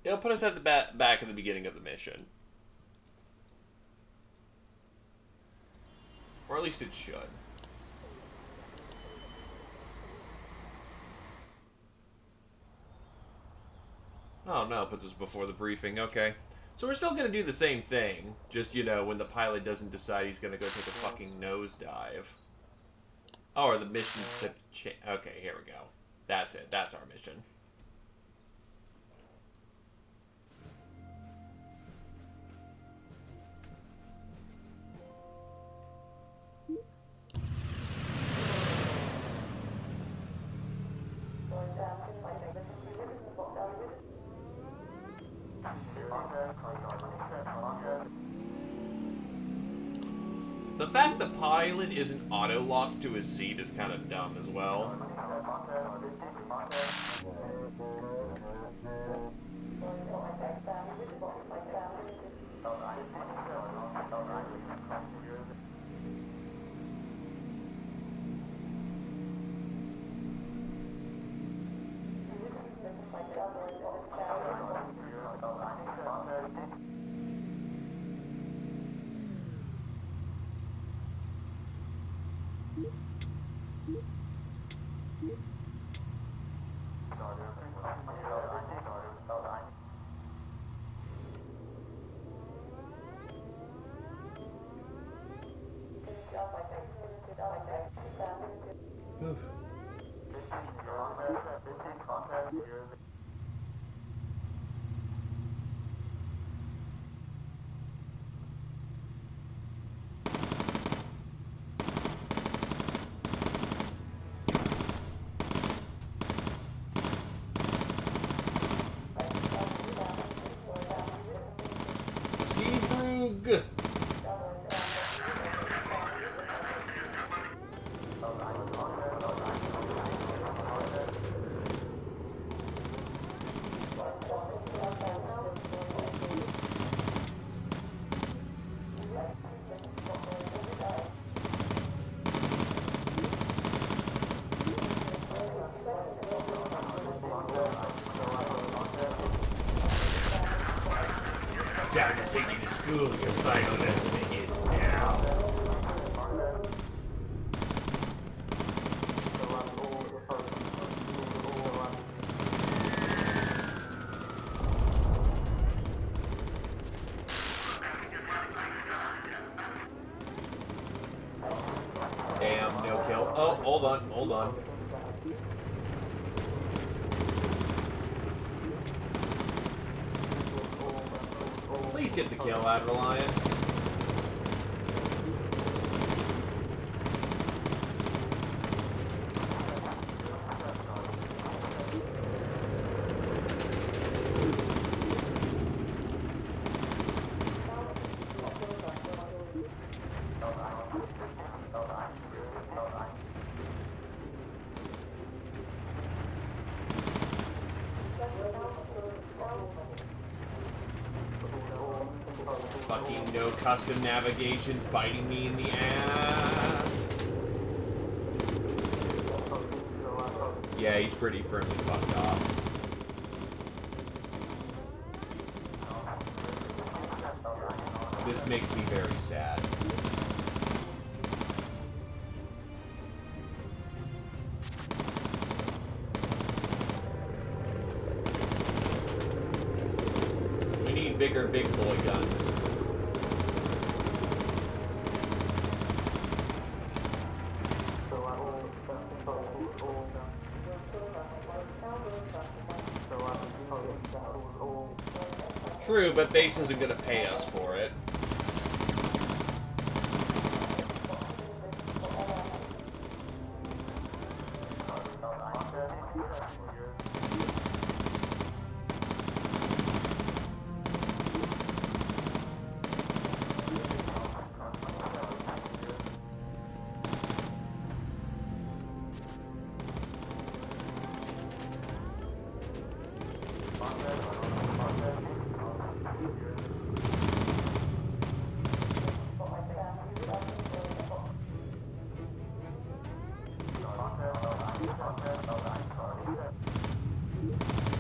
It'll put us at the back at the beginning of the mission. Or at least it should. Oh no, it puts us before the briefing. Okay. So we're still going to do the same thing. Just, you know, when the pilot doesn't decide he's going to go take a fucking nosedive. Oh, or the mission's to okay, here we go. That's it. That's our mission. The fact the pilot isn't auto-locked to his seat is kind of dumb as well. Oof. G-Brug! Time to take you to school. Your final lesson begins now. Damn, no kill. Oh, hold on, hold on. Please get the kill, Adderlion. Fucking no custom navigations biting me in the ass. Yeah, he's pretty firmly fucked off. This makes me very sad. We need bigger big boy guns. True, but Base isn't gonna pay us for it.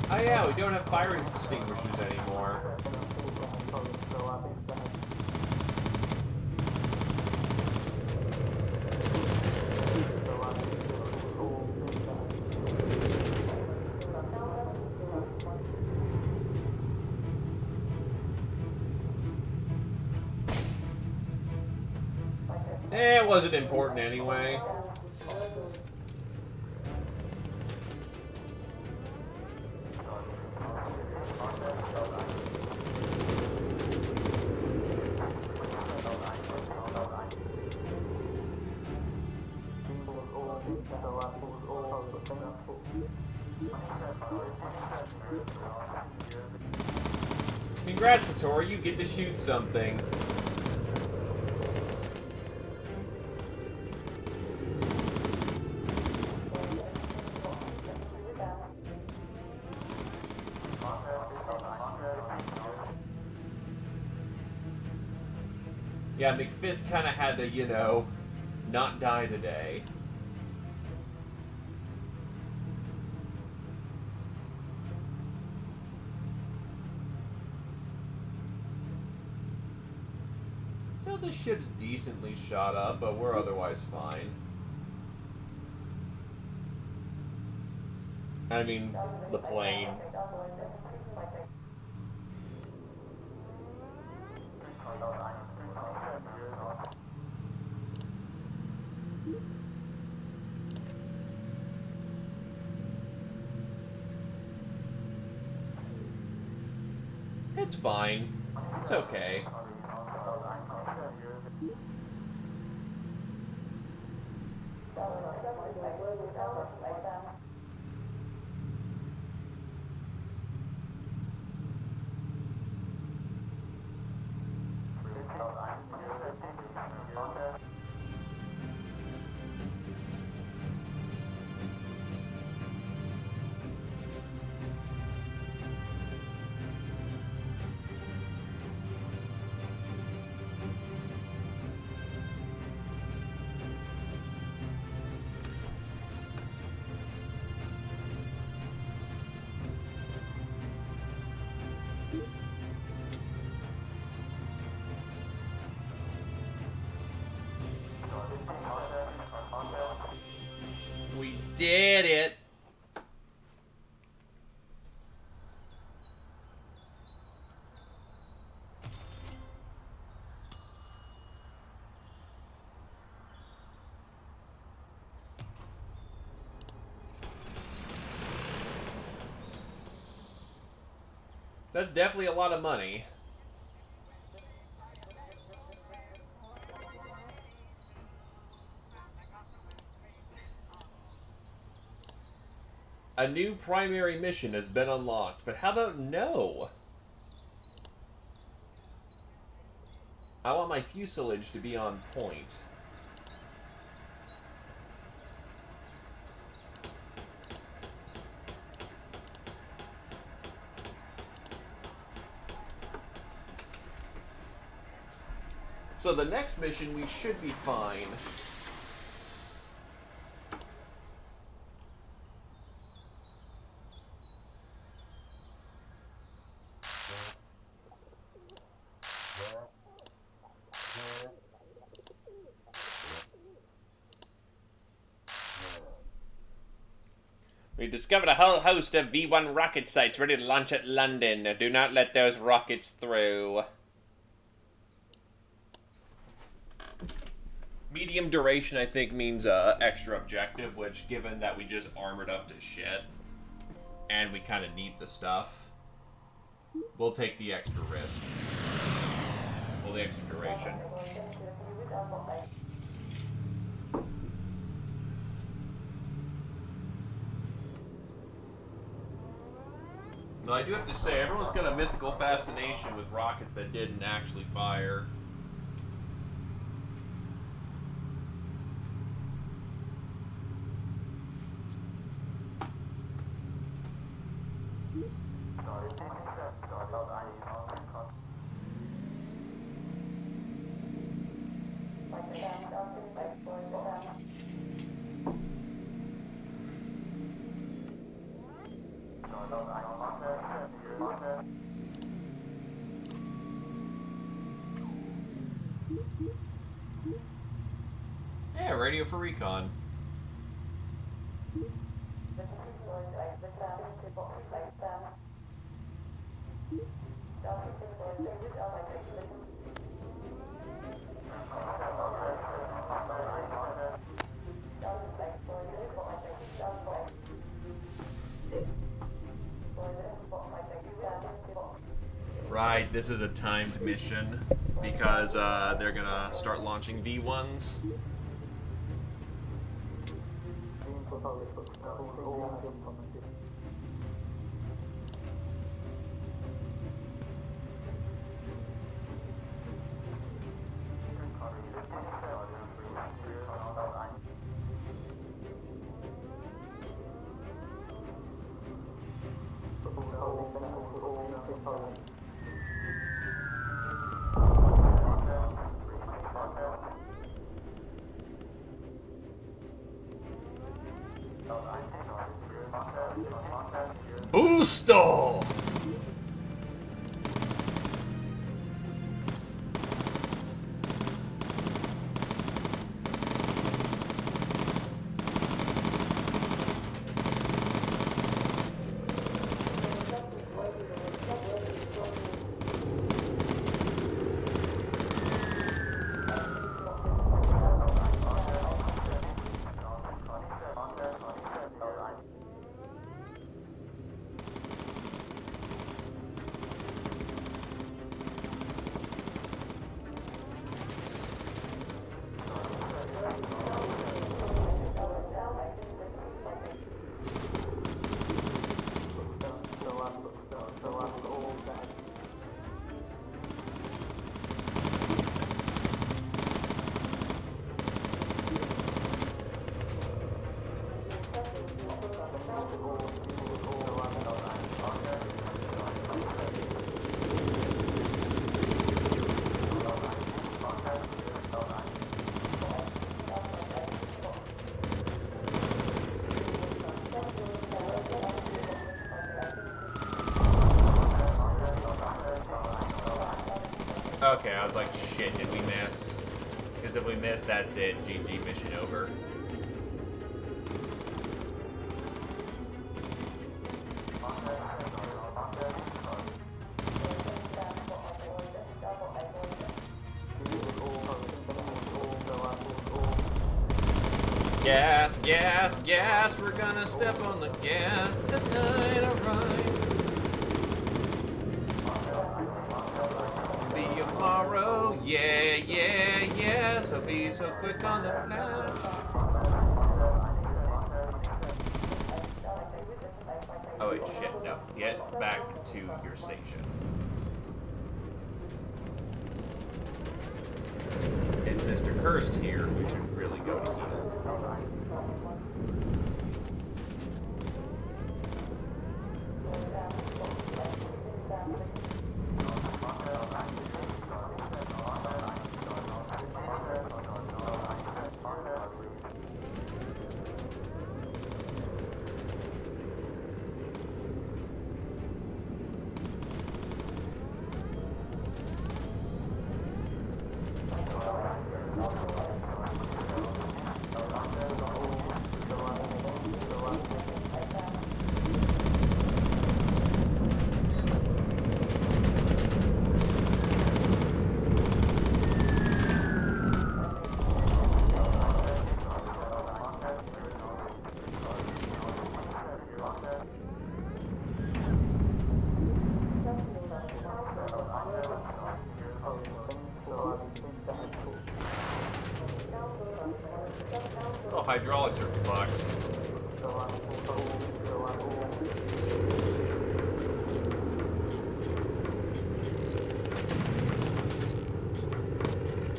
Oh yeah, we don't have fire extinguishers anymore. It wasn't important anyway. Congrats, Satori, you get to shoot something. Yeah, McFist kind of had to, you know, not die today. So the ship's decently shot up, but we're otherwise fine. I mean, the plane. It's fine. It's okay. We did it! That's definitely a lot of money. A new primary mission has been unlocked, but how about no? I want my fuselage to be on point. So the next mission, we should be fine. We discovered a whole host of V1 rocket sites ready to launch at London. Do not let those rockets through. Medium duration, I think, means extra objective, which, given that we just armored up to shit, and we kind of need the stuff, we'll take the extra risk. Well, the extra duration. Now, I do have to say, everyone's got a mythical fascination with rockets that didn't actually fire. Yeah, radio for recon. Right, this is a timed mission because they're gonna start launching V1s. Booster! Okay, I was like, shit, did we miss? Because if we miss, that's it. GG, mission over. Gas, gas, gas, we're gonna step on the gas tonight, alright. Be tomorrow, yeah, yeah, yeah, so be so quick on the flash. Oh wait, shit, no, get back to your station. It's Mr. Cursed here, we should really go to heal. Oh, hydraulics are fucked.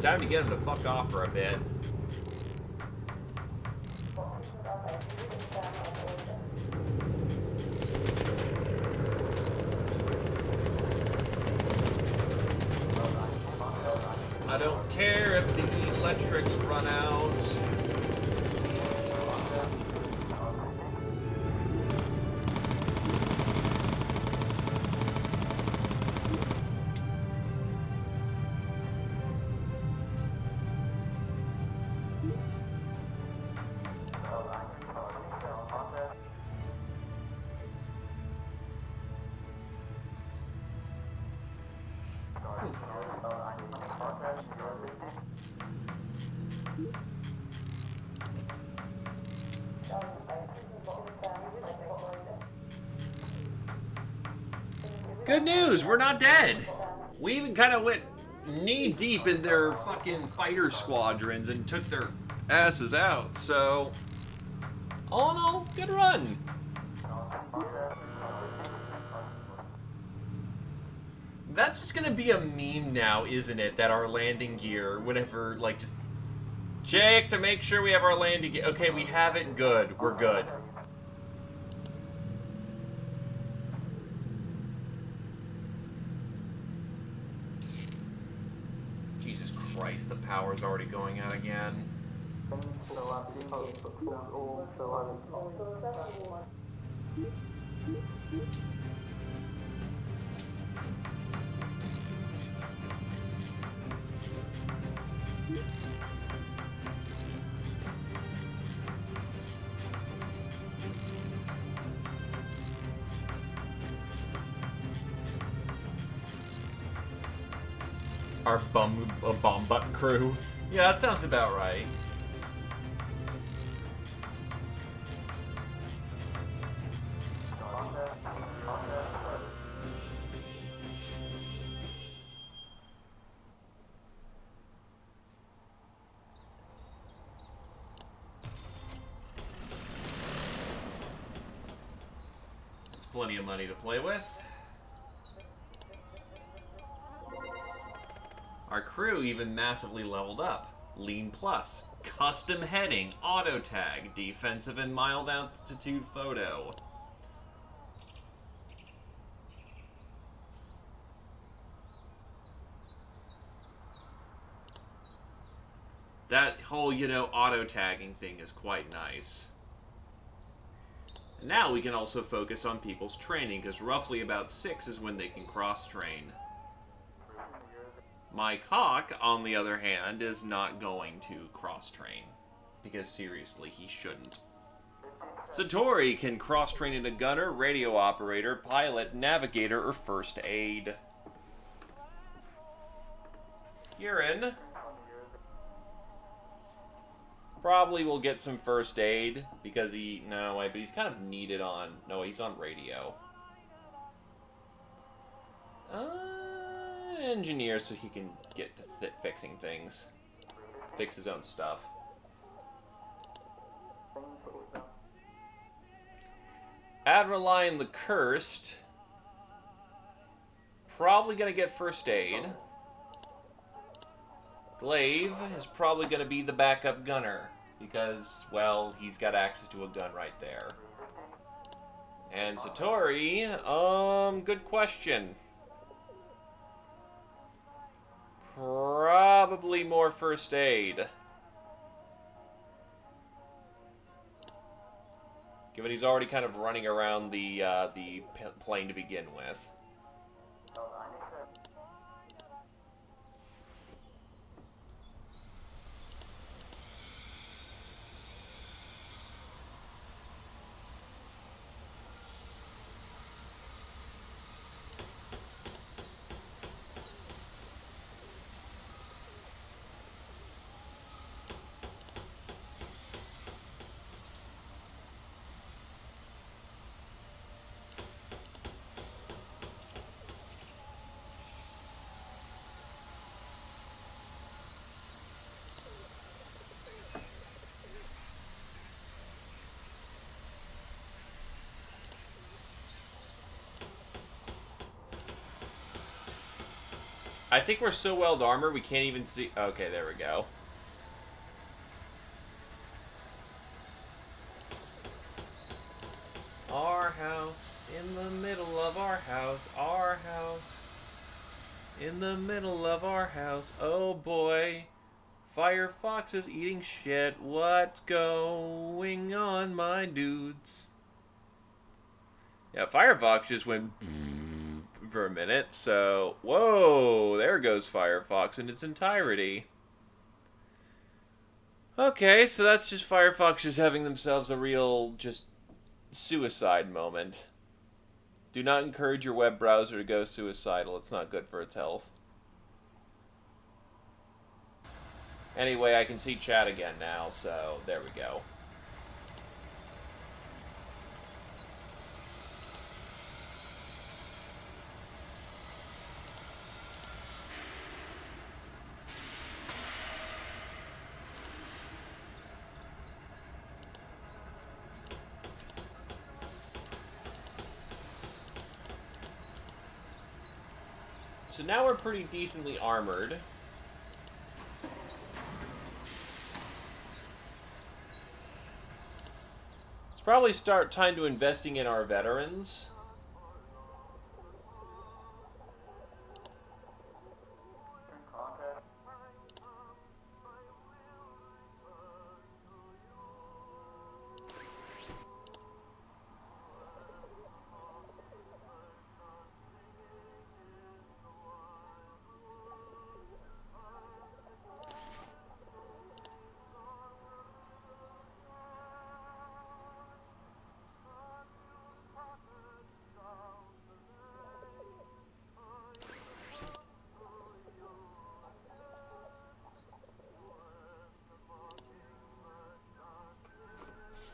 Time to get him to fuck off for a bit. I don't care if the electrics run out. Good news, we're not dead. We even kind of went knee deep in their fucking fighter squadrons and took their asses out. So, all in all, good run. That's just gonna be a meme now, isn't it? That our landing gear, whatever, like just check to make sure we have our landing gear. Okay, we have it. Good. We're good. Jesus Christ, the power's already going out again. Our bomb butt crew. Yeah, that sounds about right. It's plenty of money to play with. Our crew even massively leveled up. Lean Plus, Custom Heading, Auto Tag, Defensive and Mild Altitude Photo. That whole, auto tagging thing is quite nice. Now we can also focus on people's training, because roughly about 6 is when they can cross-train. Mike Hawk, on the other hand, is not going to cross-train. Because seriously, he shouldn't. Satori can cross-train into gunner, radio operator, pilot, navigator, or first aid. Urine probably will get some first aid because but he's kind of needed on, he's on radio. Engineer so he can get to fixing things. Fix his own stuff. Adrenaline the Cursed. Probably gonna get first aid. Glaive is probably gonna be the backup gunner. Because, well, he's got access to a gun right there. And Satori, good question. Probably more first aid. Given he's already kind of running around the plane to begin with. I think we're so well armored we can't even see. Okay, there we go. Our house, in the middle of our house, our house, in the middle of our house. Oh boy, Firefox is eating shit. What's going on, my dudes? Yeah, Firefox just went for a minute, so whoa, there goes Firefox in its entirety. Okay, so that's just Firefox just having themselves a real just suicide moment. Do not encourage your web browser to go suicidal. It's not good for its health. Anyway, I can see chat again now, so there we go. So now we're pretty decently armored. It's probably time to investing in our veterans.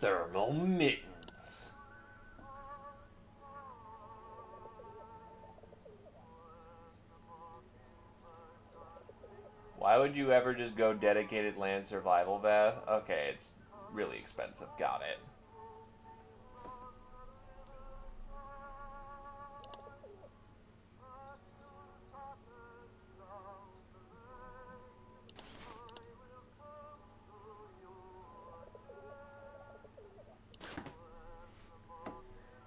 Thermal mittens. Why would you ever just go dedicated land survival vest? Okay, it's really expensive. Got it.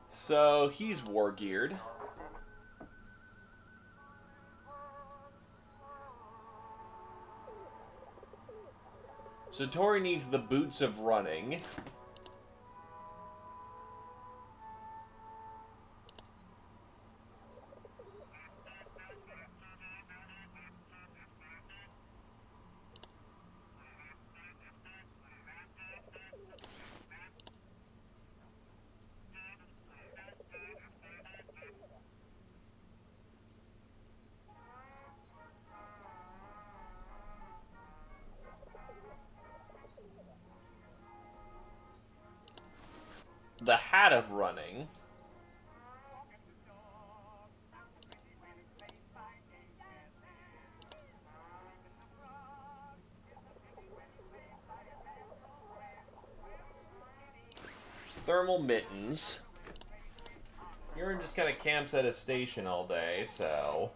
So he's war geared. Satori needs the boots of running. the hat of running. Thermal mittens. Urine just kind of camps at a station all day, so...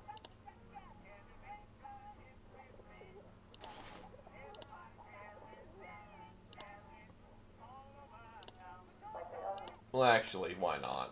Well, actually, why not?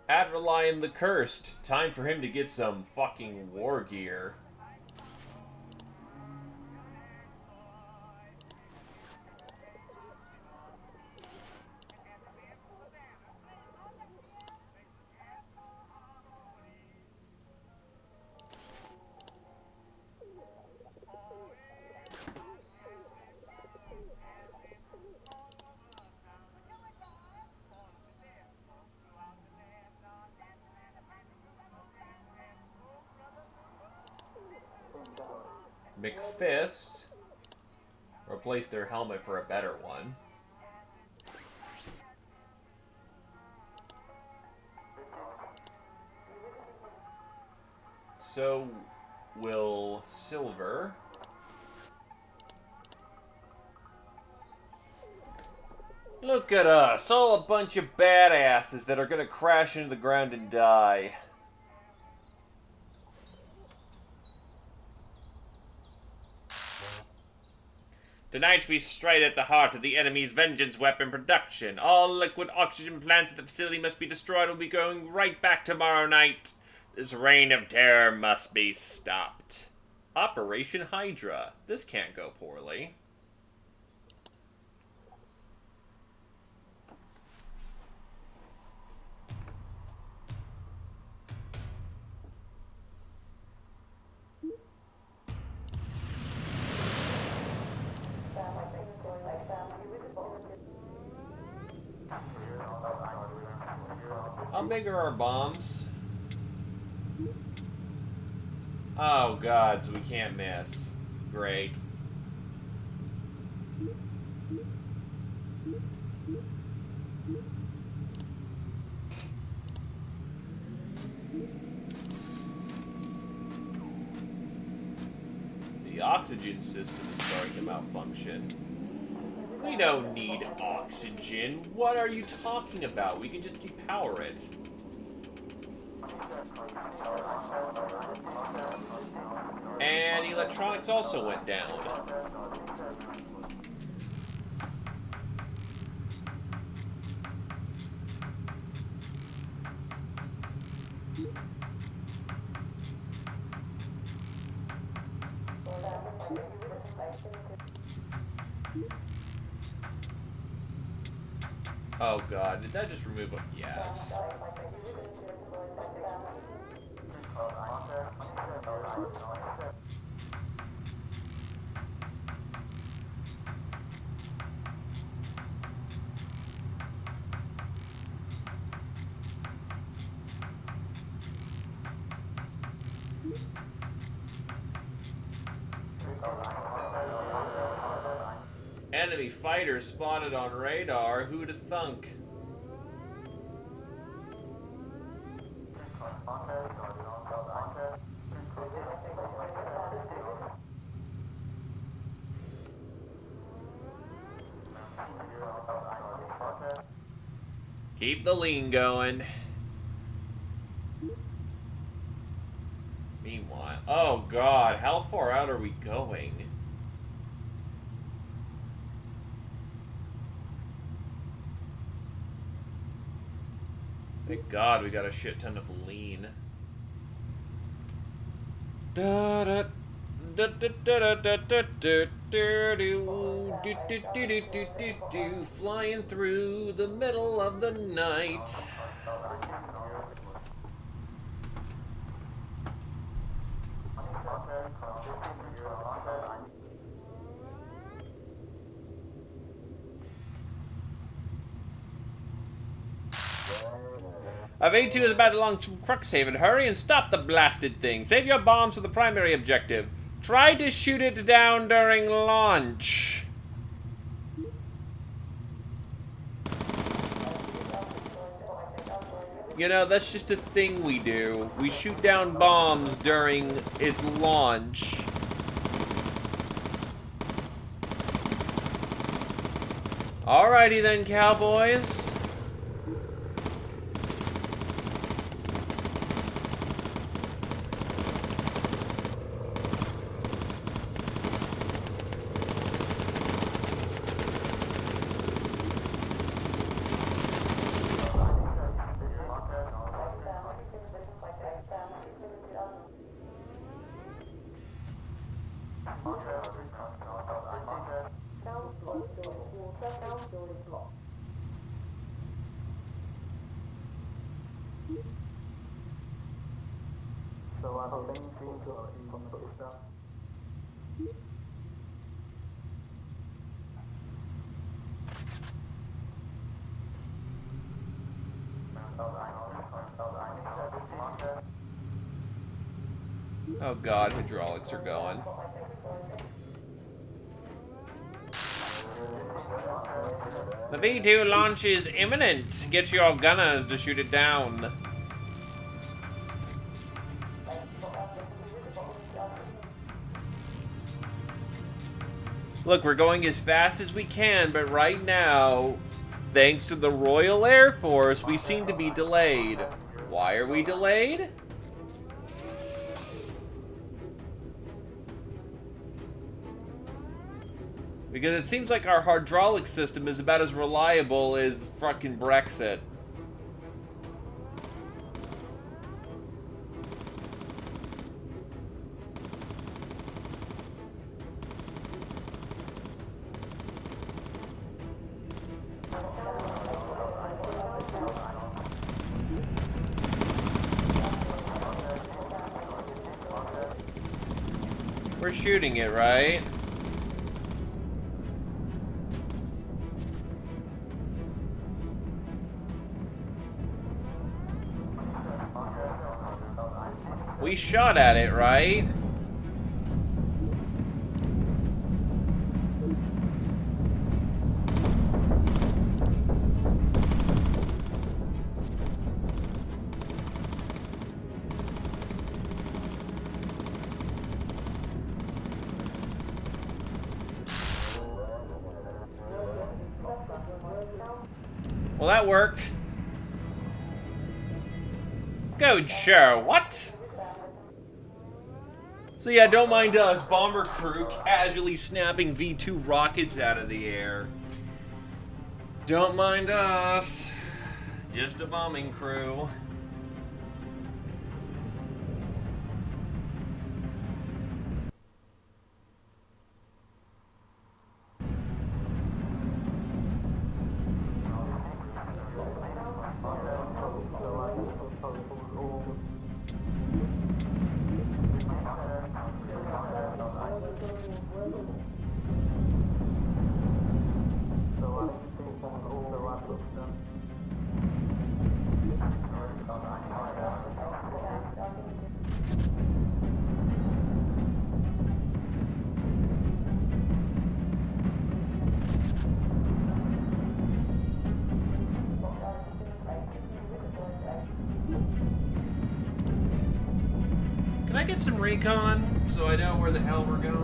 Adrelion the Cursed. Time for him to get some fucking war gear. McFist replace their helmet for a better one. So will Silver. Look at us, all a bunch of badasses that are gonna crash into the ground and die. Tonight we strike at the heart of the enemy's vengeance weapon production. All liquid oxygen plants at the facility must be destroyed. We'll be going right back tomorrow night. This reign of terror must be stopped. Operation Hydra. This can't go poorly. How big are our bombs? Oh god, so we can't miss. Great. The oxygen system is starting to malfunction. We don't need oxygen. What are you talking about? We can just depower it. And electronics also went down. Oh god, did that just remove a... Yes. Enemy fighter spotted on radar. Who'da thunk? Keep the lean going. Meanwhile, oh god, how far out are we going? Thank God we got a shit ton of lean. Flying through the middle of the night. V2 is about to launch from Cruxhaven. Hurry and stop the blasted thing. Save your bombs for the primary objective. Try to shoot it down during launch. You know, that's just a thing we do. We shoot down bombs during its launch. Alrighty then, cowboys. Oh god, hydraulics are going. The V2 launch is imminent. Get your gunners to shoot it down. Look, we're going as fast as we can, but right now, thanks to the Royal Air Force, we seem to be delayed. Why are we delayed? Because it seems like our hydraulic system is about as reliable as fucking Brexit. We're shooting it, right? We shot at it, right? Well, that worked. Good show. What? So yeah, don't mind us, bomber crew casually snapping V2 rockets out of the air. Don't mind us. Just a bombing crew. Can I get some recon so I know where the hell we're going?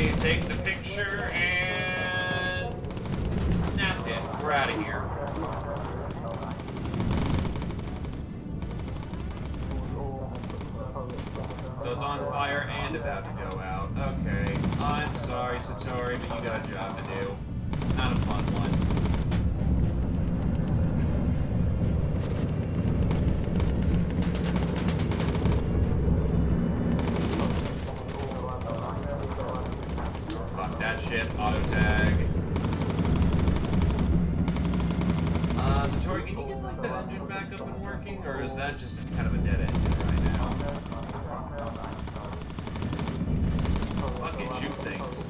Okay, take the picture and snapped it. We're out of here. So it's on fire and about to go out. Okay. I'm sorry, Satori, but you got a job to do. Not a fun one. Fuck that shit. Auto tag. Satori, can you get like the engine back up and working, or is that just kind of a dead engine right now? Fucking shoot things.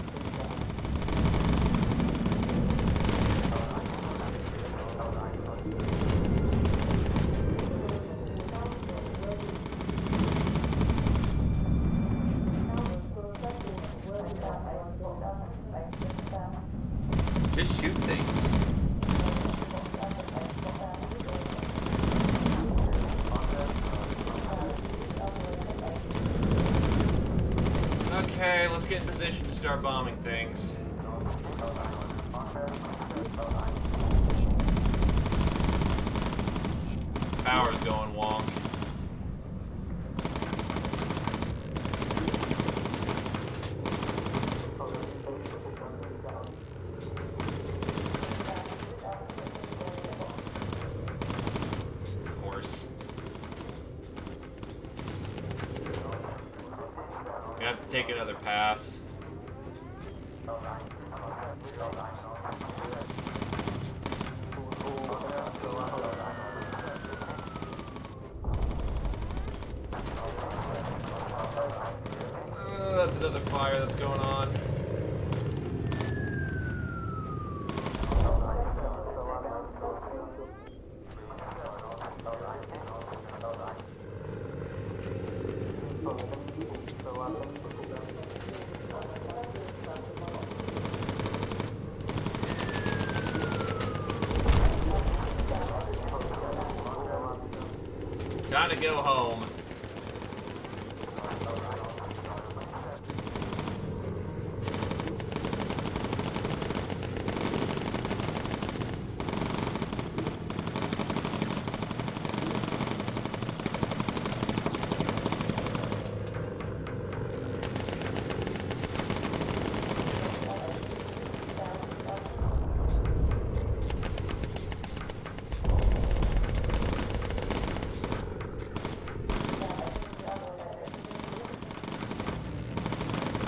Just shoot things. Okay, let's get in position to start bombing things. Power's going wonk. Of course. We have to take another pass. That's another fire that's going on. Gotta go home.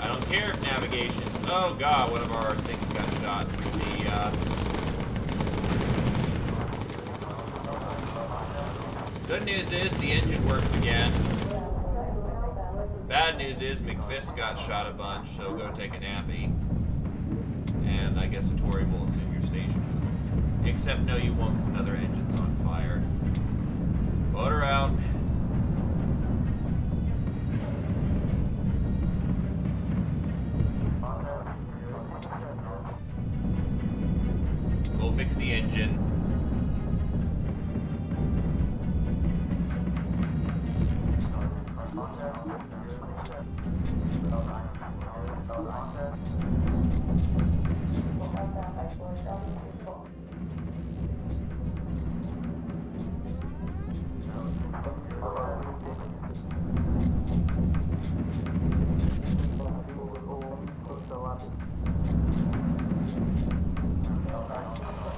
I don't care if navigation. Oh god, one of our things got shot through the Good news is the engine works again. Bad news is McFist got shot a bunch, so go take a nappy. And I guess Satori will assume your station for the moment. Except no, you won't, because another engine's on fire. Put her out. We'll fix the engine.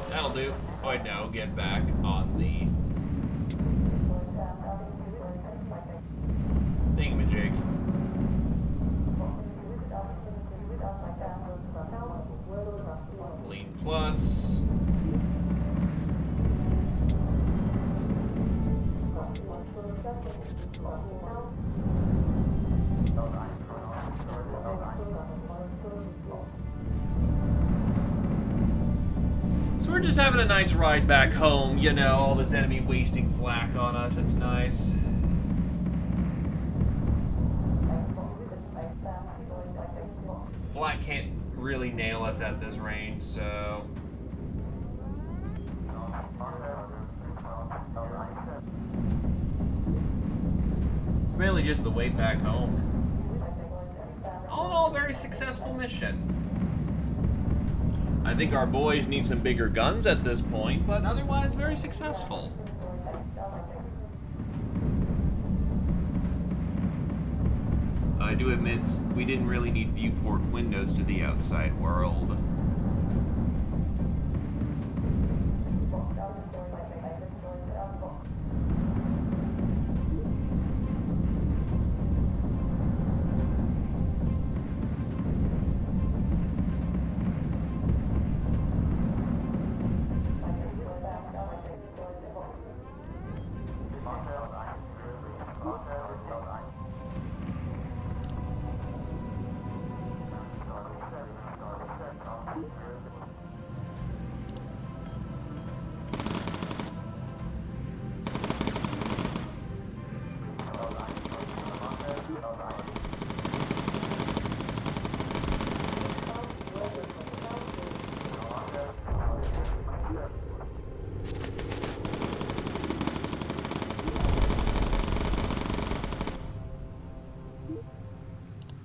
That'll do. Oh, wait, no, get back on the thingamajig. Lean plus. So we're just having a nice ride back home, you know, all this enemy wasting flak on us, it's nice. Flak can't really nail us at this range, so... It's mainly just the way back home. All in all, overall, very successful mission. I think our boys need some bigger guns at this point, but otherwise very successful. I do admit we didn't really need viewport windows to the outside world.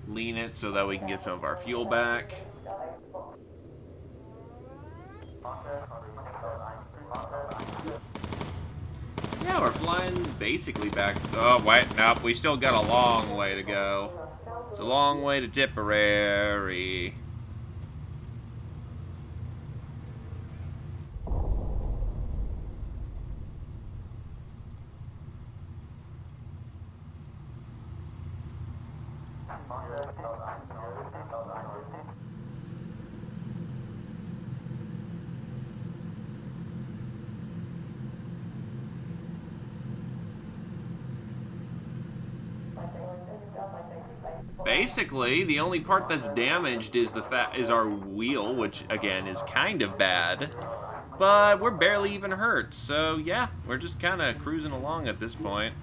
Lean it so that we can get some of our fuel back. Yeah, we're flying basically back. Oh, wait, nope, we still got a long way to go. It's a long way to Tipperary. Basically, the only part that's damaged is our wheel, which again is kind of bad. But we're barely even hurt, so yeah, we're just kind of cruising along at this point.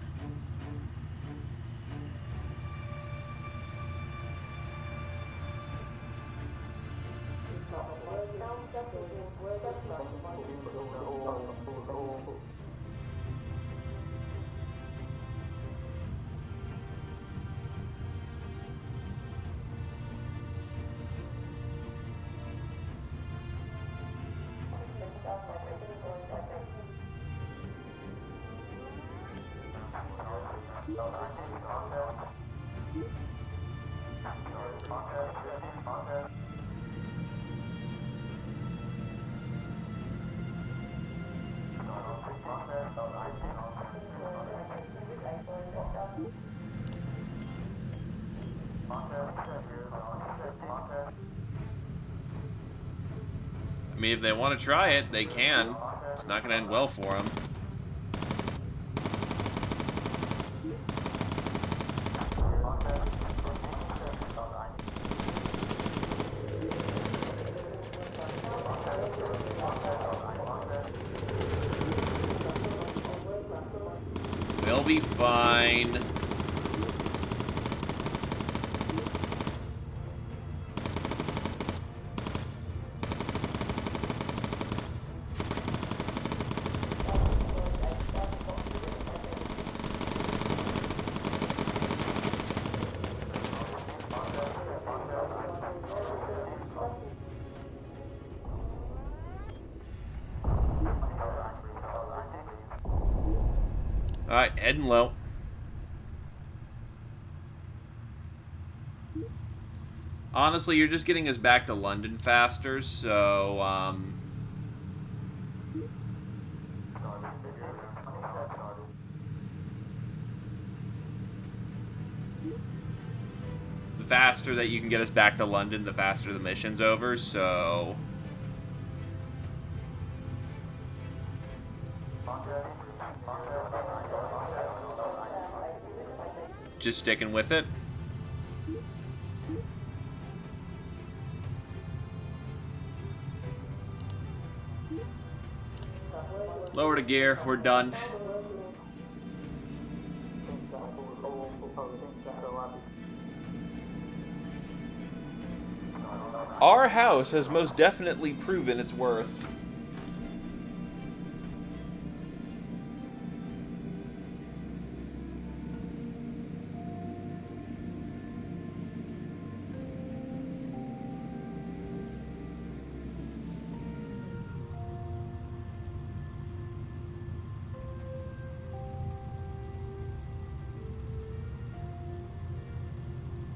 I mean, if they want to try it, they can. It's not going to end well for them. We'll be fine. Alright, heading low. Honestly, you're just getting us back to London faster, so, the faster that you can get us back to London, the faster the mission's over, so... just sticking with it. Lower to gear, we're done. Our house has most definitely proven its worth.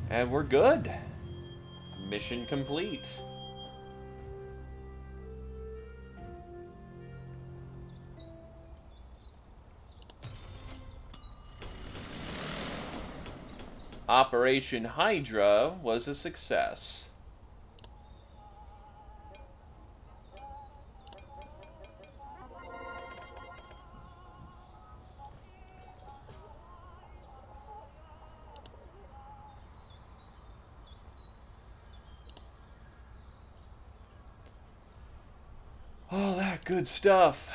And we're good. Mission complete. Operation Hydra was a success. All that good stuff.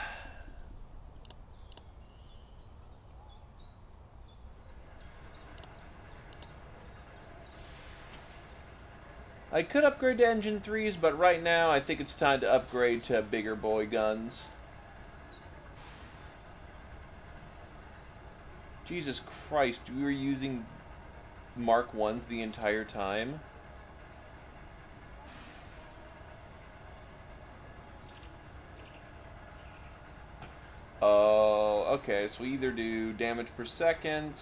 I could upgrade to Engine 3s, but right now I think it's time to upgrade to bigger boy guns. Jesus Christ, we were using Mark 1s the entire time? Oh, okay, so we either do damage per second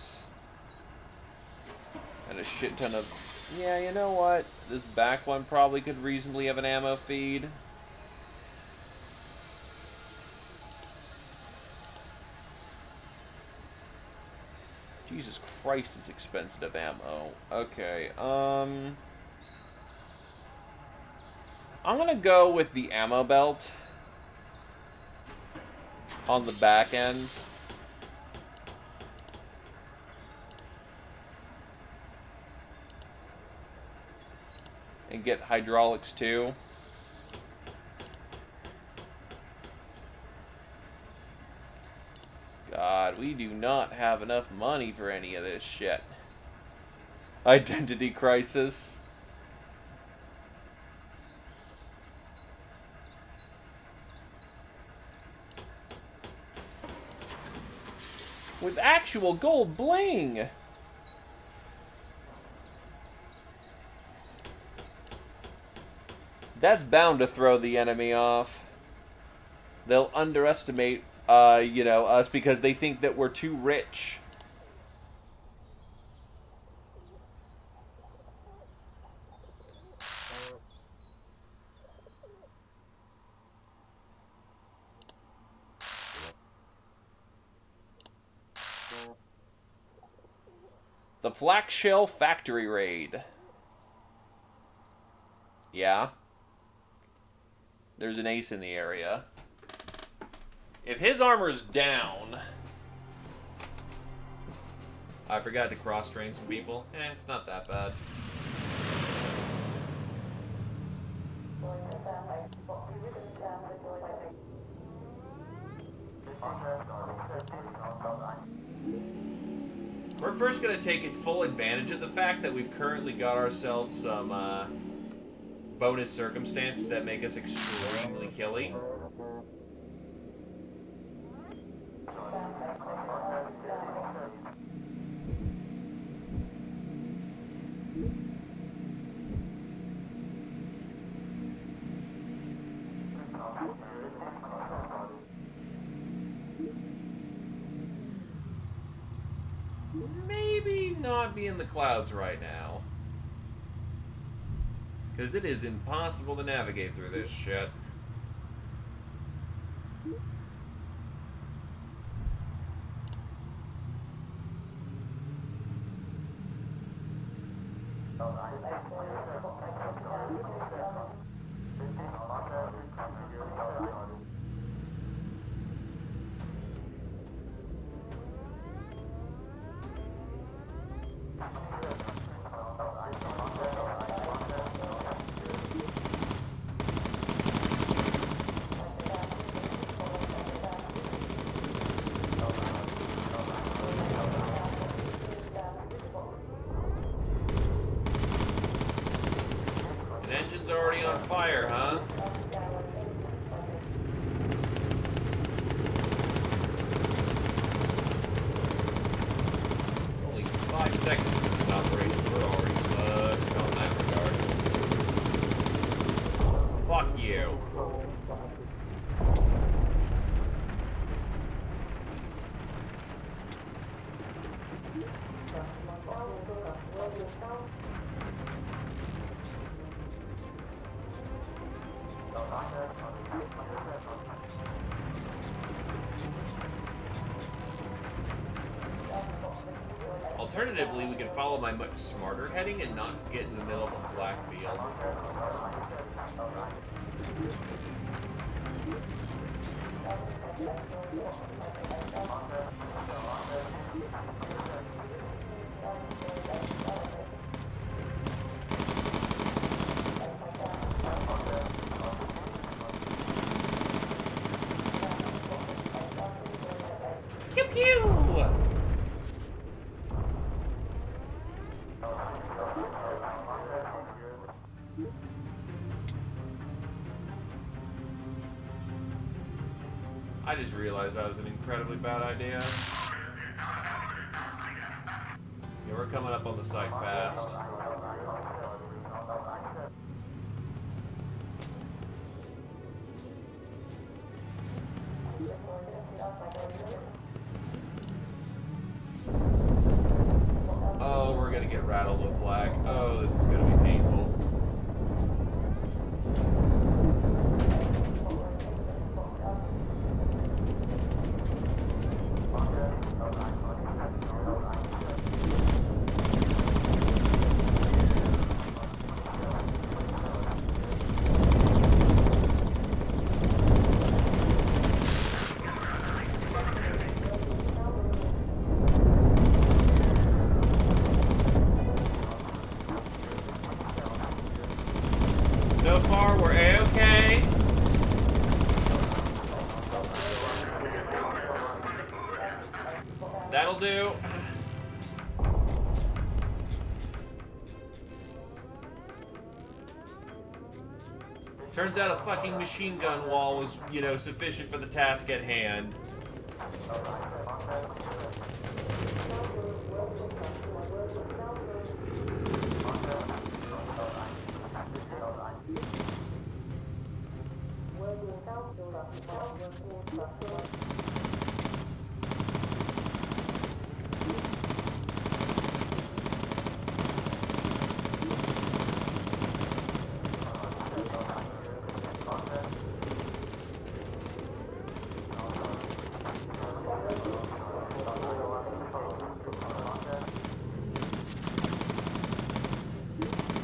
and a shit ton of... Yeah, you know what? This back one probably could reasonably have an ammo feed. Jesus Christ, it's expensive ammo. Okay, I'm gonna go with the ammo belt on the back end. And get hydraulics too. God, we do not have enough money for any of this shit. Identity crisis. With actual gold bling! That's bound to throw the enemy off. They'll underestimate, you know, us because they think that we're too rich. The Flak Shell Factory Raid. Yeah. There's an ace in the area. If his armor's down... I forgot to cross-train some people. It's not that bad. We're first going to take full advantage of the fact that we've currently got ourselves some bonus circumstances that make us extremely killy. Maybe not be in the clouds right now. Because it is impossible to navigate through this shit. Alternatively, we could follow my much smarter heading and not get in the middle of a flag field. Pew pew! I just realized that was an incredibly bad idea. Yeah, we're coming up on the site fast. Oh, we're gonna get rattled with flag. Oh, this is gonna be painful. So far, we're A-okay. That'll do. Turns out a fucking machine gun wall was, you know, sufficient for the task at hand.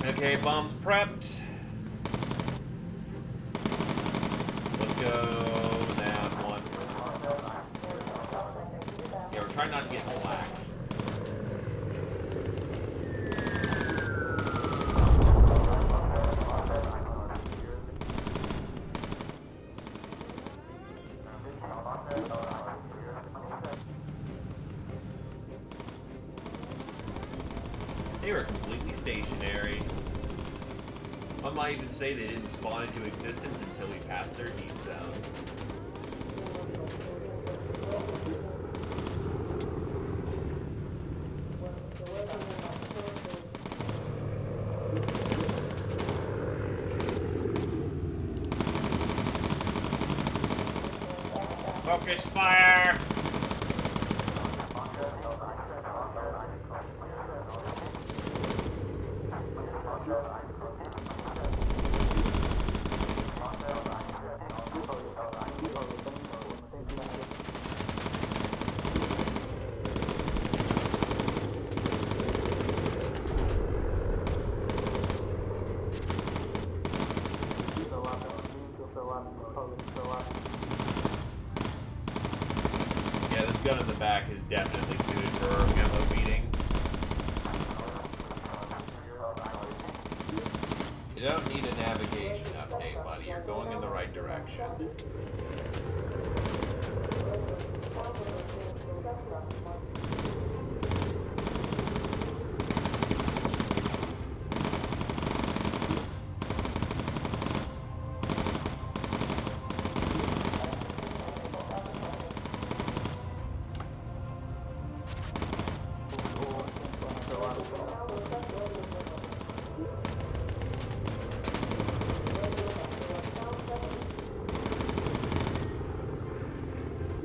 Okay, bombs prepped. Let's go down one. Yeah, we're trying not to get flagged. They were completely stationary. One might even say they didn't spawn into existence until we passed their deep zone. Focus fire! Yeah, this gun in the back is definitely suited for ammo feeding. You don't need a navigation update, buddy. You're going in the right direction.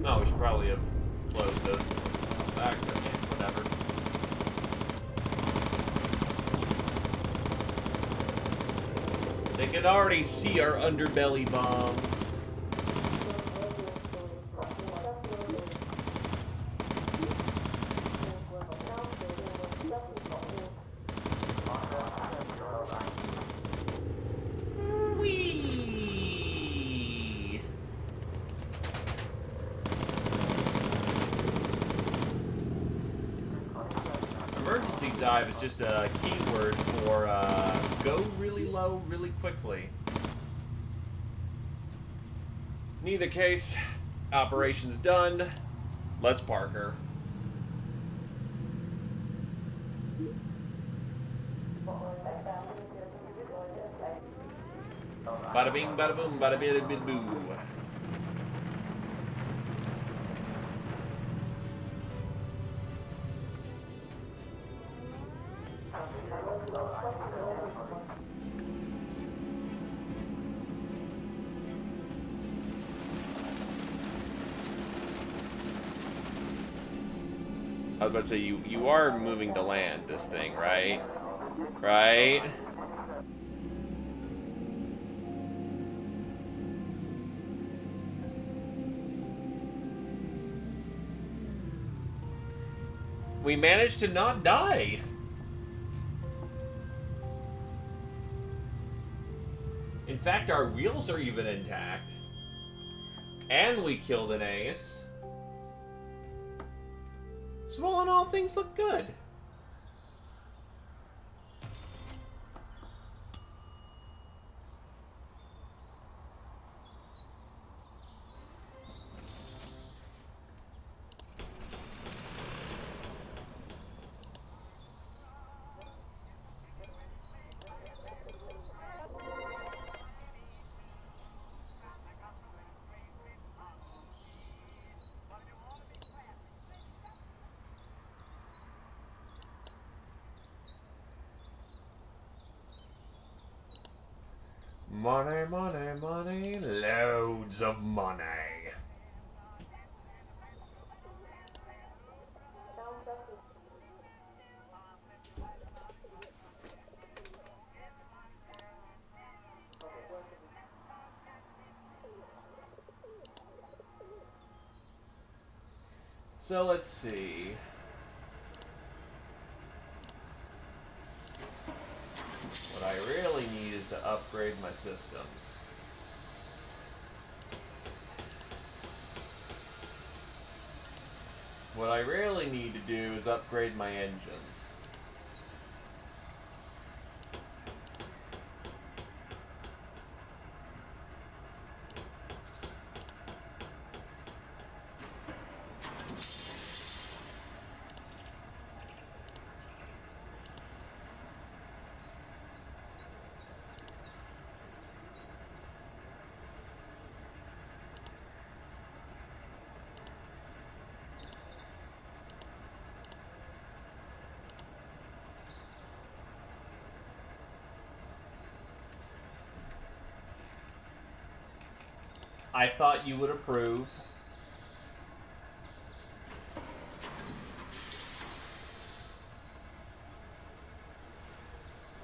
No, we should probably have closed the back, but yeah, whatever. They can already see our underbelly bombs. nosedive is just a keyword for go really low really quickly. In either case, operation's done. Let's Parker. Bada bing, bada boom, bada bida bid boo. I was about to say, you are moving to land this thing, right? Right? We managed to not die. In fact, our wheels are even intact. And we killed an ace. So all in all, things look good. Money, money, money, loads of money. So let's see. What I really need is to upgrade my systems. What I really need to do is upgrade my engines. I thought you would approve.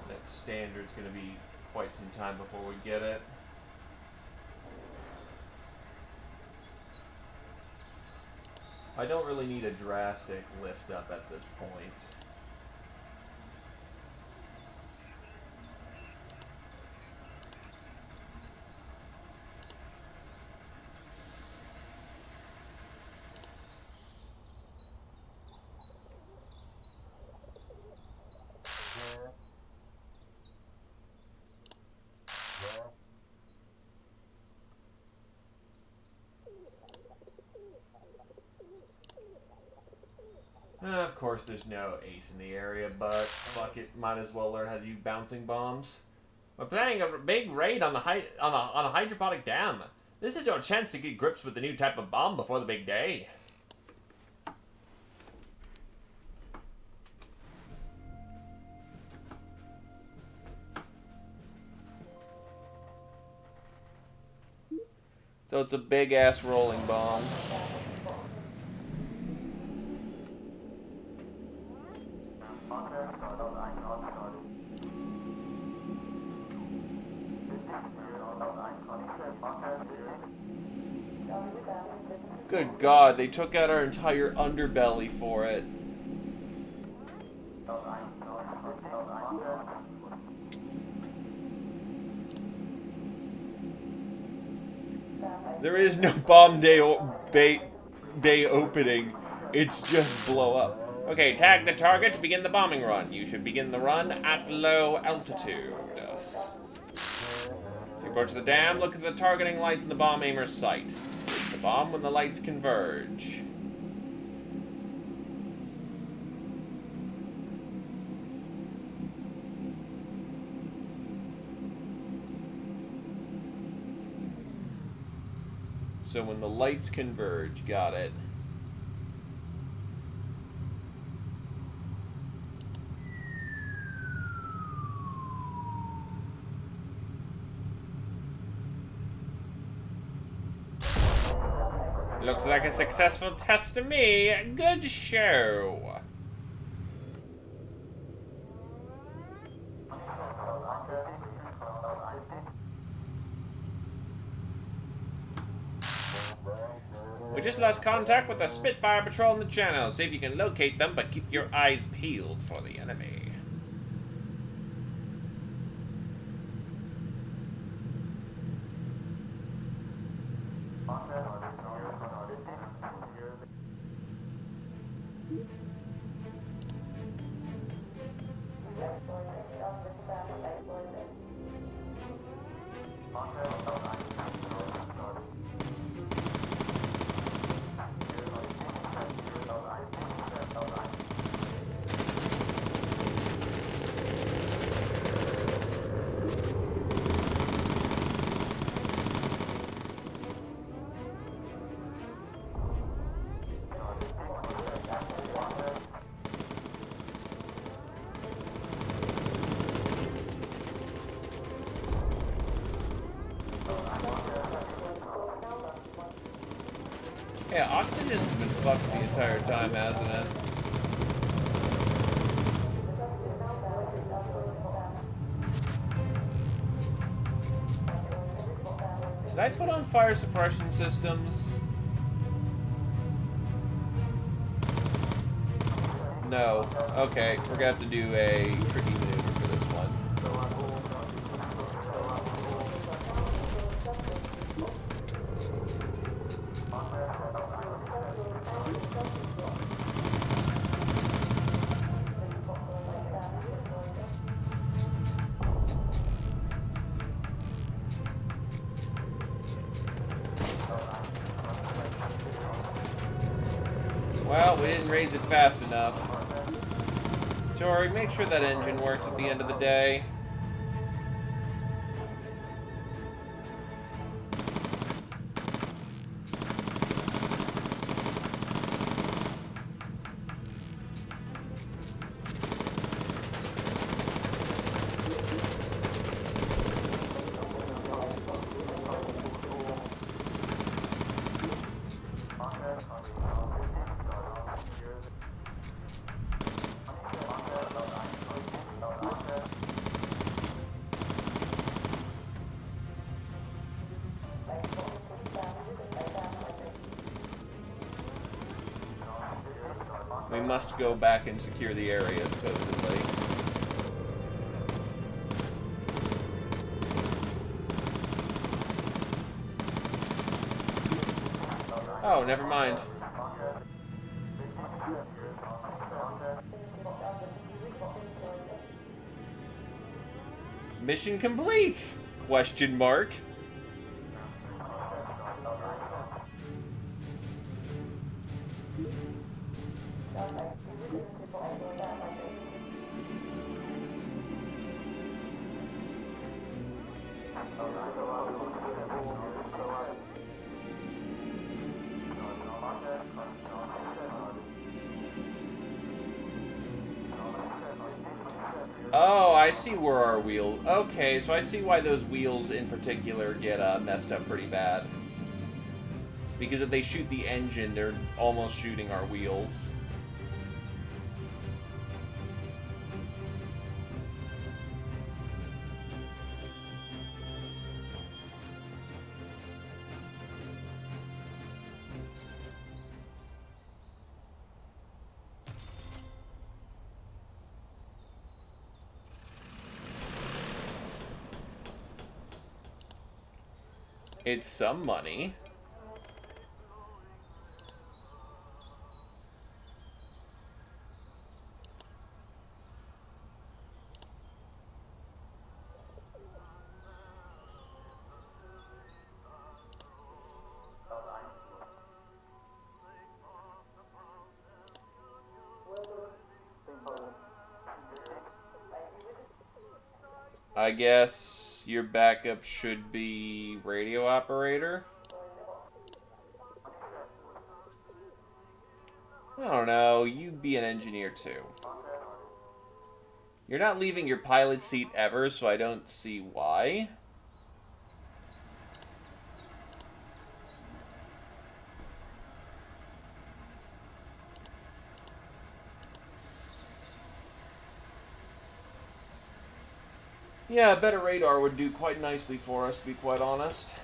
That standard's going to be quite some time before we get it. I don't really need a drastic lift up at this point. Of course, there's no ace in the area, but fuck it, might as well learn how to do bouncing bombs. We're planning a big raid on a hydroponic dam. This is your chance to get grips with the new type of bomb before the big day. So it's a big ass rolling bomb. Good God, they took out our entire underbelly for it. There is no bomb day opening. It's just blow up. Okay, tag the target to begin the bombing run. You should begin the run at low altitude. You approach the dam, look at the targeting lights in the bomb aimer's sight. Hit the bomb when the lights converge. So when the lights converge, got it. Looks like a successful test to me. Good show. We just lost contact with the Spitfire patrol in the channel. See if you can locate them, but keep your eyes peeled for the enemy. Yeah, oxygen's been fucked the entire time, hasn't it? Did I put on fire suppression systems? No. Okay, we're gonna have to do a tricky maneuver for this one. Well, we didn't raise it fast enough. Jory, make sure that engine works at the end of the day. We must go back and secure the area, supposedly. Oh, never mind. Mission complete? Question mark. Oh, I see where our wheels... Okay, so I see why those wheels in particular get messed up pretty bad. Because if they shoot the engine, they're almost shooting our wheels. It's some money. I guess your backup should be radio operator. I don't know, you be an engineer too. You're not leaving your pilot seat ever, so I don't see why. Yeah, a better radar would do quite nicely for us, to be quite honest.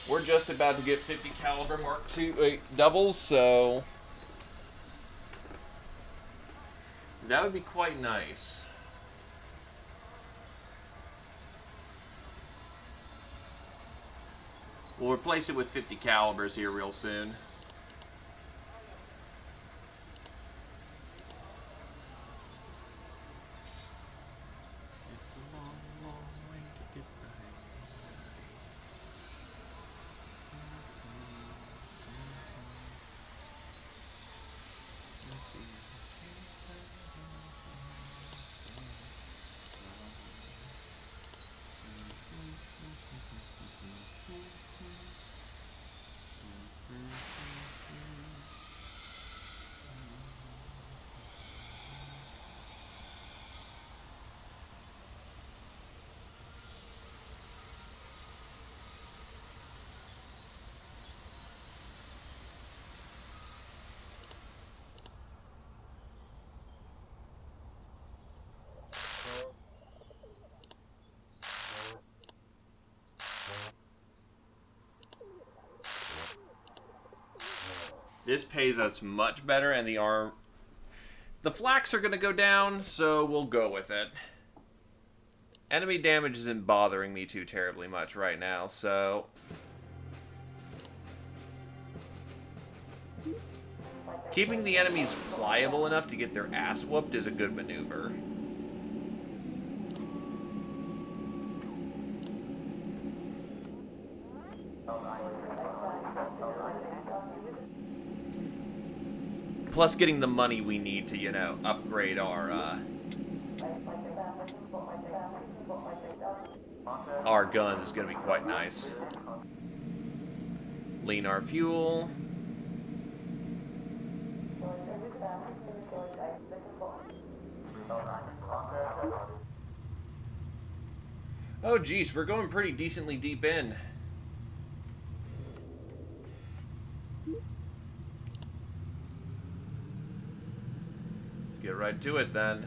We're just about to get 50 caliber Mark II doubles, so that would be quite nice. We'll replace it with 50 calibers here real soon. This pays us much better, and the flax are going to go down, so we'll go with it. Enemy damage isn't bothering me too terribly much right now, so keeping the enemies pliable enough to get their ass whooped is a good maneuver. Plus getting the money we need to, you know, upgrade our guns is going to be quite nice. Lean our fuel. Oh, geez, we're going pretty decently deep in. Get right to it then.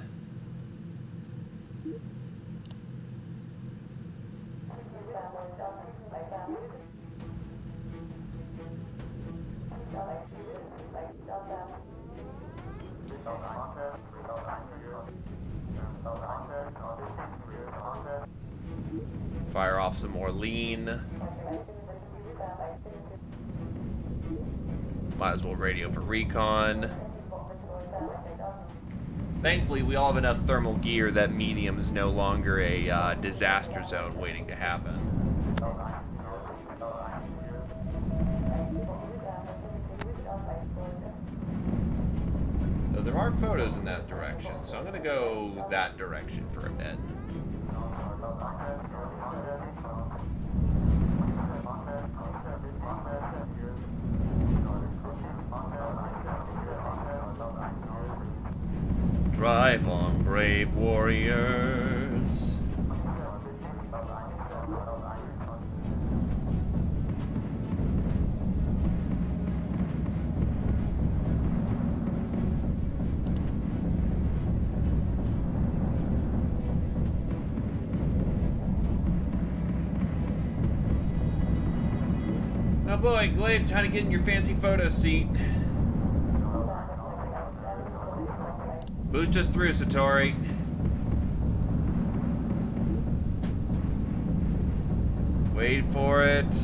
Fire off some more lean. Might as well radio for recon. Thankfully, we all have enough thermal gear that medium is no longer a disaster zone waiting to happen. So there are photos in that direction, so I'm going to go that direction for a bit. Drive on, brave warriors. Oh boy, Glaive, trying to get in your fancy photo seat. Boost us through, Satori. Wait for it.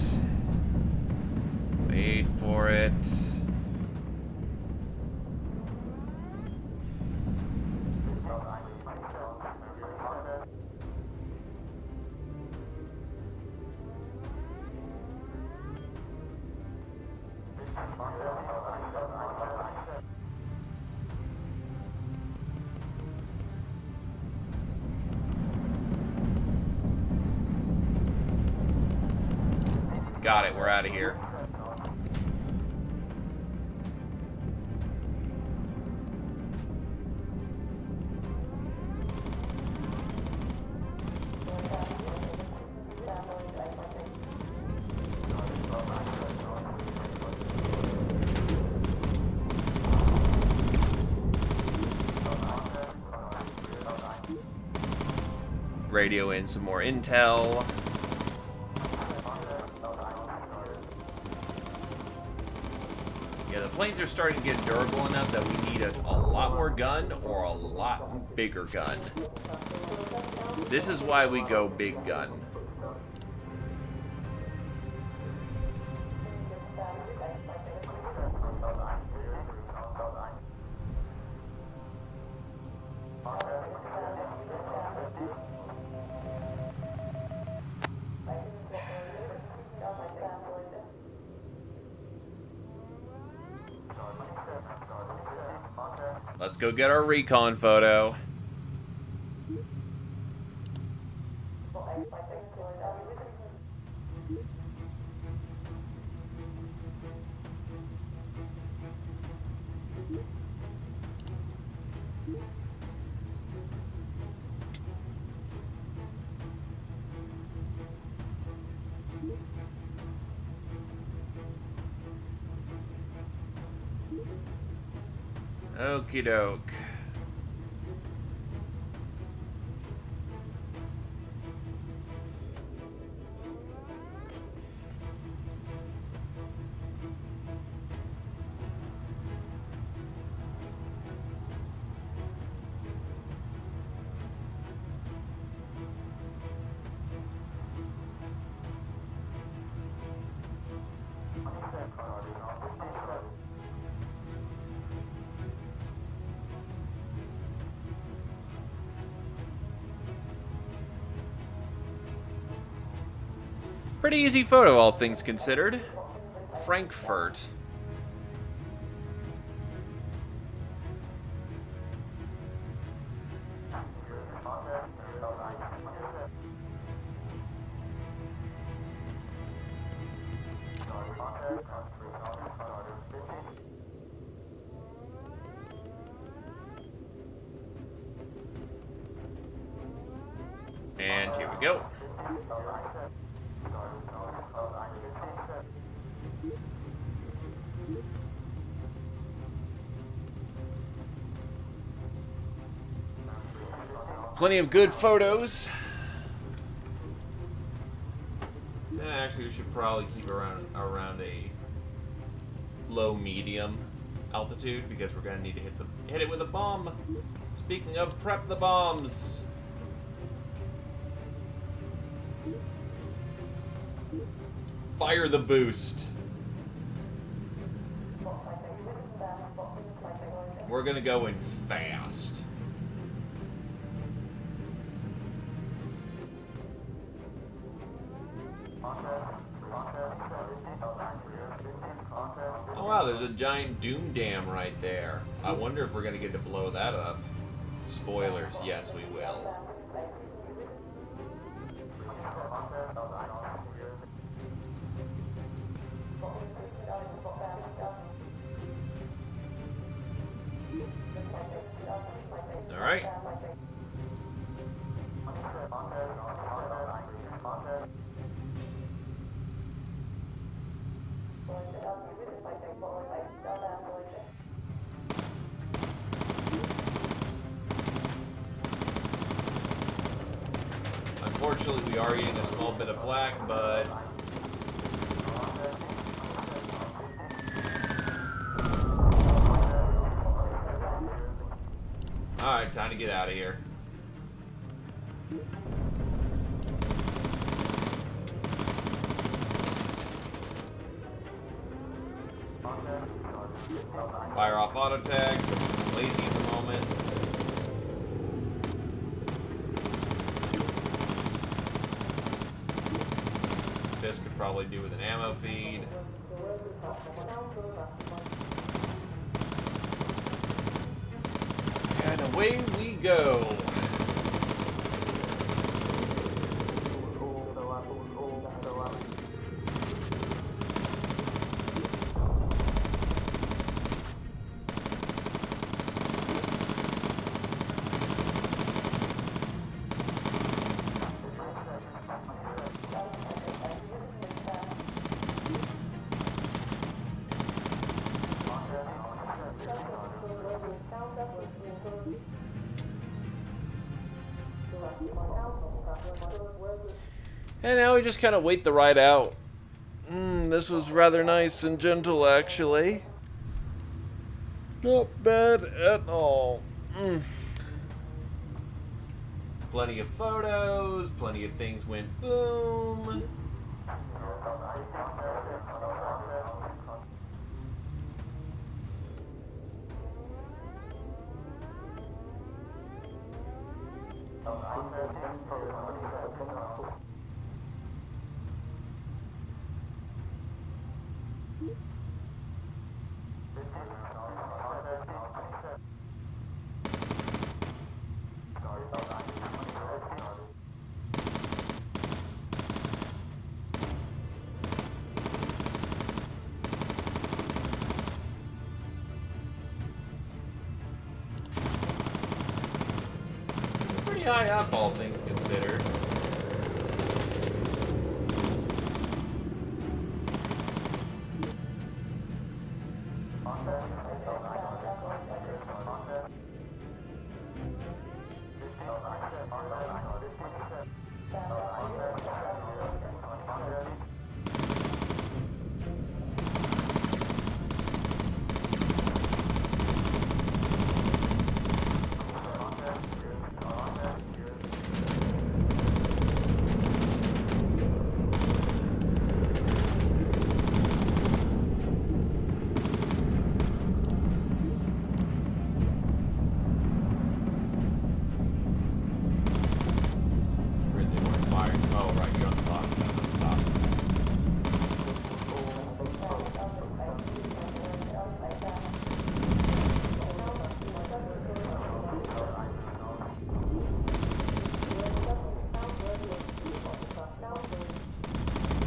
Wait for it. Got it. We're out of here. Radio in some more intel. Yeah, the planes are starting to get durable enough that we need a lot more gun or a lot bigger gun. This is why we go big gun. Let's go get our recon photo. Okie doke. Pretty easy photo, all things considered. Frankfurt. And here we go. Plenty of good photos. Yeah, actually, we should probably keep around a low medium altitude because we're gonna need to hit it with a bomb. Speaking of, prep the bombs. Fire the boost. We're gonna go in fast. Oh wow, there's a giant doom dam right there. I wonder if we're gonna get to blow that up. Spoilers, yes we will. Alright. Unfortunately, we are eating a small bit of flak, but alright, time to get out of here. Fire off auto tag, lazy at the moment. This could probably do with an ammo feed. And away we go. And now we just kind of wait the ride out. This was rather nice and gentle, actually. Not bad at all. Plenty of photos, plenty of things went boom. Pretty high up, all things considered.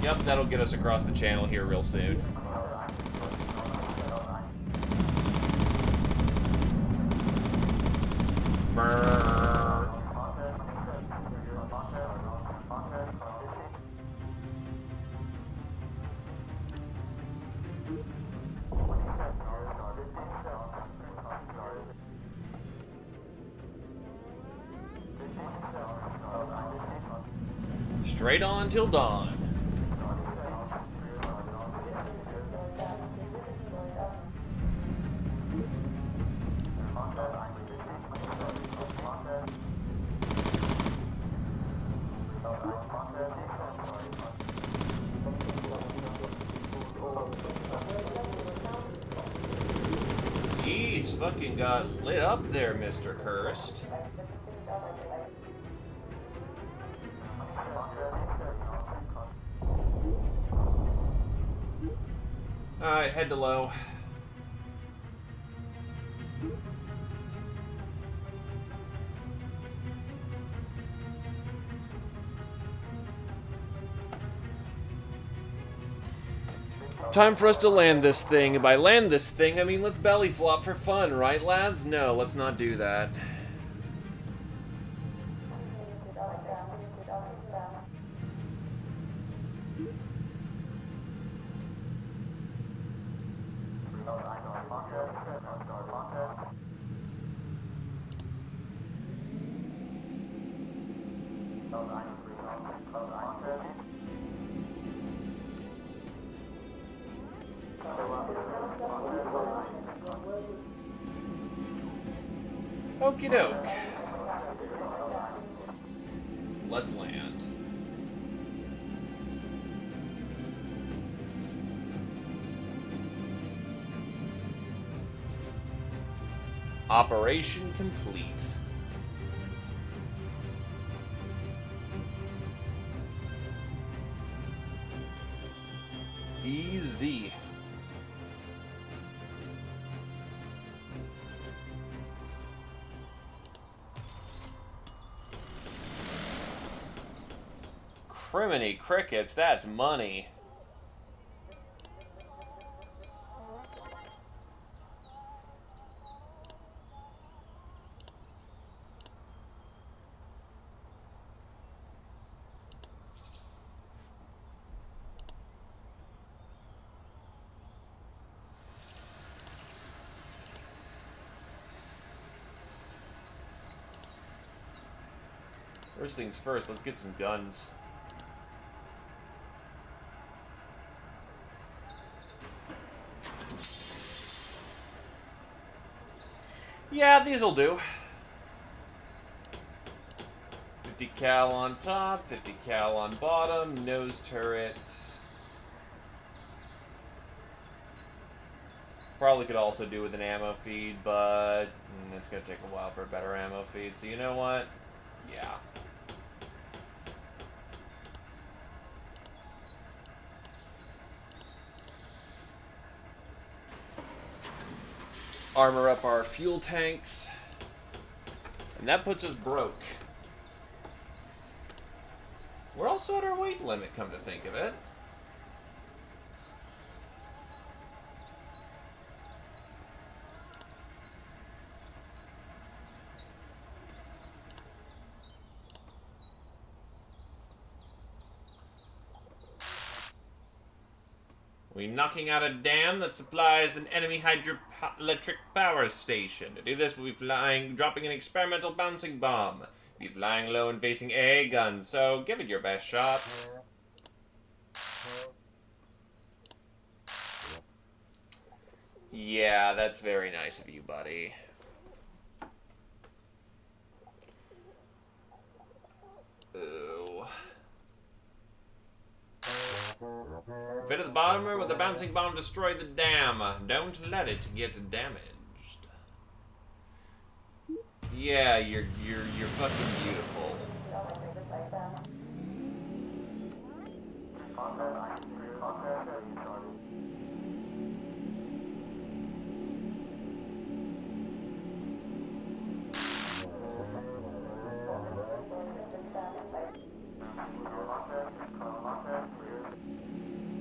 Yep, that'll get us across the channel here real soon. Brrr. Straight on till dawn. Jeez, fucking got lit up there, Mr. Cursed. Alright, head to low. Time for us to land this thing. And by land this thing, I mean let's belly flop for fun, right, lads? No, let's not do that. Okie doke. Let's land. Operation complete. Easy. Criminy crickets, that's money. First things first, let's get some guns. Yeah, these'll do. 50 cal on top, 50 cal on bottom, nose turret. Probably could also do with an ammo feed, but it's going to take a while for a better ammo feed. So you know what? Yeah. Armor up our fuel tanks. And that puts us broke. We're also at our weight limit, come to think of it. We're knocking out a dam that supplies an enemy hydroelectric power station. To do this, we'll be dropping an experimental bouncing bomb. Be flying low and facing AA guns, so give it your best shot. Yeah, that's very nice of you, buddy. Ooh. Fit at the bomber with a bouncing bomb, destroy the dam. Don't let it get damaged. Yeah, you're fucking beautiful.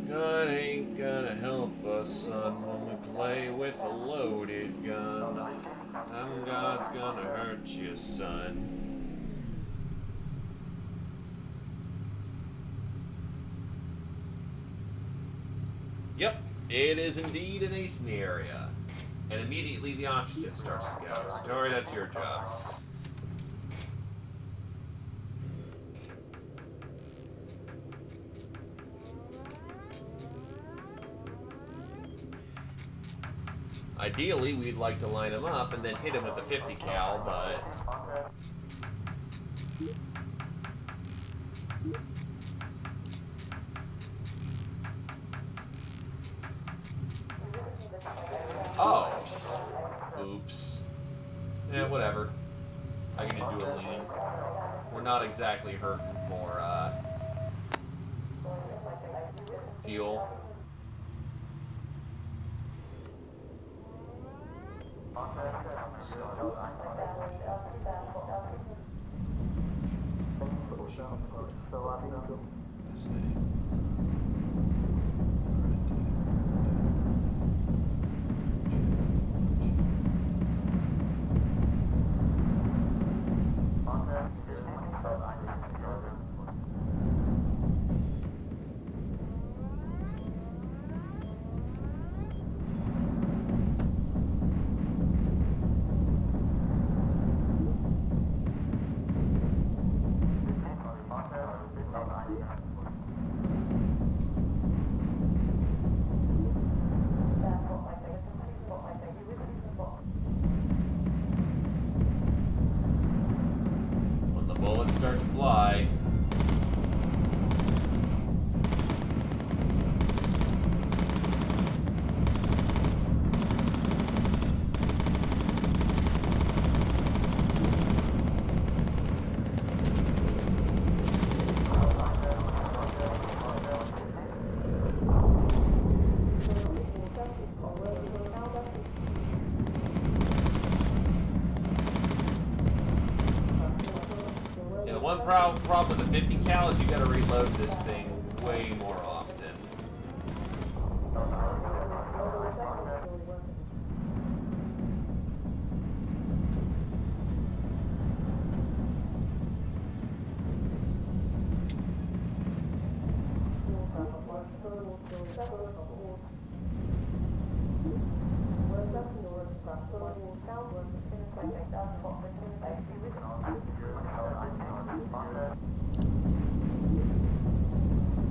God ain't gonna help us, son, when we play with a loaded gun. Some God's gonna hurt you, son. Yep, it is indeed an ACE area. And immediately the oxygen starts to go. So, Tori, that's your job. Ideally, we'd like to line him up and then hit him with the 50 cal, but... Oh. Oops. Yeah, whatever. I can just do a lean. We're not exactly hurting for, fuel. When the bullets start to fly. One problem with the 50 cal is you gotta reload this thing way more often.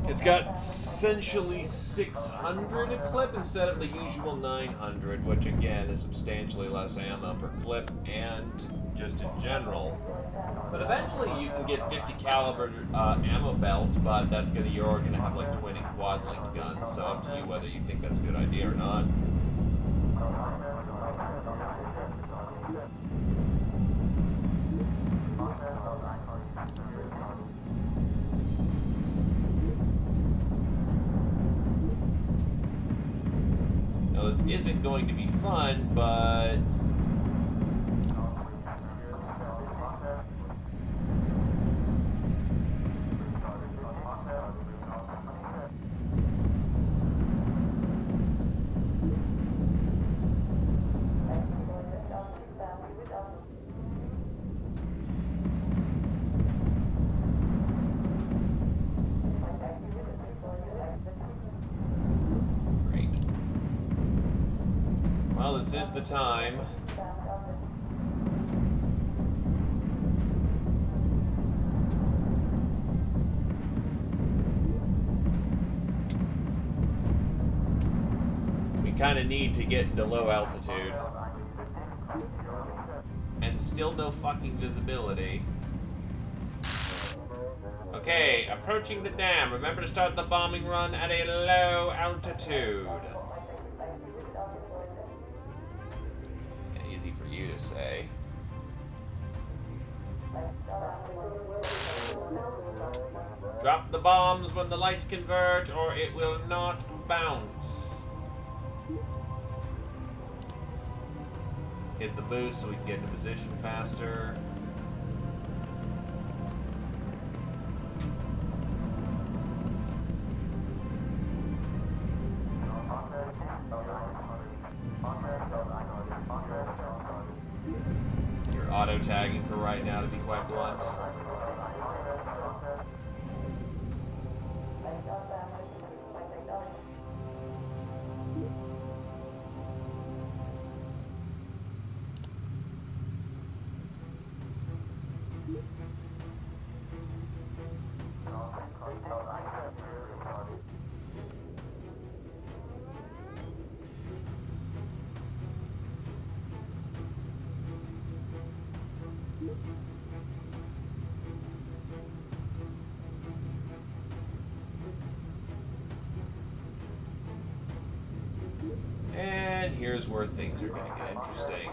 It's got essentially 600 a clip instead of the usual 900, which again is substantially less ammo per clip and just in general. But eventually you can get 50 caliber ammo belts, but you're gonna have like 20 quad linked guns, so up to you whether you think that's a good idea or not. Now this isn't going to be fun, but well, this is the time. We kind of need to get into low altitude. And still no fucking visibility. Okay, approaching the dam. Remember to start the bombing run at a low altitude. Easy for you to say. Drop the bombs when the lights converge or it will not bounce. Hit the boost so we can get into position faster. You're auto-tagging for right now, to be quite blunt. And here's where things are going to get interesting.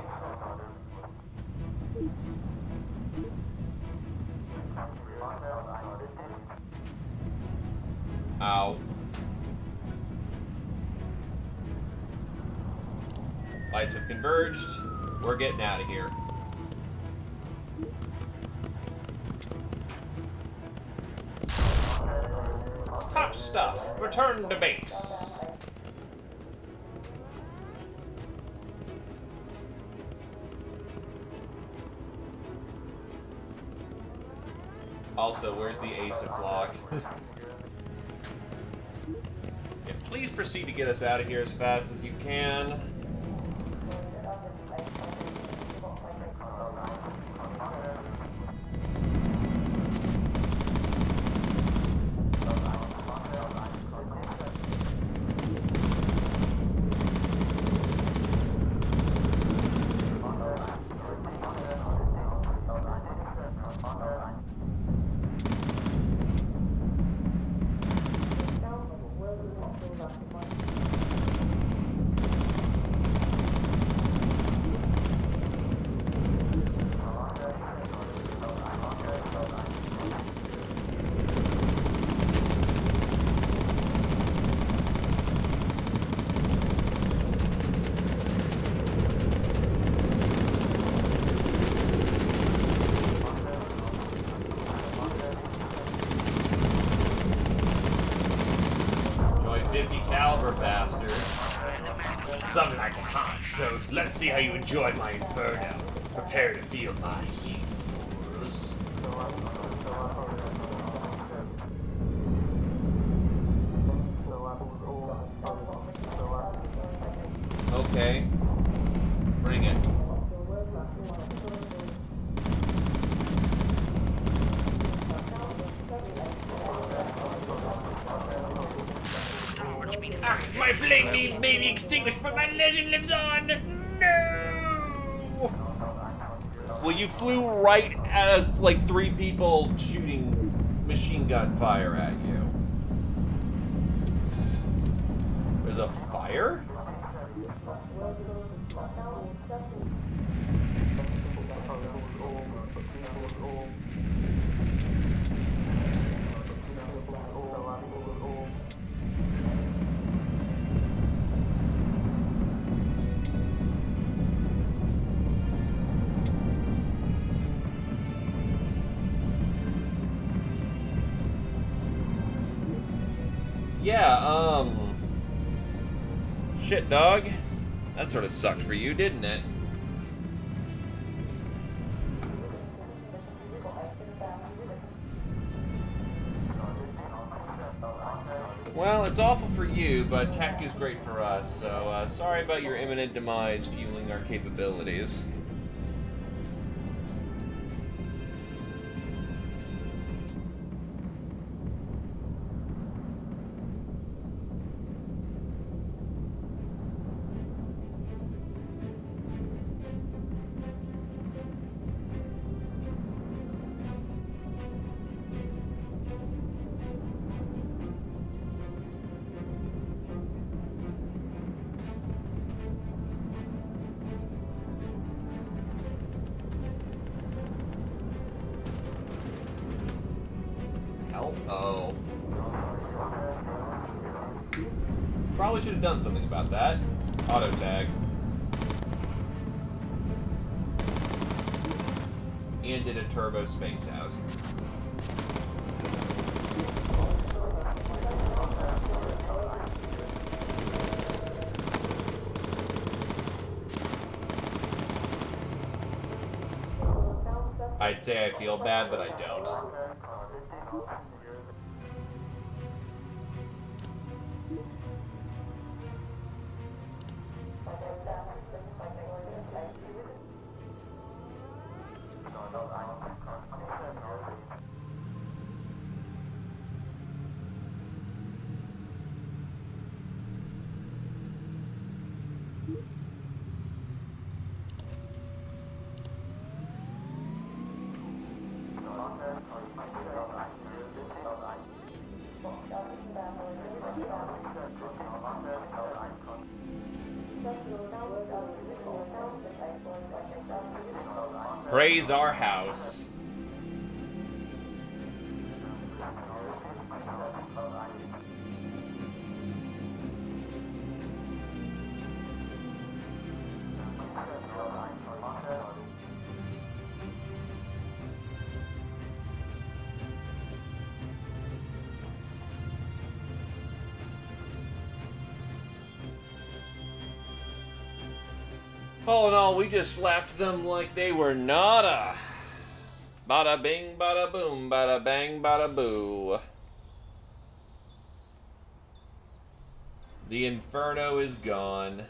Ow. Lights have converged. We're getting out of here. Top stuff. Return to base. Also, where's the ASA clock? Yeah, please proceed to get us out of here as fast as you can. Some like it hot, so let's see how you enjoy my inferno. Prepare to feel my heat, fools. Okay. Bring it. Ah, my flame may be extinguished, but my legend lives on! No! Well, you flew right at like 3 people shooting machine gun fire at you. There's a fire? Yeah, shit, dog. That sort of sucked for you, didn't it? Well, it's awful for you, but tech is great for us, so sorry about your imminent demise fueling our capabilities. Oh. Probably should have done something about that. Auto tag. And did a turbo space out. I'd say I feel bad, but I don't. Praise our house. All in all, we just slapped them like they were nada. Bada bing, bada boom, bada bang, bada boo. The Inferno is gone.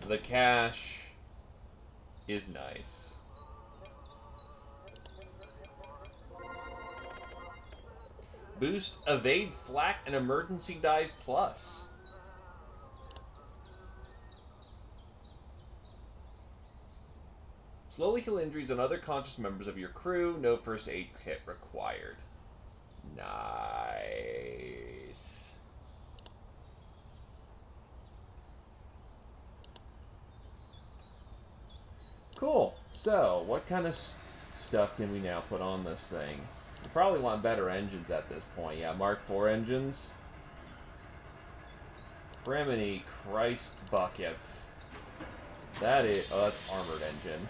The cash is nice. Boost, evade, flak, and emergency dive plus. Slowly heal injuries on other conscious members of your crew. No first aid kit required. Nice. Cool. So, what kind of stuff can we now put on this thing? We probably want better engines at this point. Yeah, Mark IV engines. Criminy Christ buckets. That is... oh, that's armored engine.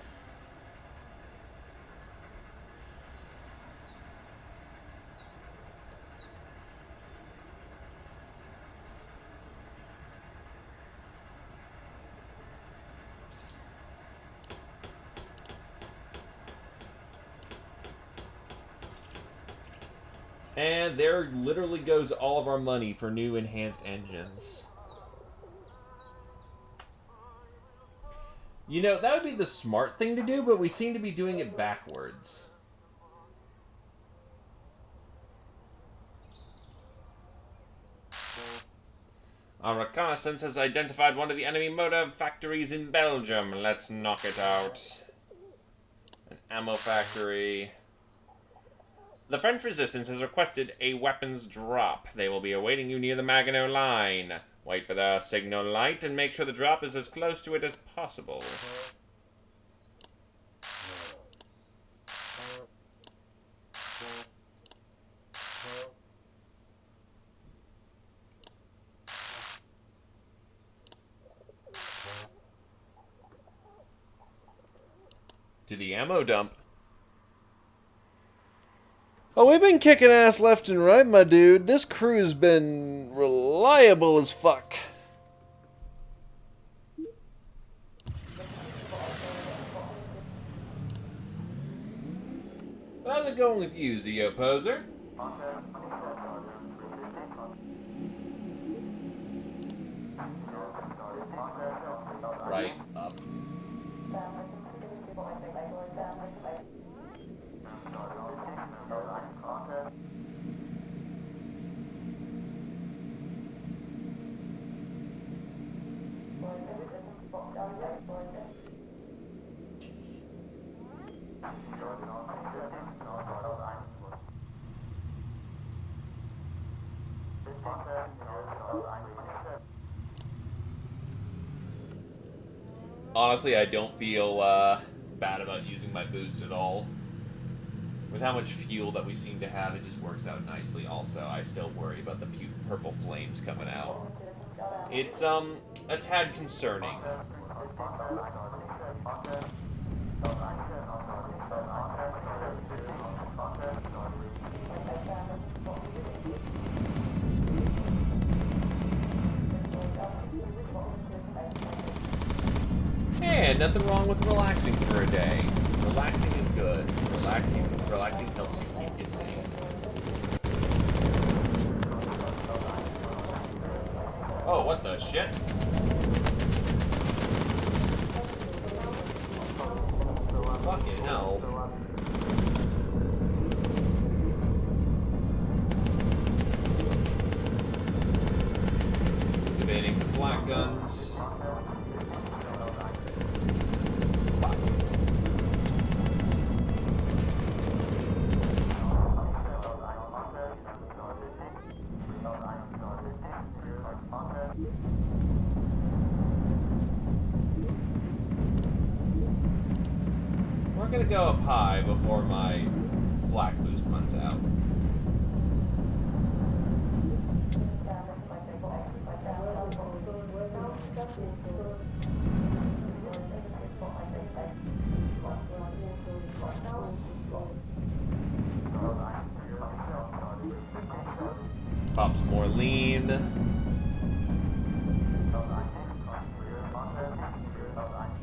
And there literally goes all of our money for new enhanced engines. You know, that would be the smart thing to do, but we seem to be doing it backwards. Our reconnaissance has identified one of the enemy motor factories in Belgium. Let's knock it out. An ammo factory. The French resistance has requested a weapons drop. They will be awaiting you near the Maginot Line. Wait for the signal light and make sure the drop is as close to it as possible. To the ammo dump. Oh, we've been kicking ass left and right, my dude. This crew's been reliable as fuck. How's it going with you, Zeo Poser? Right up. Honestly, I don't feel bad about using my boost at all. With how much fuel that we seem to have, it just works out nicely. Also, I still worry about the purple flames coming out. It's, a tad concerning. And nothing wrong with relaxing for a day. Relaxing is good. Relaxing helps you keep you sane. Oh, what the shit? Fucking hell. Debating the flak guns. We're gonna go up high before my flak boost runs out. Pop some more lean.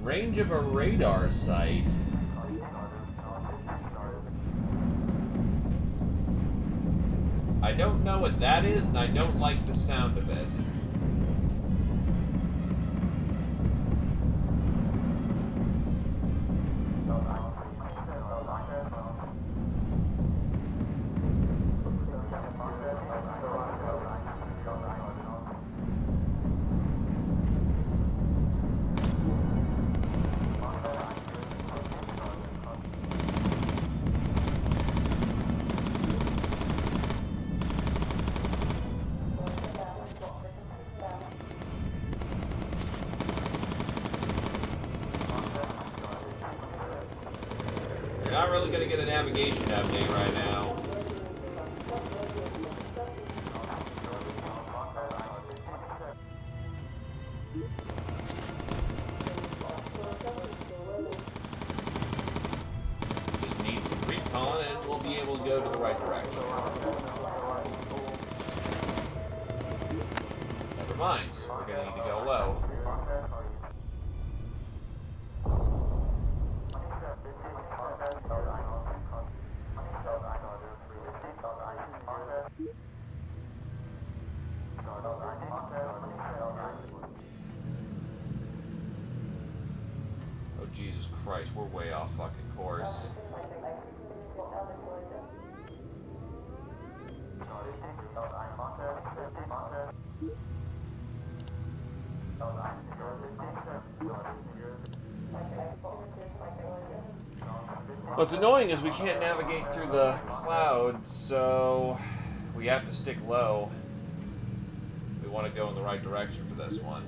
Range of a radar sight. I don't know what that is, and I don't like the sound of it. Not really gonna get a navigation update right now. Just need some recon and we'll be able to go to the right direction. Never mind, we're gonna need to go low. Oh, Jesus Christ, we're way off fucking course. What's annoying is we can't navigate through the clouds, so we have to stick low. We want to go in the right direction for this one.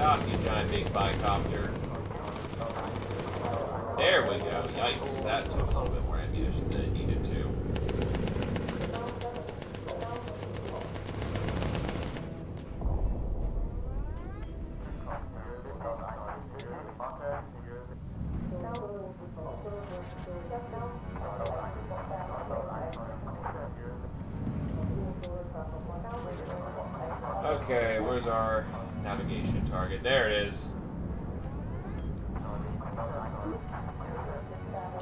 Off, you giant big bicopter. There we go. Yikes, that took a little bit more ammunition than it needed to. Okay, where's our navigation target? There it is.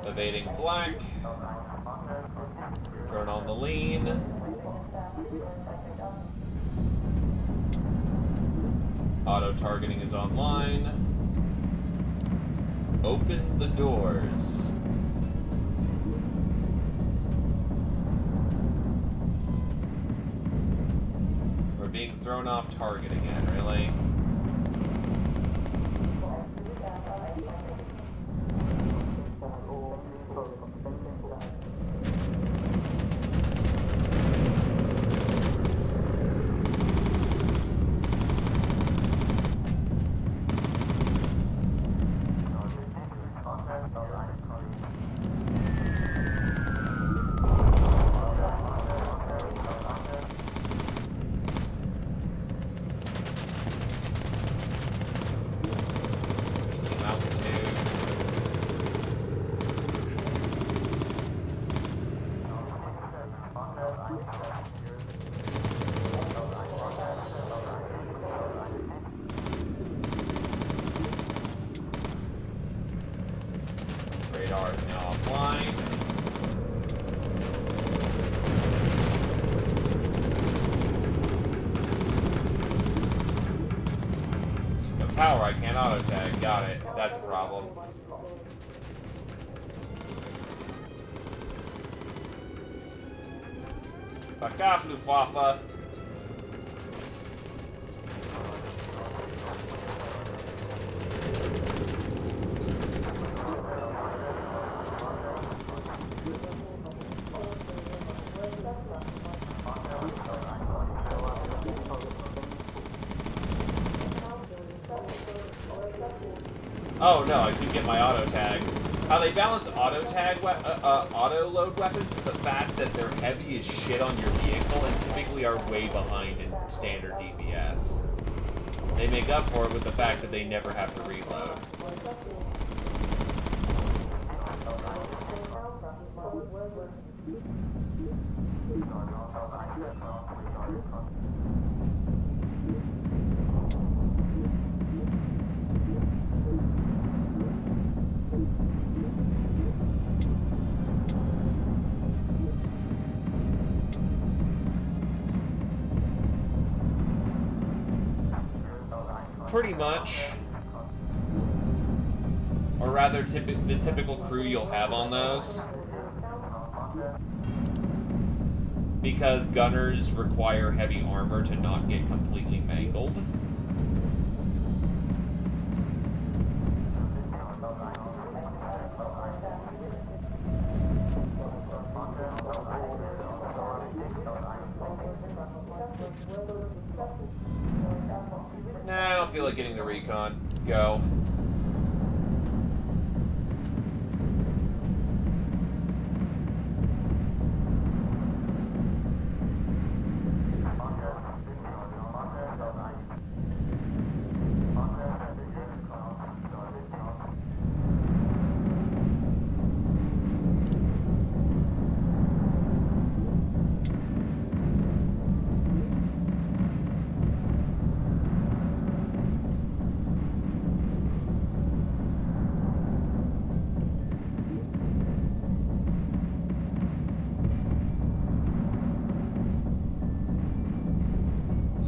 Evading flank. Turn on the lean. Auto targeting is online. Open the doors. We're being thrown off target again, really? Radar is now offline. No power, I can't auto tag. Got it. That's a problem. Fuck off, Luftwaffe. Oh no, I can get my auto tags. How they balance auto tag, auto load weapons is the fact that they're heavy as shit on your vehicle and typically are way behind in standard DPS. They make up for it with the fact that they never have to reload. Pretty much. Or rather, the typical crew you'll have on those. Because gunners require heavy armor to not get completely mangled. Nah, I don't feel like getting the recon. Go.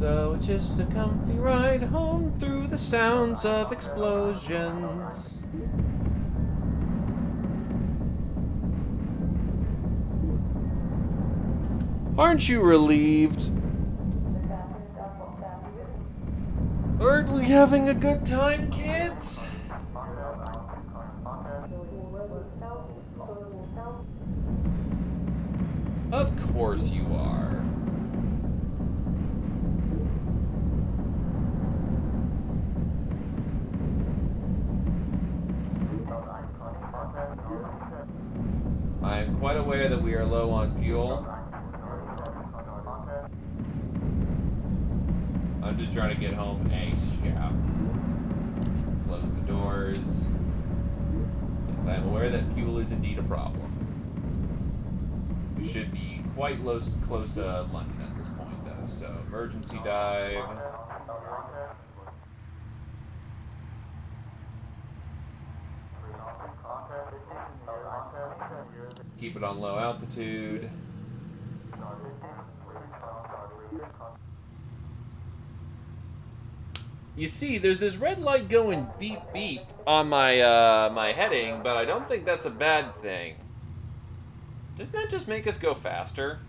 So it's just a comfy ride home through the sounds of explosions. Aren't you relieved? Aren't we having a good time, kids? Of course you are. I am quite aware that we are low on fuel. I'm just trying to get home ASAP. Close the doors. Yes, I am aware that fuel is indeed a problem. We should be quite close to London at this point, though. So, emergency dive. Keep it on low altitude. You see, there's this red light going beep beep on my my heading, but I don't think that's a bad thing. Doesn't that just make us go faster?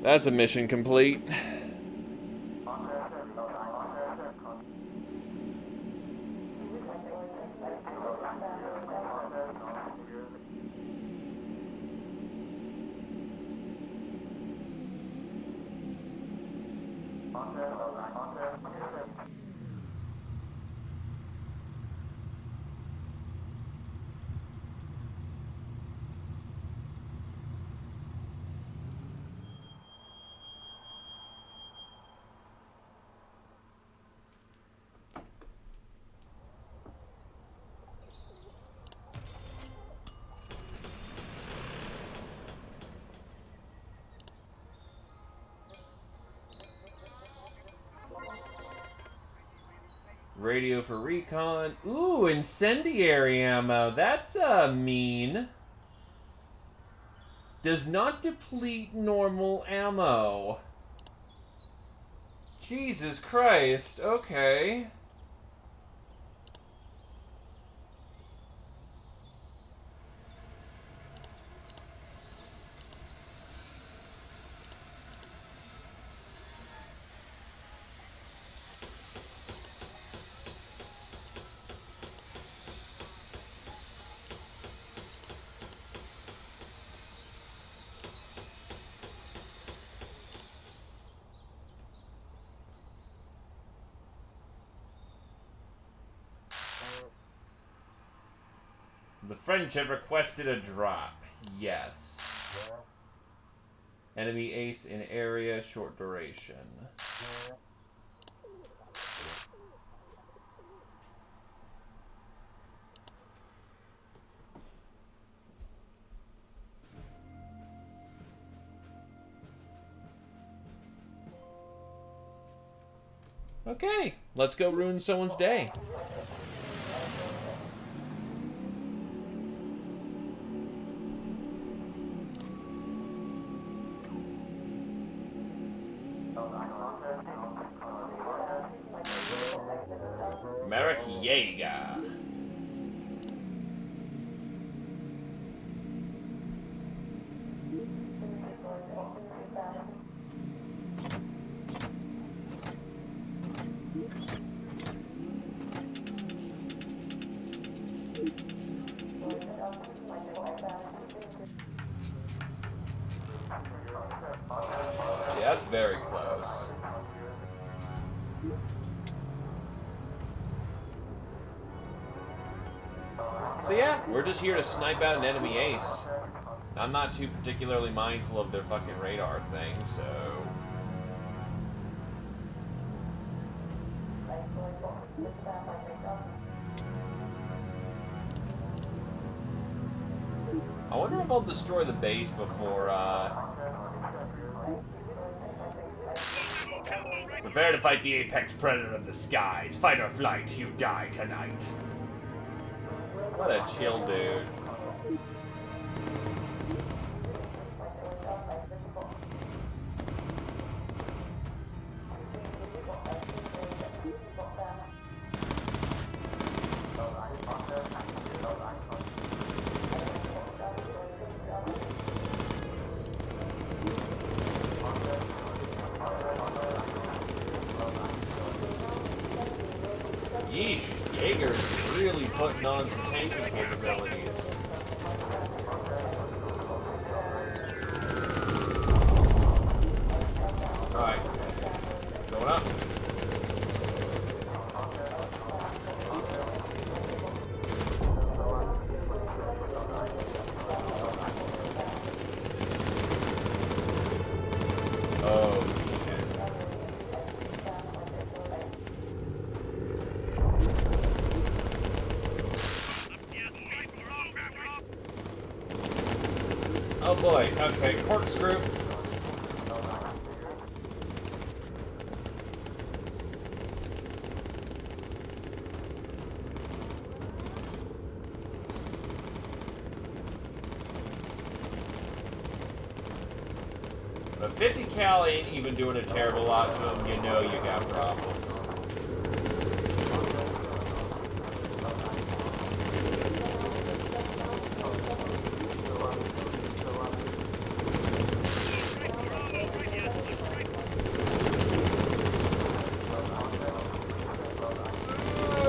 That's a mission complete. Radio for recon. Ooh, incendiary ammo. That's mean. Does not deplete normal ammo. Jesus Christ. Okay. The French have requested a drop. Yes. Enemy ace in area, short duration. Okay, let's go ruin someone's day. Merrick Yeager. Yeah, that's very close. So yeah, we're just here to snipe out an enemy ace. I'm not too particularly mindful of their fucking radar thing, so... I wonder if I'll destroy the base before, Prepare to fight the apex predator of the skies. Fight or flight, you die tonight. What a chill dude. Yeesh, Jaeger's really putting on some tanking capabilities. Alright, going up. Oh, shit. Oh boy, okay, corkscrew. But 50 cal ain't even doing a terrible lot to him, you know you got problems.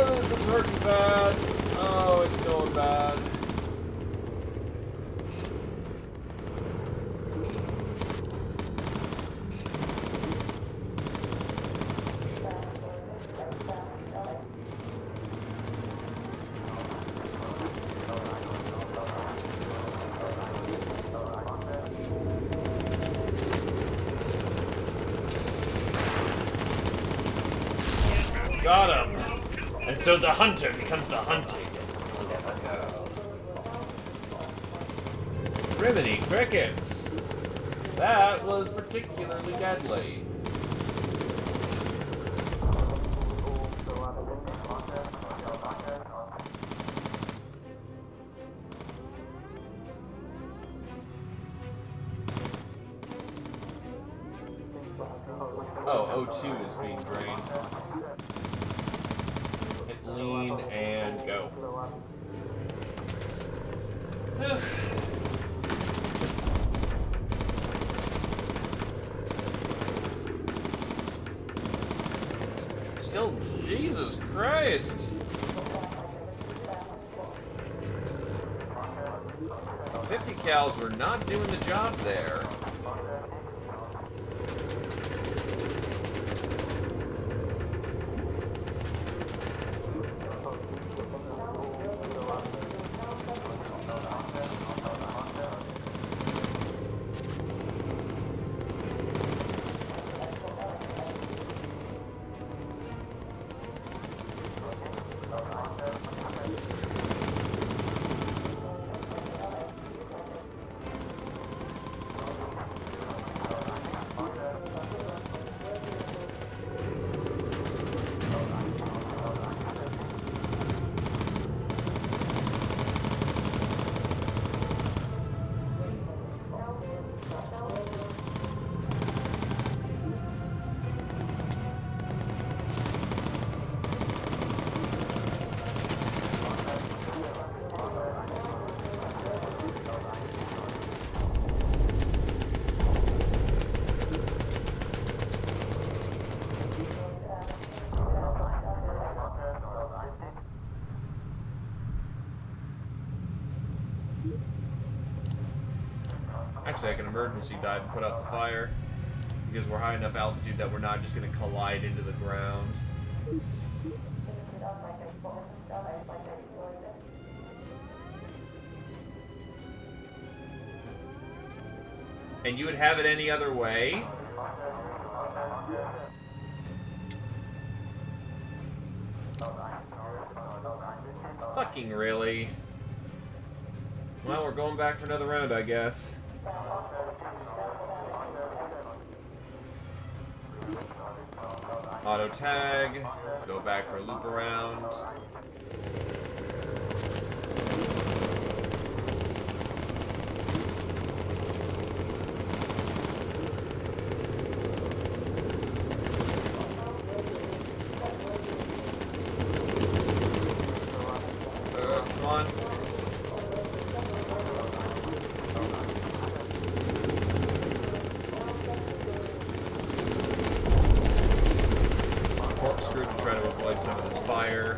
This is hurting bad. Oh, it's going bad. Got him. And so the hunter becomes the hunted. You'll never know. Rimini crickets. That was particularly deadly. Oh, O2 is being drained. Hit lean and go. Still, Jesus Christ. $50 cals were not doing the job there. Actually, I can emergency dive and put out the fire because we're high enough altitude that we're not just going to collide into the ground. And you would have it any other way? Fucking really? Well, we're going back for another round, I guess. Auto tag. Go back for a loop around. Come on. Corkscrew to try to avoid some of this fire.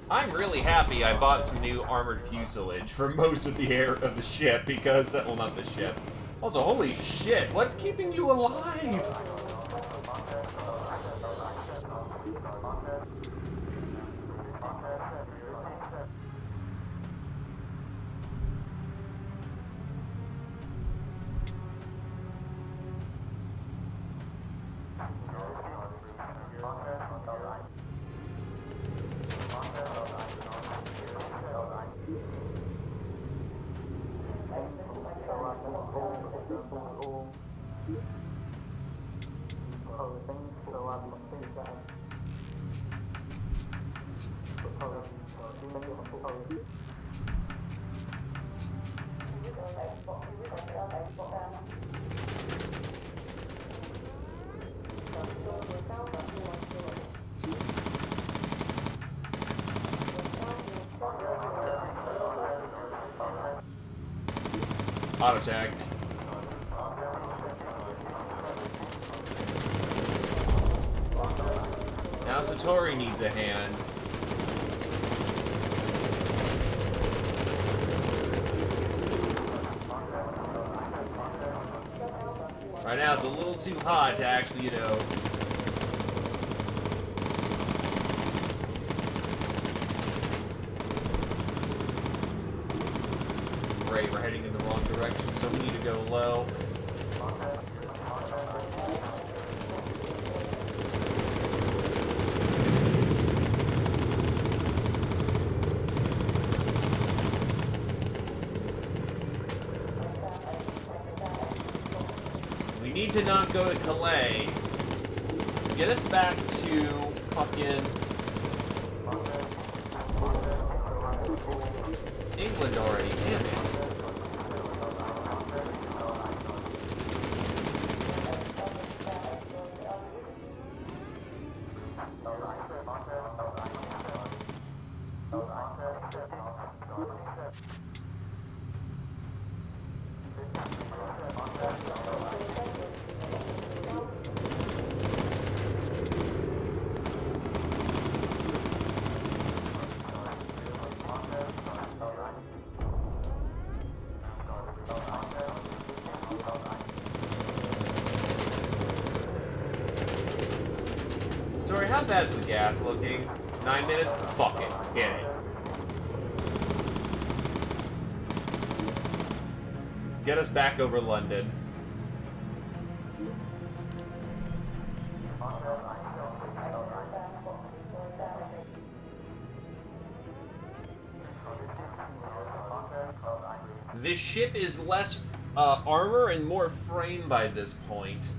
I'm really happy I bought some new armored fuselage for most of the air of the ship because, well, not the ship. Also, holy shit, what's keeping you alive? Auto tag. Now Satori needs a hand. Right now it's a little too hot to actually, you know... Great, we're heading in the wrong direction, so we need to go low. We need to not go to Calais. Get us back to fucking England already, damn it. Sorry, how bad's the gas looking? 9 minutes? Fuck it. Hit it. Get us back over London. This ship is less armor and more frame by this point.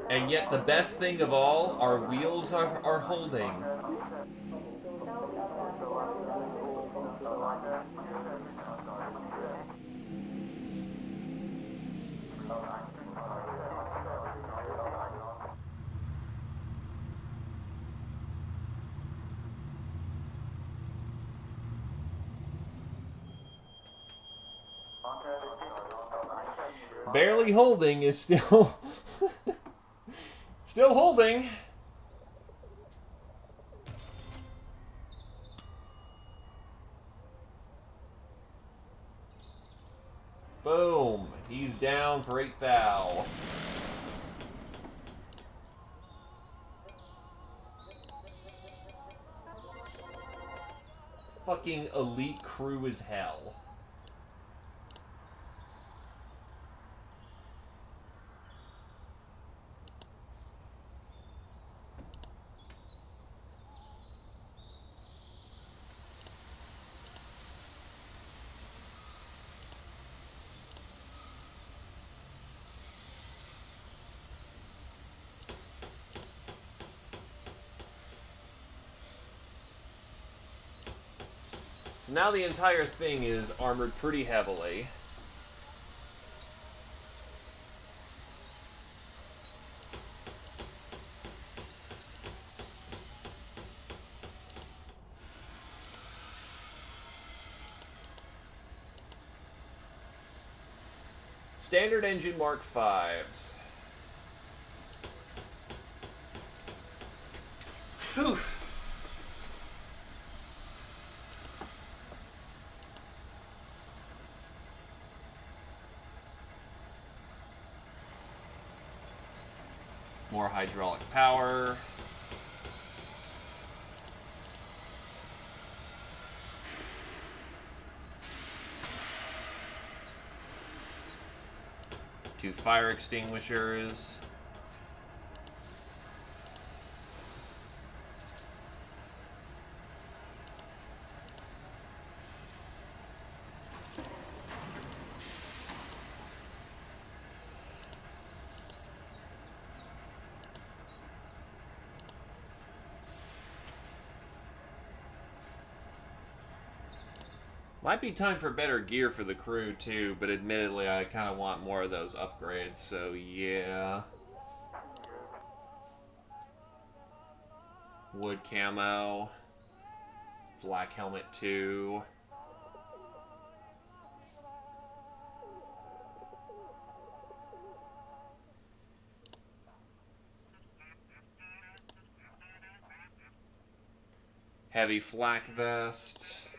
And yet the best thing of all, our wheels are holding. Barely holding is still... still holding. Boom. He's down for 8 thou. Fucking elite crew as hell. Now the entire thing is armored pretty heavily. Standard engine Mark V's. Whew. More hydraulic power. Two fire extinguishers. Might be time for better gear for the crew too, but admittedly I kind of want more of those upgrades, so yeah. Wood camo. Black helmet 2. Heavy flak vest.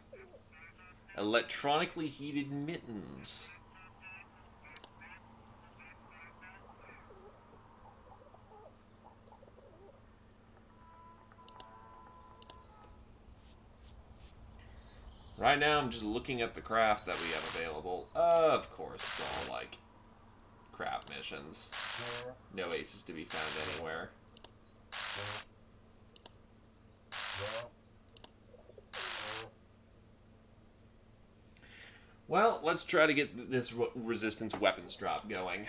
Electronically heated mittens. Right now I'm just looking at the craft that we have available. Of course, it's all like crap missions. No aces to be found anywhere. Well, let's try to get this resistance weapons drop going.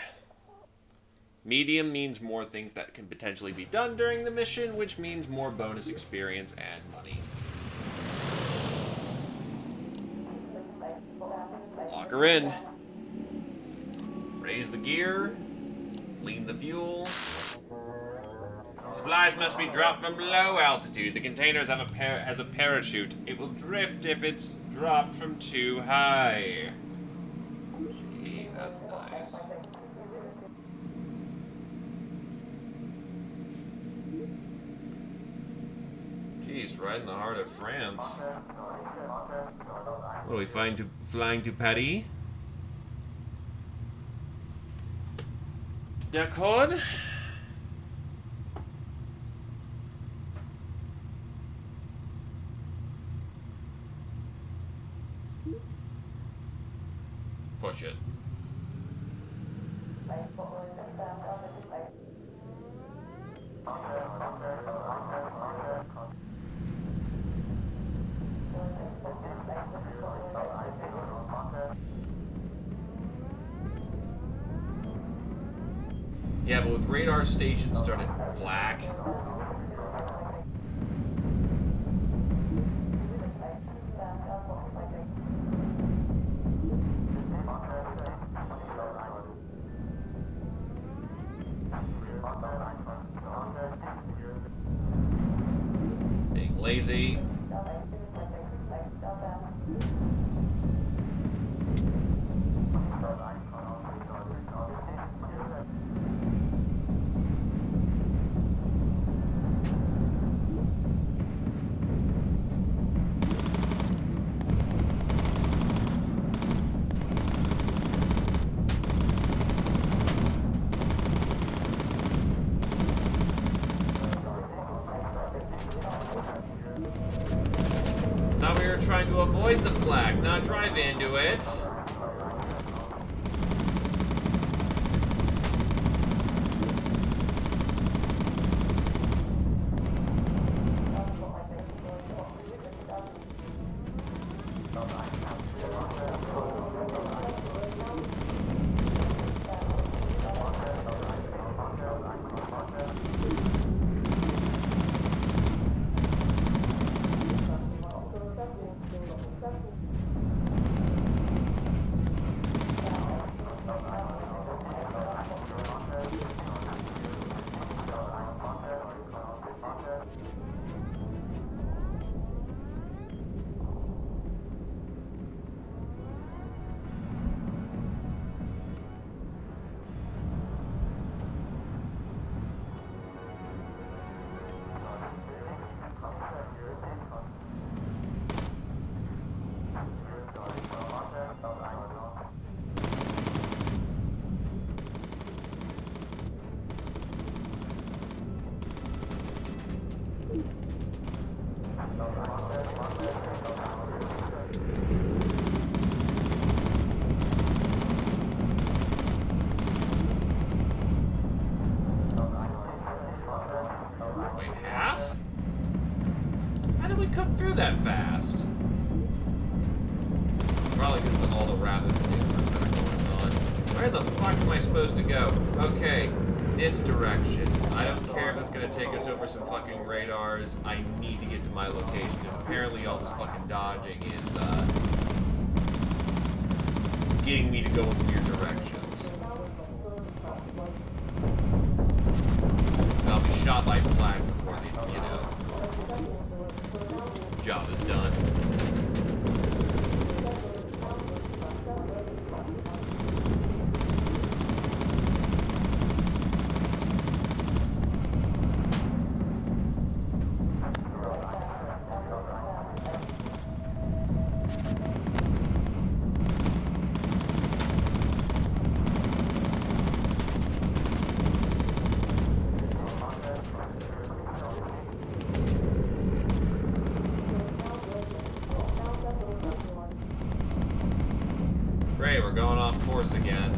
Medium means more things that can potentially be done during the mission, which means more bonus experience and money. Lock her in. Raise the gear. Lean the fuel. Supplies must be dropped from low altitude. The containers have has a parachute. It will drift if it's dropped from too high. Gee, that's nice. Jeez, right in the heart of France. What are we flying to Paris? D'accord. Push it. Yeah, but with radar stations starting flak. Being lazy. We're trying to avoid the flag, not drive into it. Wait, half? How did we come through that fast? Probably because of all the rapid maneuvers that are going on. Where the fuck am I supposed to go? Okay, this direction. I don't care if it's gonna take us over some fucking radars. I need to get to my location. And apparently all this fucking dodging is, getting me to go in weird directions. I'll be shot by flag before the, job is done. Great, we're going off course again.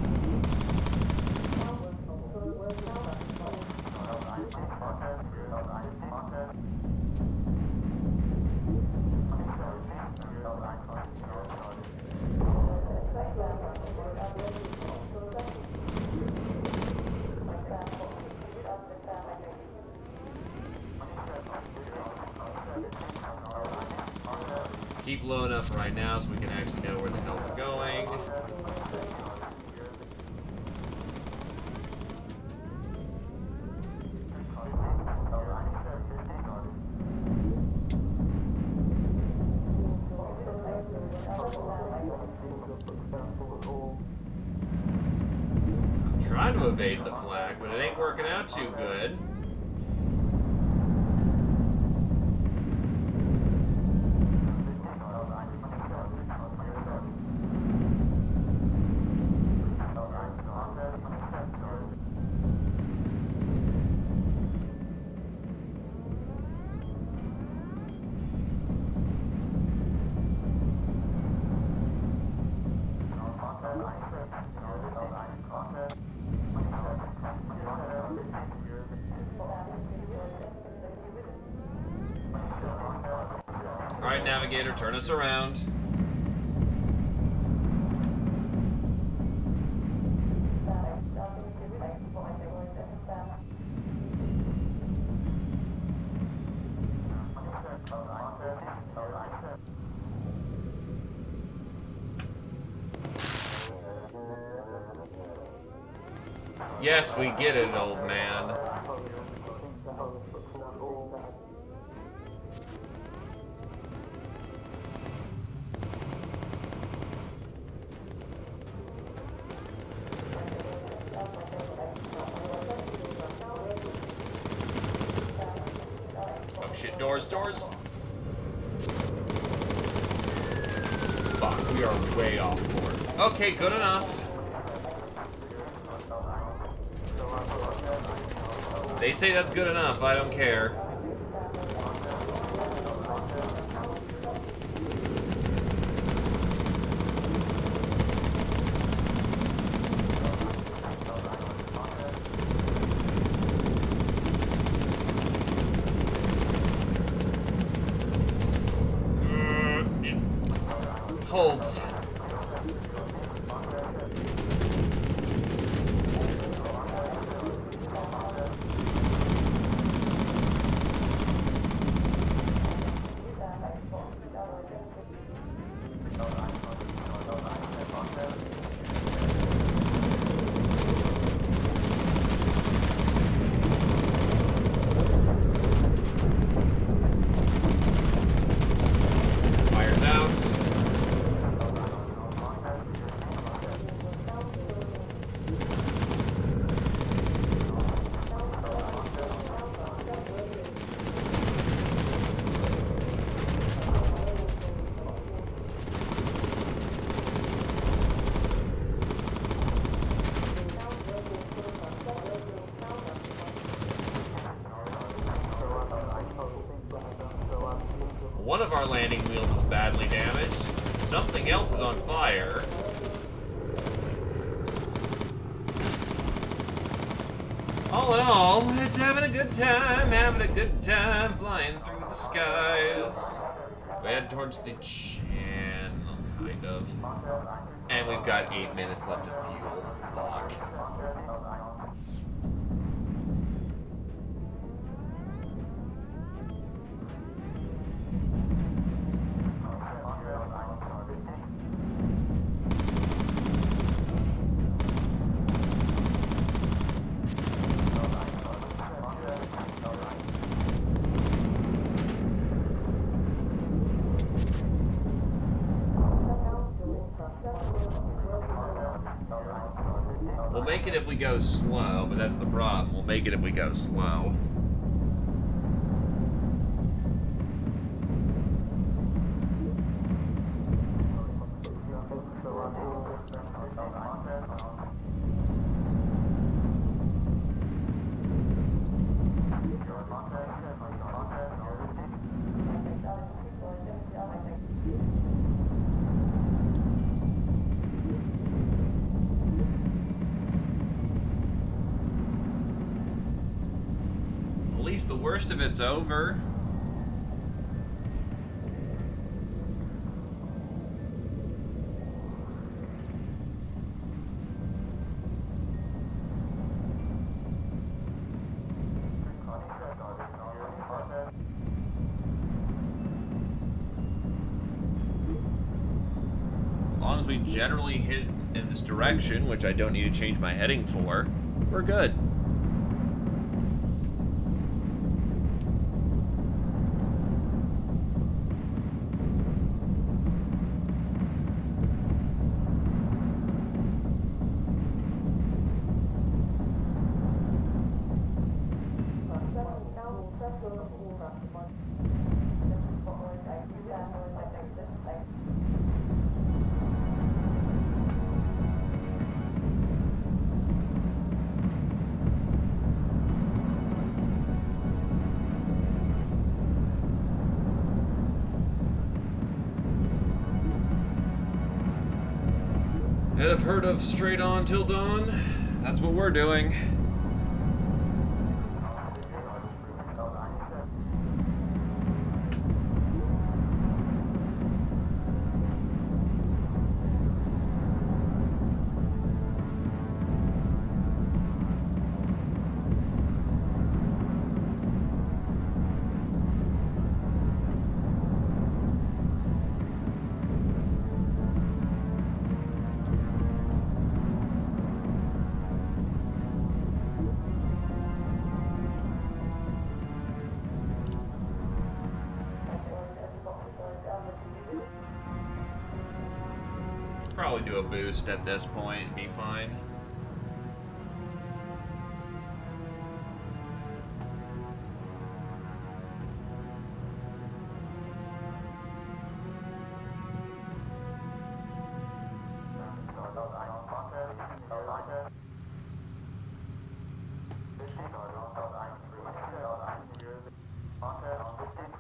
Keep low enough right now so we can actually know where the hell we're going. I'm trying to evade the flag, but it ain't working out too good. Alright, navigator, turn us around. Yes, we get it, old man. Oh shit, doors. Fuck, we are way off board. Okay, good enough. They say that's good enough, I don't care. Holds. Fires out. One of our landing wheels is badly damaged. Something else is on fire. All in all, it's having a good time flying through the skies. We head towards the channel, kind of. And we've got 8 minutes left of fuel. Fuck. We'll make it if we go slow, but that's the problem. We'll make it if we go slow. At least the worst of it's over. As long as we generally hit in this direction, which I don't need to change my heading for, we're good. Have heard of Straight On Till Dawn? That's what we're doing. Probably do a boost at this point and be fine.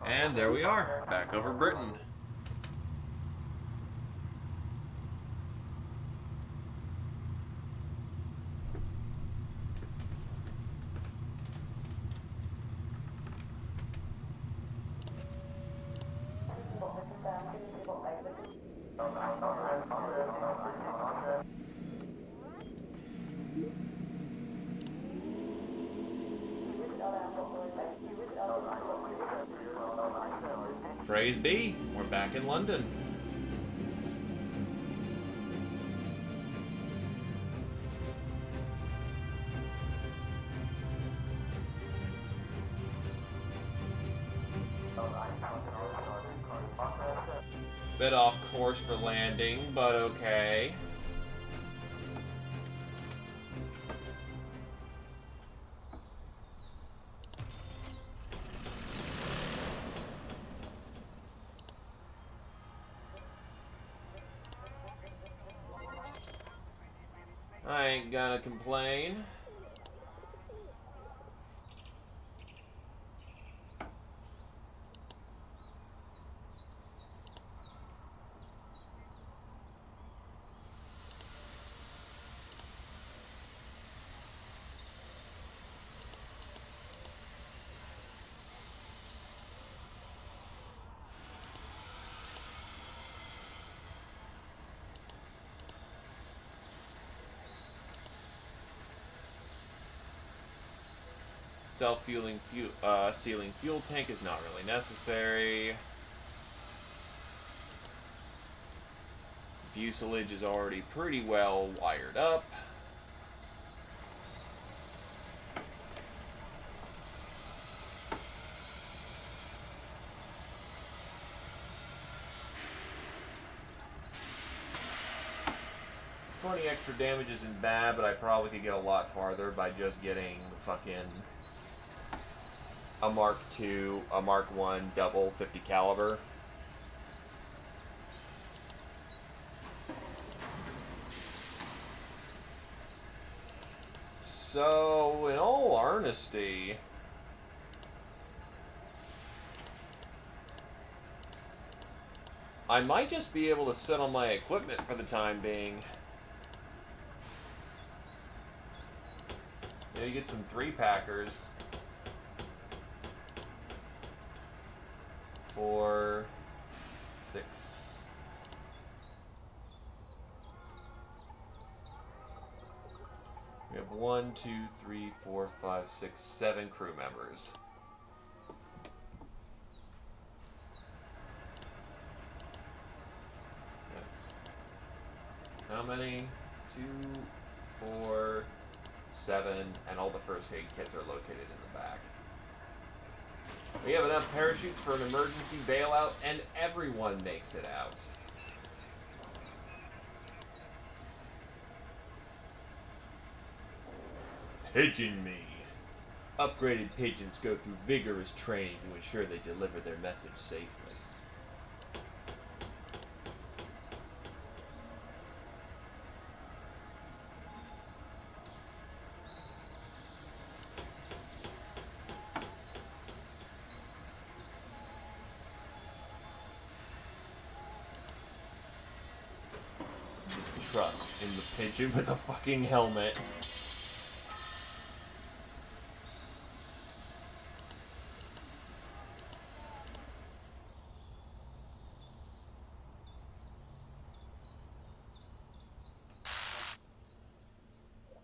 And there we are, back over Britain. Praise be, we're back in London. Bit off course for landing, but okay. I ain't gonna complain. Self-fueling sealing fuel tank is not really necessary. Fuselage is already pretty well wired up. Twenty extra damage isn't bad, but I probably could get a lot farther by just getting fucking a Mark II, a Mark I double 50 caliber. So, in all honesty, I might just be able to sit on my equipment for the time being. Yeah, you get some 3-packers. 4, 6. We have 1, 2, 3, 4, 5, 6, 7 crew members. That's how many? 2, 4, 7, and all the first aid kits are located in the back. We have enough parachutes for an emergency bailout, and everyone makes it out. Pigeon me. Upgraded pigeons go through vigorous training to ensure they deliver their message safely. Trust in the pigeon with a fucking helmet.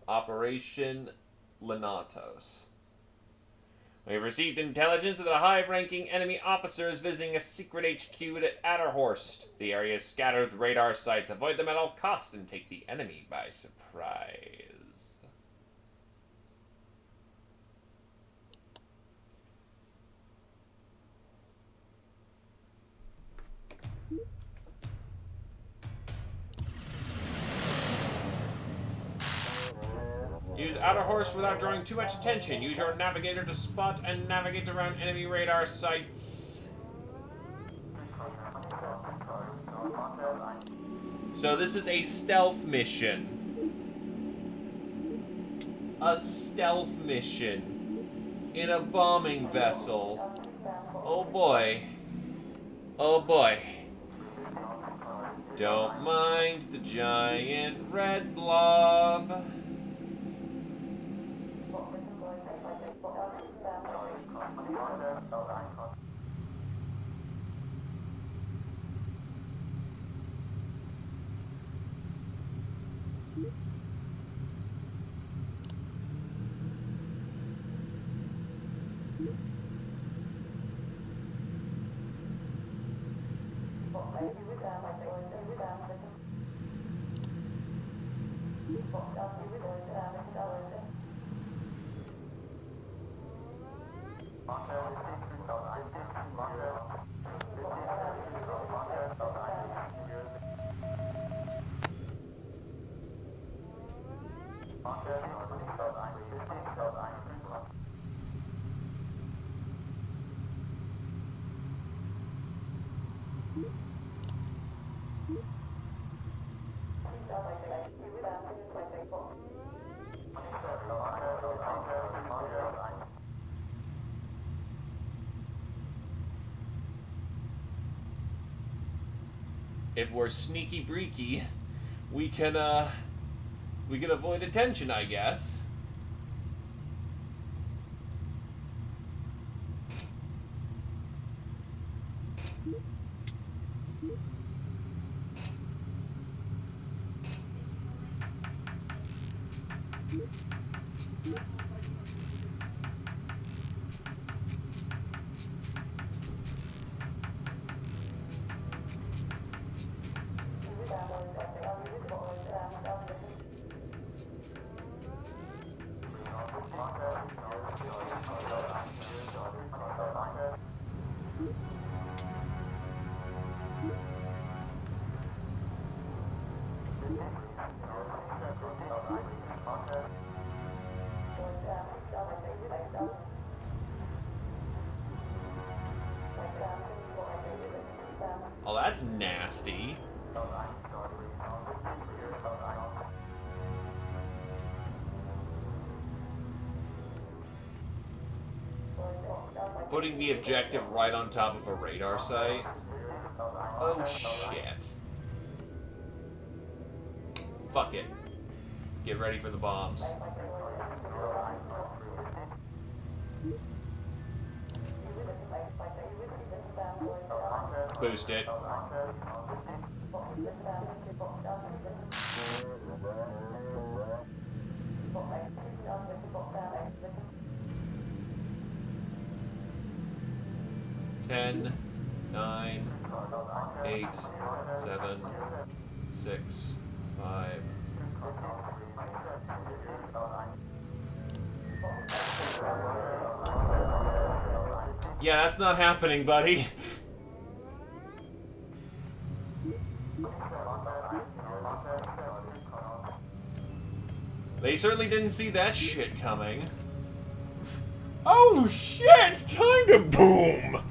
Operation Lenatos. We have received intelligence that a high-ranking enemy officer is visiting a secret HQ at Adderhorst. The area is scattered with radar sites. Avoid them at all costs and take the enemy by surprise. Use Adderhorst without drawing too much attention. Use your navigator to spot and navigate around enemy radar sites. So this is a stealth mission. A stealth mission in a bombing vessel. Oh boy. Oh boy. Don't mind the giant red blob. If we're sneaky breaky, we can avoid attention, I guess. Oh, that's nasty. Putting the objective right on top of a radar site. Oh, shit. Fuck it. Get ready for the bombs. Boost it. Ten, 9, 8, 7, 6, 5. Yeah, that's not happening, buddy. They certainly didn't see that shit coming. Oh shit! Time to boom!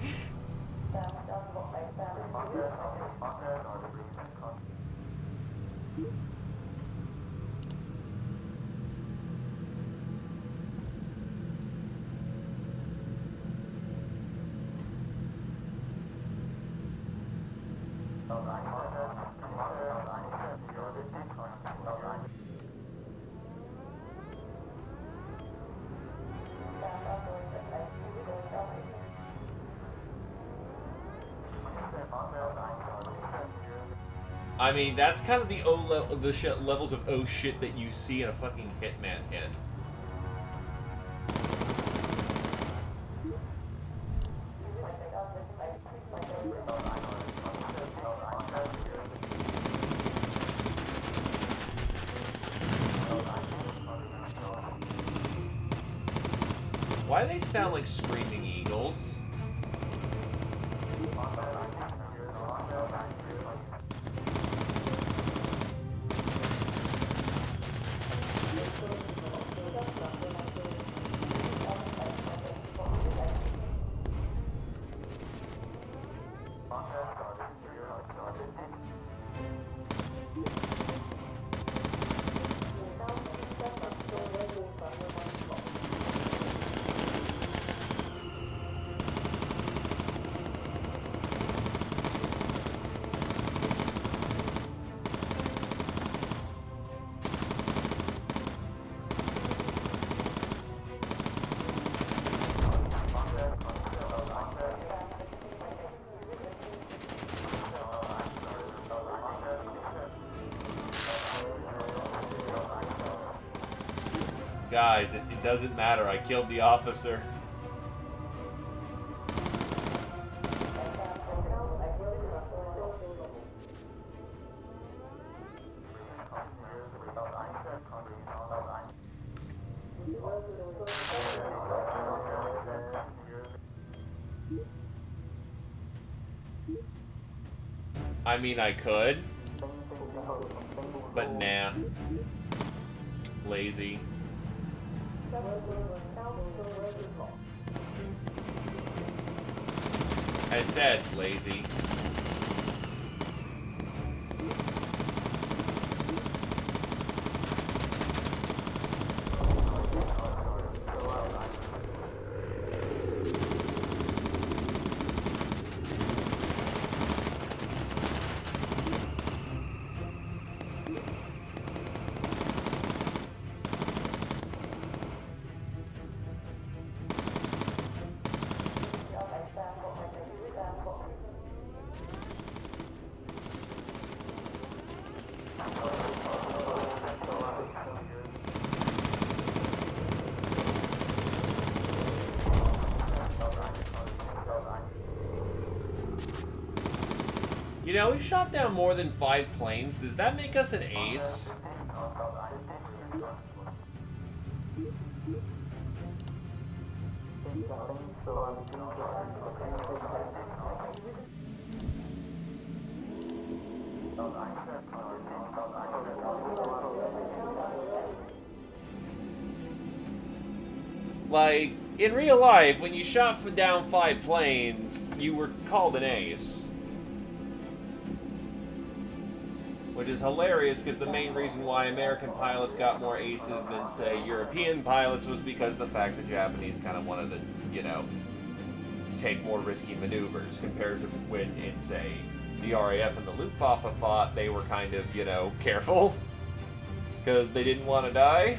I mean, that's kind of the levels of oh shit that you see in a fucking Hitman hit. Why do they sound like screaming eagles? Guys, it doesn't matter. I killed the officer. I mean, I could. But nah. Lazy. I said lazy. You know, we've shot down more than 5 planes. Does that make us an ace? Like, in real life, when you shot down 5 planes, you were called an ace. Which is hilarious, because the main reason why American pilots got more aces than, say, European pilots was because the fact the Japanese kind of wanted to, you know, take more risky maneuvers, compared to when, in, say, the RAF and the Luftwaffe fought, they were kind of, you know, careful, because they didn't want to die.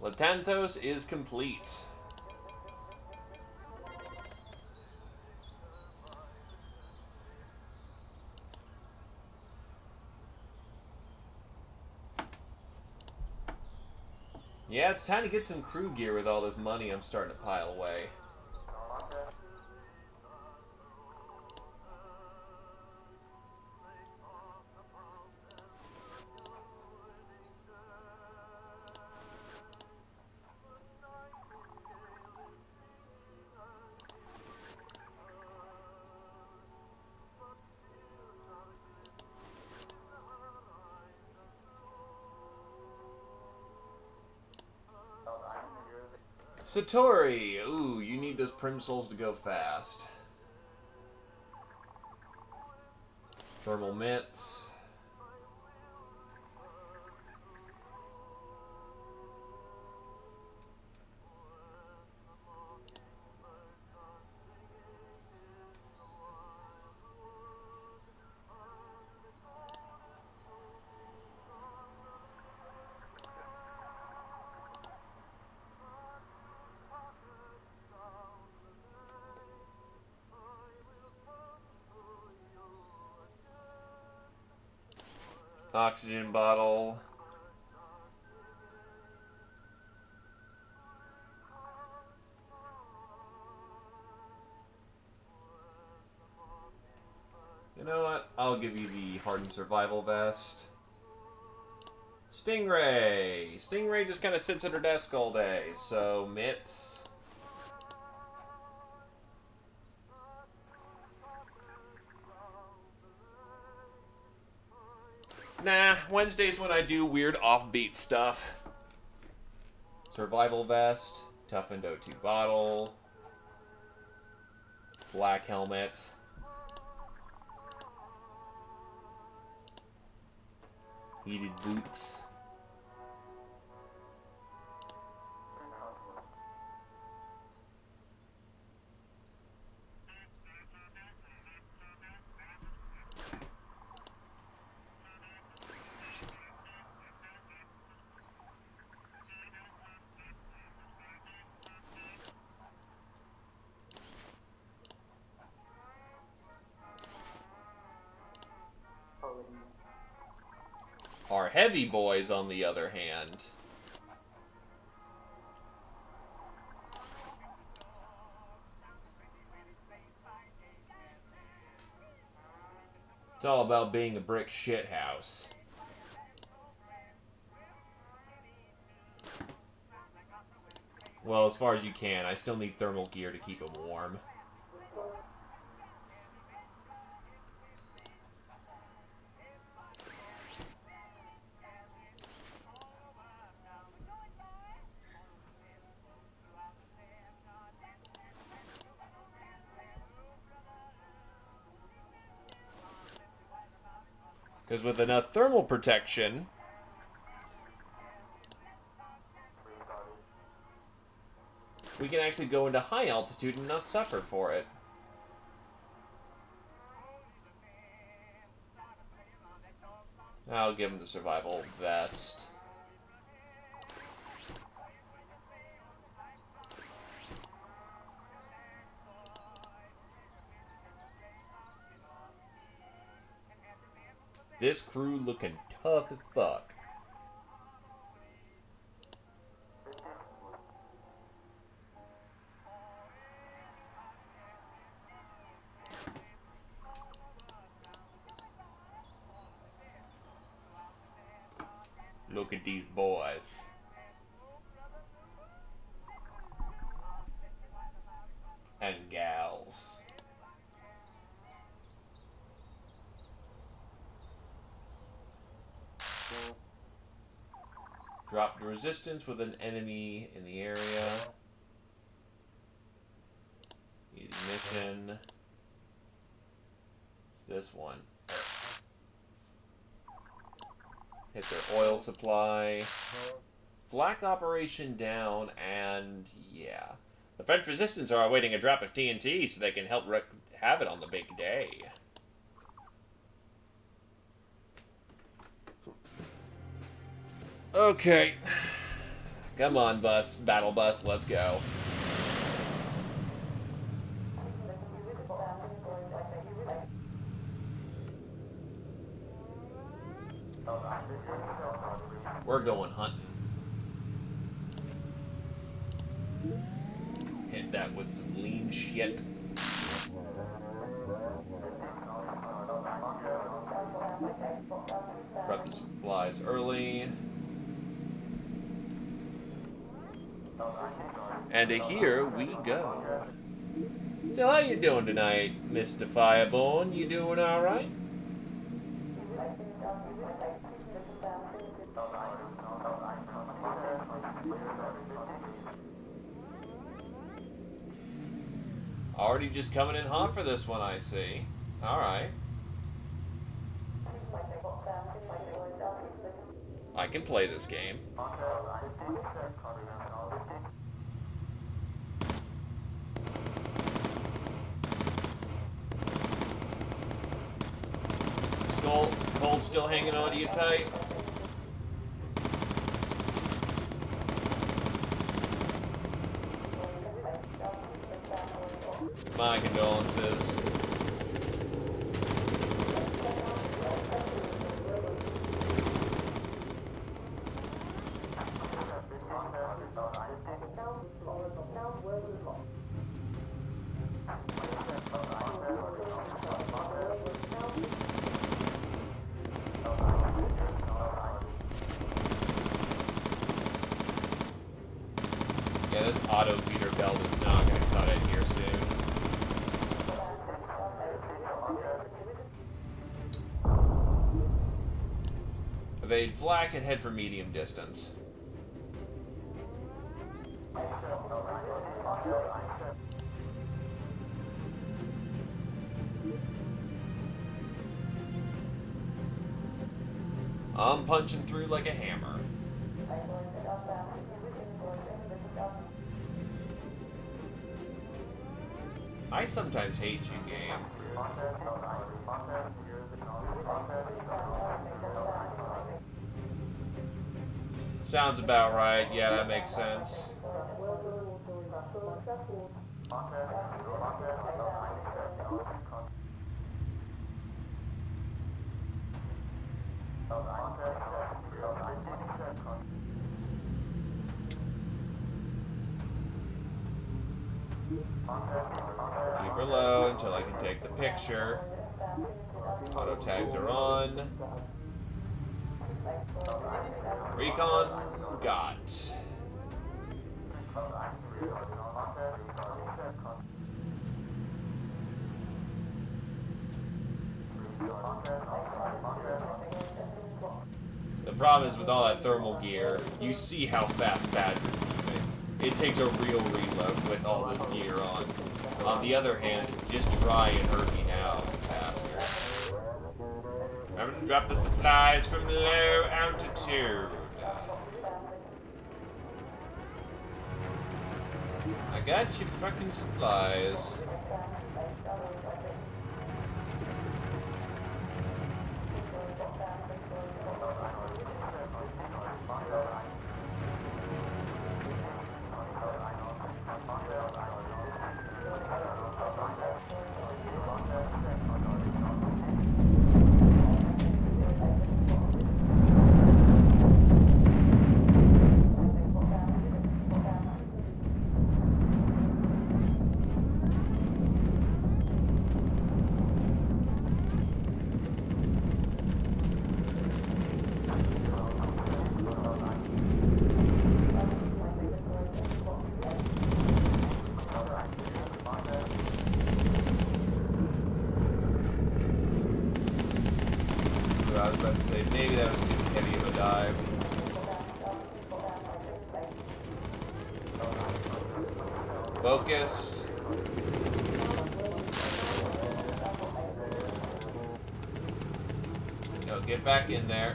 Latantos is complete. Yeah, it's time to get some crew gear with all this money I'm starting to pile away. Satori! Ooh, you need those Prim Souls to go fast. Thermal Mitts. Oxygen bottle. You know what? I'll give you the hardened survival vest. Stingray! Stingray just kind of sits at her desk all day, so mitts. Nah, Wednesday's when I do weird offbeat stuff. Survival vest, toughened O2 bottle, black helmet, heated boots. Our heavy boys, on the other hand, It's all about being a brick shithouse. Well, as far as you can. I still need thermal gear to keep it warm. Because with enough thermal protection, we can actually go into high altitude and not suffer for it. I'll give him the survival vest. This crew looking tough as fuck. Look at these boys. And gals. Drop the resistance with an enemy in the area. Easy mission. It's this one. Hit their oil supply. Flak operation down, and yeah. The French resistance are awaiting a drop of TNT so they can help have it on the big day. Okay. Come on, bus. Battle bus, let's go. We're going hunting. Hit that with some lean shit. Prep the supplies early. And here we go. So how you doing tonight, Mr. Fireborn? You doing alright? Already just coming in hot for this one, I see. Alright. I can play this game. Cold still hanging on to you tight? My condolences. Yeah, this auto feeder belt is not going to cut it here soon. Evade flak and head for medium distance. I'm punching through like a hammer. I sometimes hate you, game. Sounds about right. Yeah, that makes sense. Keep her low until I can take the picture. Auto tags are on. Recon got. The problem is with all that thermal gear, you see how fast Badger's moving. It takes a real reload with all this gear on. On the other hand, just try and hurt me now, bastards. Remember to drop the supplies from low altitude. I got your fucking supplies. I was about to say, maybe that was too heavy of a dive. Focus. No, get back in there.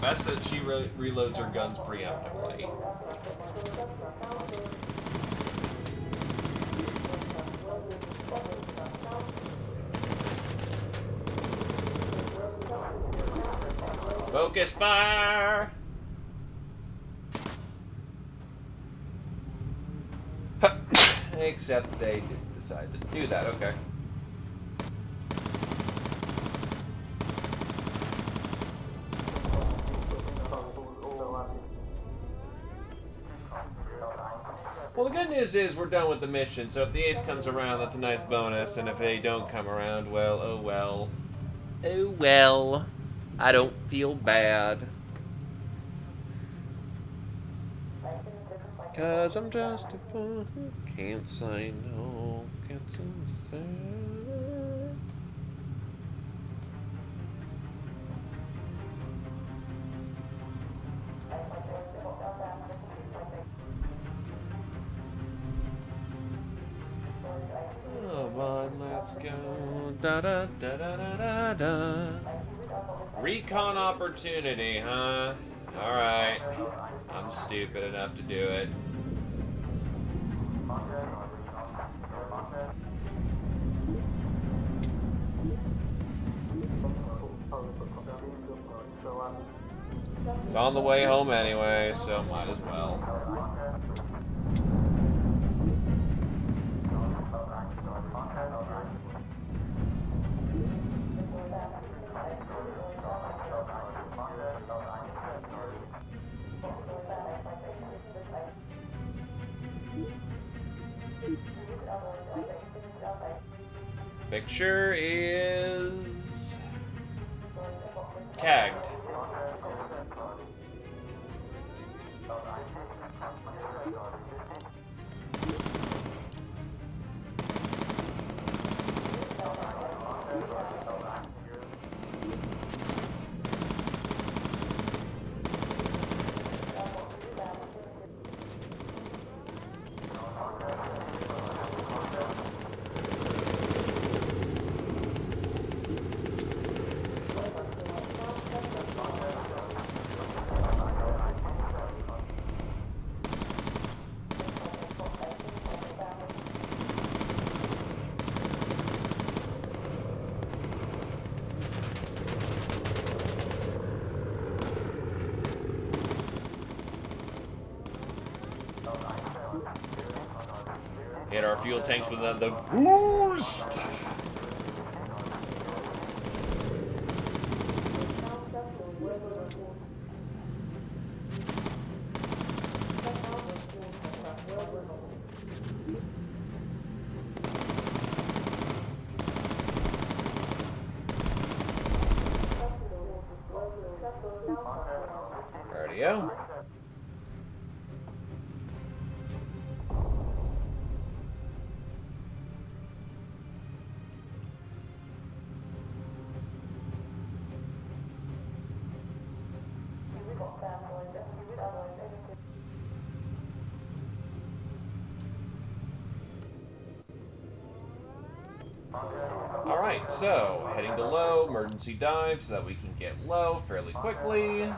Best that she reloads her guns preemptively. Focus fire! Except they did decide to do that, okay. Well, the good news is we're done with the mission, so if the ace comes around, that's a nice bonus, and if they don't come around, well, oh well. Oh well. I don't feel bad. 'Cause I'm just a fool who can't say no, can't say no. Come on, let's go. Da da da da da da da. Recon opportunity, huh? Alright. I'm stupid enough to do it. It's on the way home anyway, so might as well. Picture is tagged. Hit our fuel tanks with another boost! Rightio. Alright, so heading to low, emergency dive so that we can get low fairly quickly.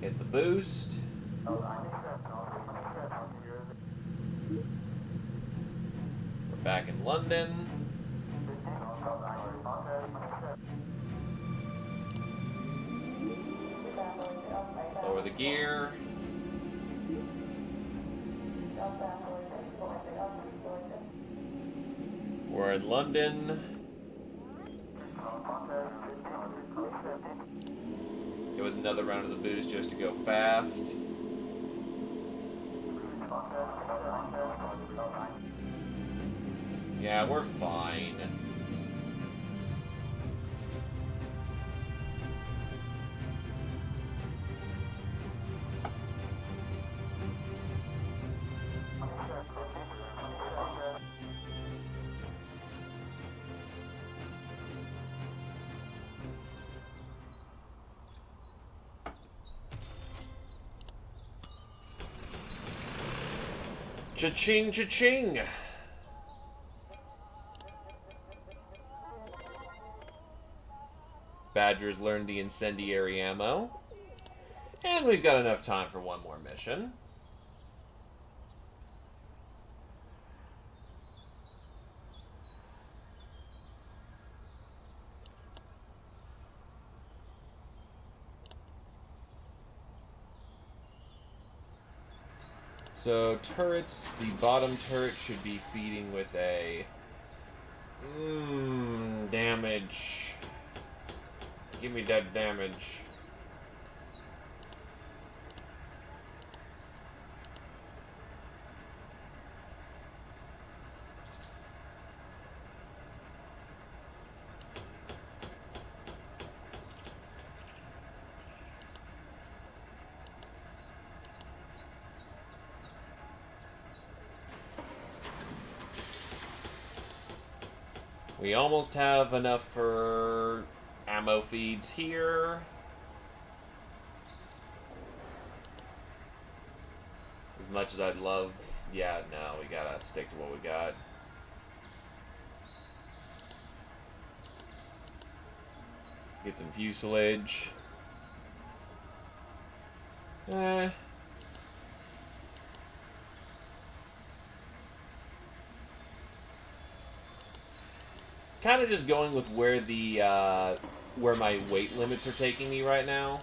Hit the boost. We're back in London. Lower the gear. We're in London. Get with another round of the boost just to go fast. Yeah, we're fine. Cha-ching, cha-ching! Badger's learned the incendiary ammo. And we've got enough time for one more mission. So, turrets, the bottom turret should be feeding with a... damage. Give me that damage. We almost have enough for ammo feeds here. As much as I'd love, yeah, no, we gotta stick to what we got. Get some fuselage. Kind of just going with where the where my weight limits are taking me right now.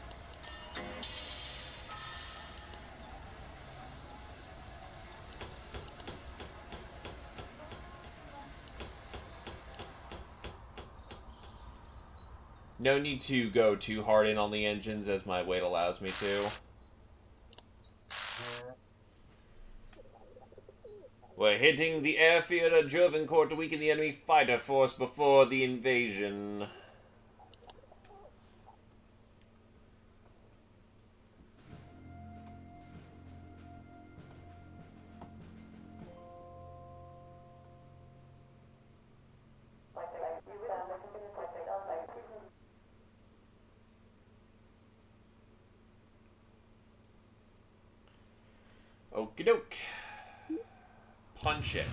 No need to go too hard in on the engines as my weight allows me to. We're hitting the airfield at Jovencourt to weaken the enemy fighter force before the invasion. Okie doke. Punch it.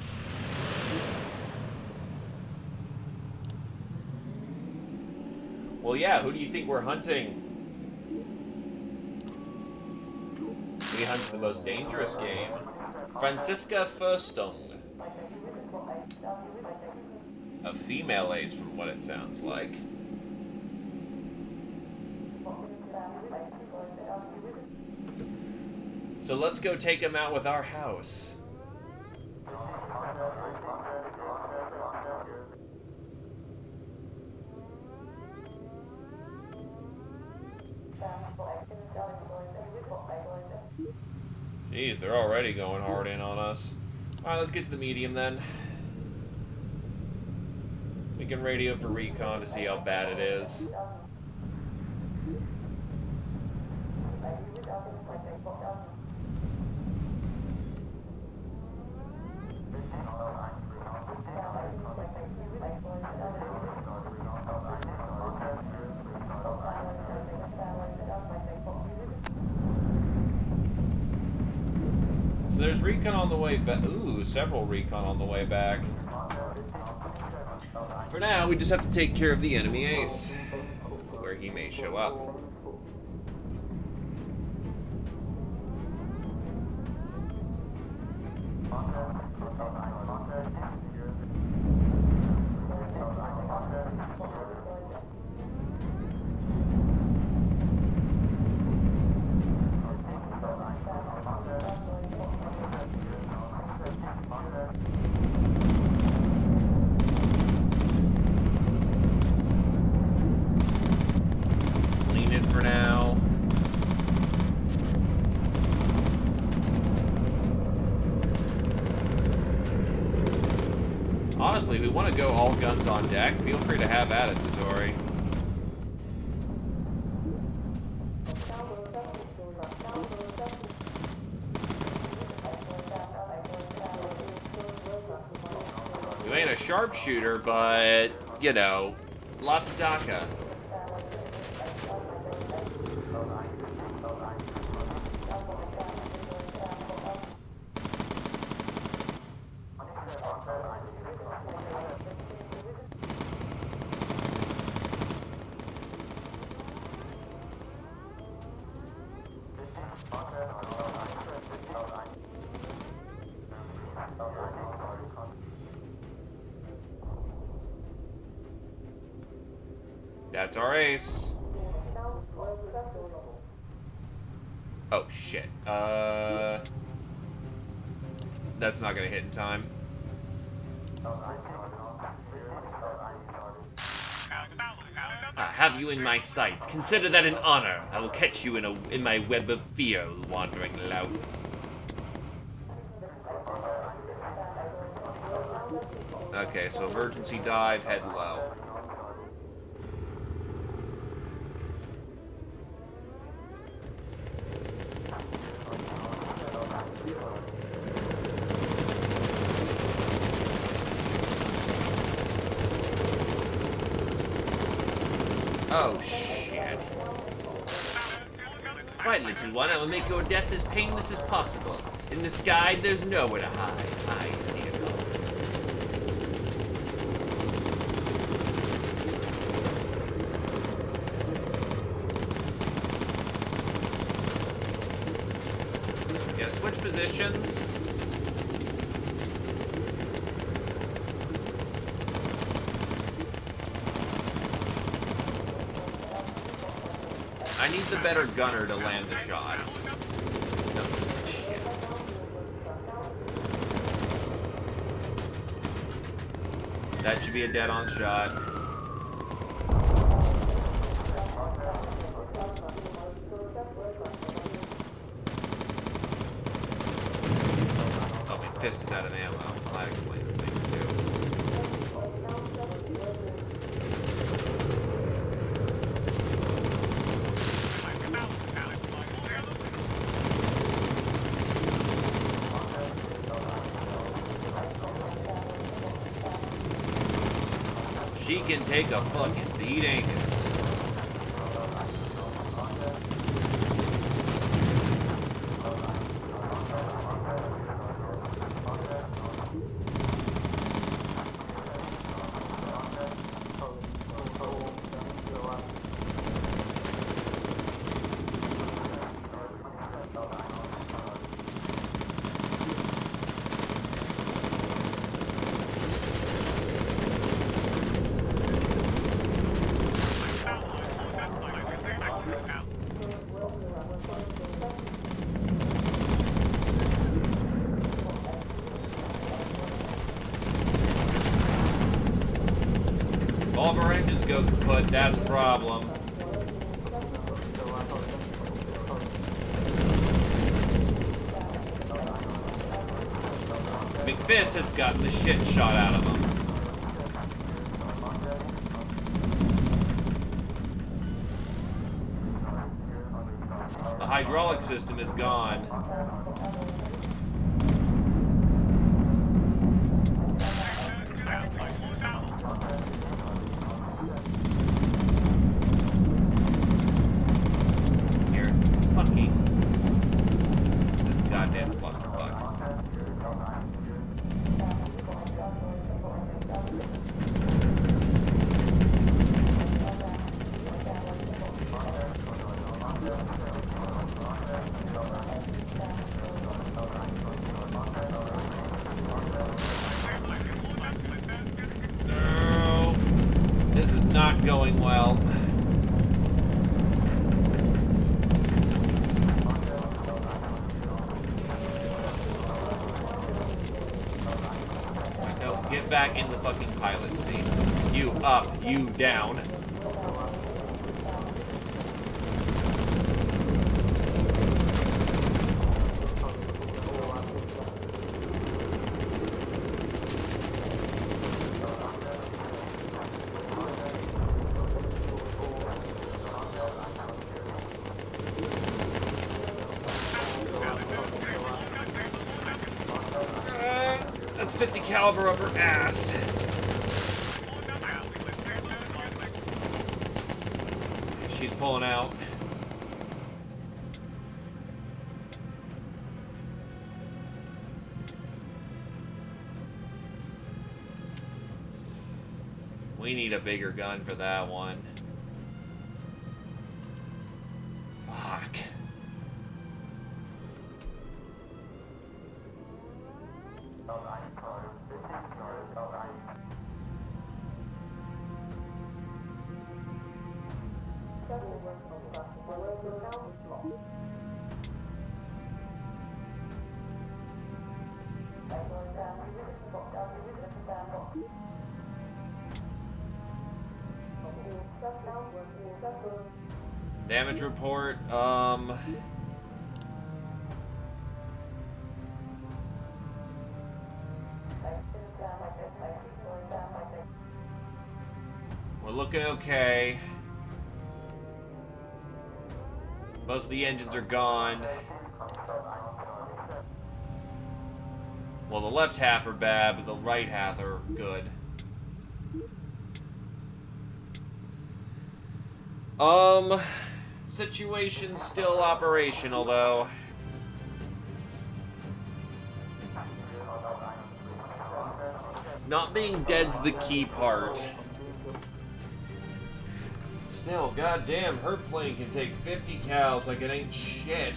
Well, yeah, who do you think we're hunting? We hunt the most dangerous game. Franziska Firstung. A female ace from what it sounds like. So let's go take him out with our house. Jeez, they're already going hard in on us. Alright, let's get to the medium then. We can radio for recon to see how bad it is. So there's recon on the way back. Ooh, several recon on the way back. For now, we just have to take care of the enemy ace, where he may show up. Lean in for now. Honestly, if we want to go all guns on deck, feel free to have at it, Satori. You ain't a sharpshooter, but, you know, lots of DACA. That's our ace. Oh, shit. That's not gonna hit in time. I have you in my sights. Consider that an honor. I will catch you in my web of fear, wandering louts. Okay, so emergency dive, head low. Oh, shit. Right, little one, I will make your death as painless as possible. In the sky, there's nowhere to hide. I see it all. Yeah, switch positions. I need the better gunner to land the shots. No, shit. That should be a dead-on shot. Oh, my fist is out of ammo. That explains the thing, too. She can take a fucking beating. all of our engines go kaput, that's a problem. McFist has gotten the shit shot out of him. The hydraulic system is gone. You're fucking this goddamn clusterfuck. No, this is not going well. No, get back in the fucking pilot seat. You up, you down. That's 50 caliber up her ass. She's pulling out. We need a bigger gun for that one. Fuck. Damage report, we're looking okay. Most of the engines are gone. Well, the left half are bad, but the right half are good. Situation's still operational, though. Not being dead's the key part. Still, goddamn, her plane can take 50 cows like it ain't shit.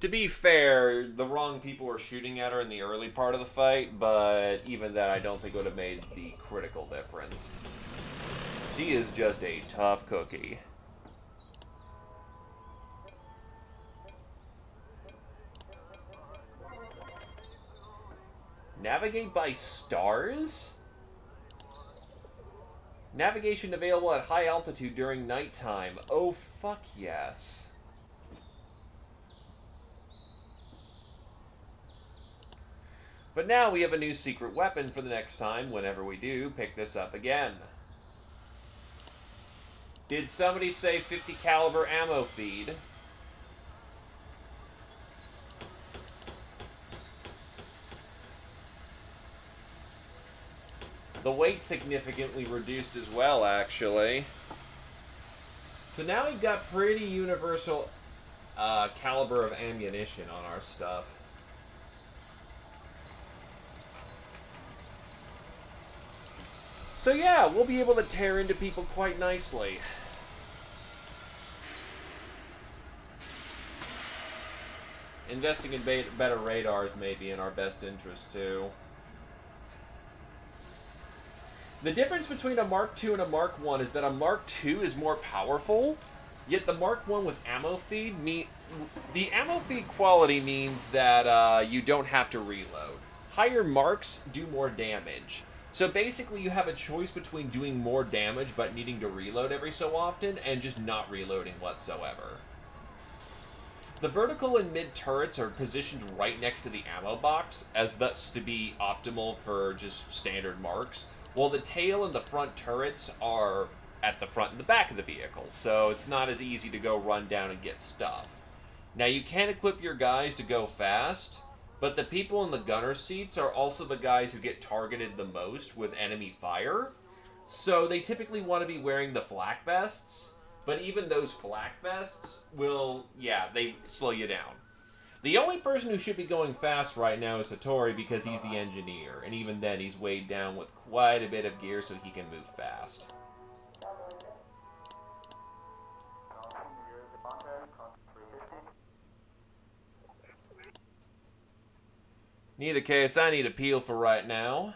To be fair, the wrong people were shooting at her in the early part of the fight, but even that I don't think would have made the critical difference. She is just a tough cookie. Navigate by stars? Navigation available at high altitude during nighttime. Oh, fuck yes. But now we have a new secret weapon for the next time whenever we do pick this up again. Did somebody say 50 caliber ammo feed? The weight significantly reduced as well, actually. So now we've got pretty universal caliber of ammunition on our stuff. So yeah, we'll be able to tear into people quite nicely. investing in better radars may be in our best interest, too. The difference between a Mark II and a Mark I is that a Mark II is more powerful, yet the Mark I with ammo feed, the ammo feed quality means that you don't have to reload. Higher marks do more damage. So basically you have a choice between doing more damage but needing to reload every so often and just not reloading whatsoever. The vertical and mid turrets are positioned right next to the ammo box, as thus to be optimal for just standard marks, while the tail and the front turrets are at the front and the back of the vehicle, so it's not as easy to go run down and get stuff. Now you can equip your guys to go fast, but the people in the gunner seats are also the guys who get targeted the most with enemy fire, so they typically want to be wearing the flak vests. But even those flak vests will, they slow you down. The only person who should be going fast right now is Satori because he's the engineer, and even then he's weighed down with quite a bit of gear so he can move fast. In either case, I need a peel for right now.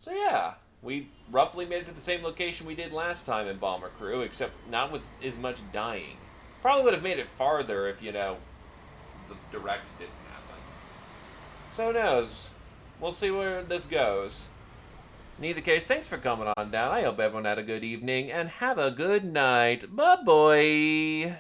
So yeah. We roughly made it to the same location we did last time in Bomber Crew, except not with as much dying. Probably would have made it farther if, the direct didn't happen. So who knows? We'll see where this goes. In either case, thanks for coming on down. I hope everyone had a good evening, and have a good night. Bye-bye!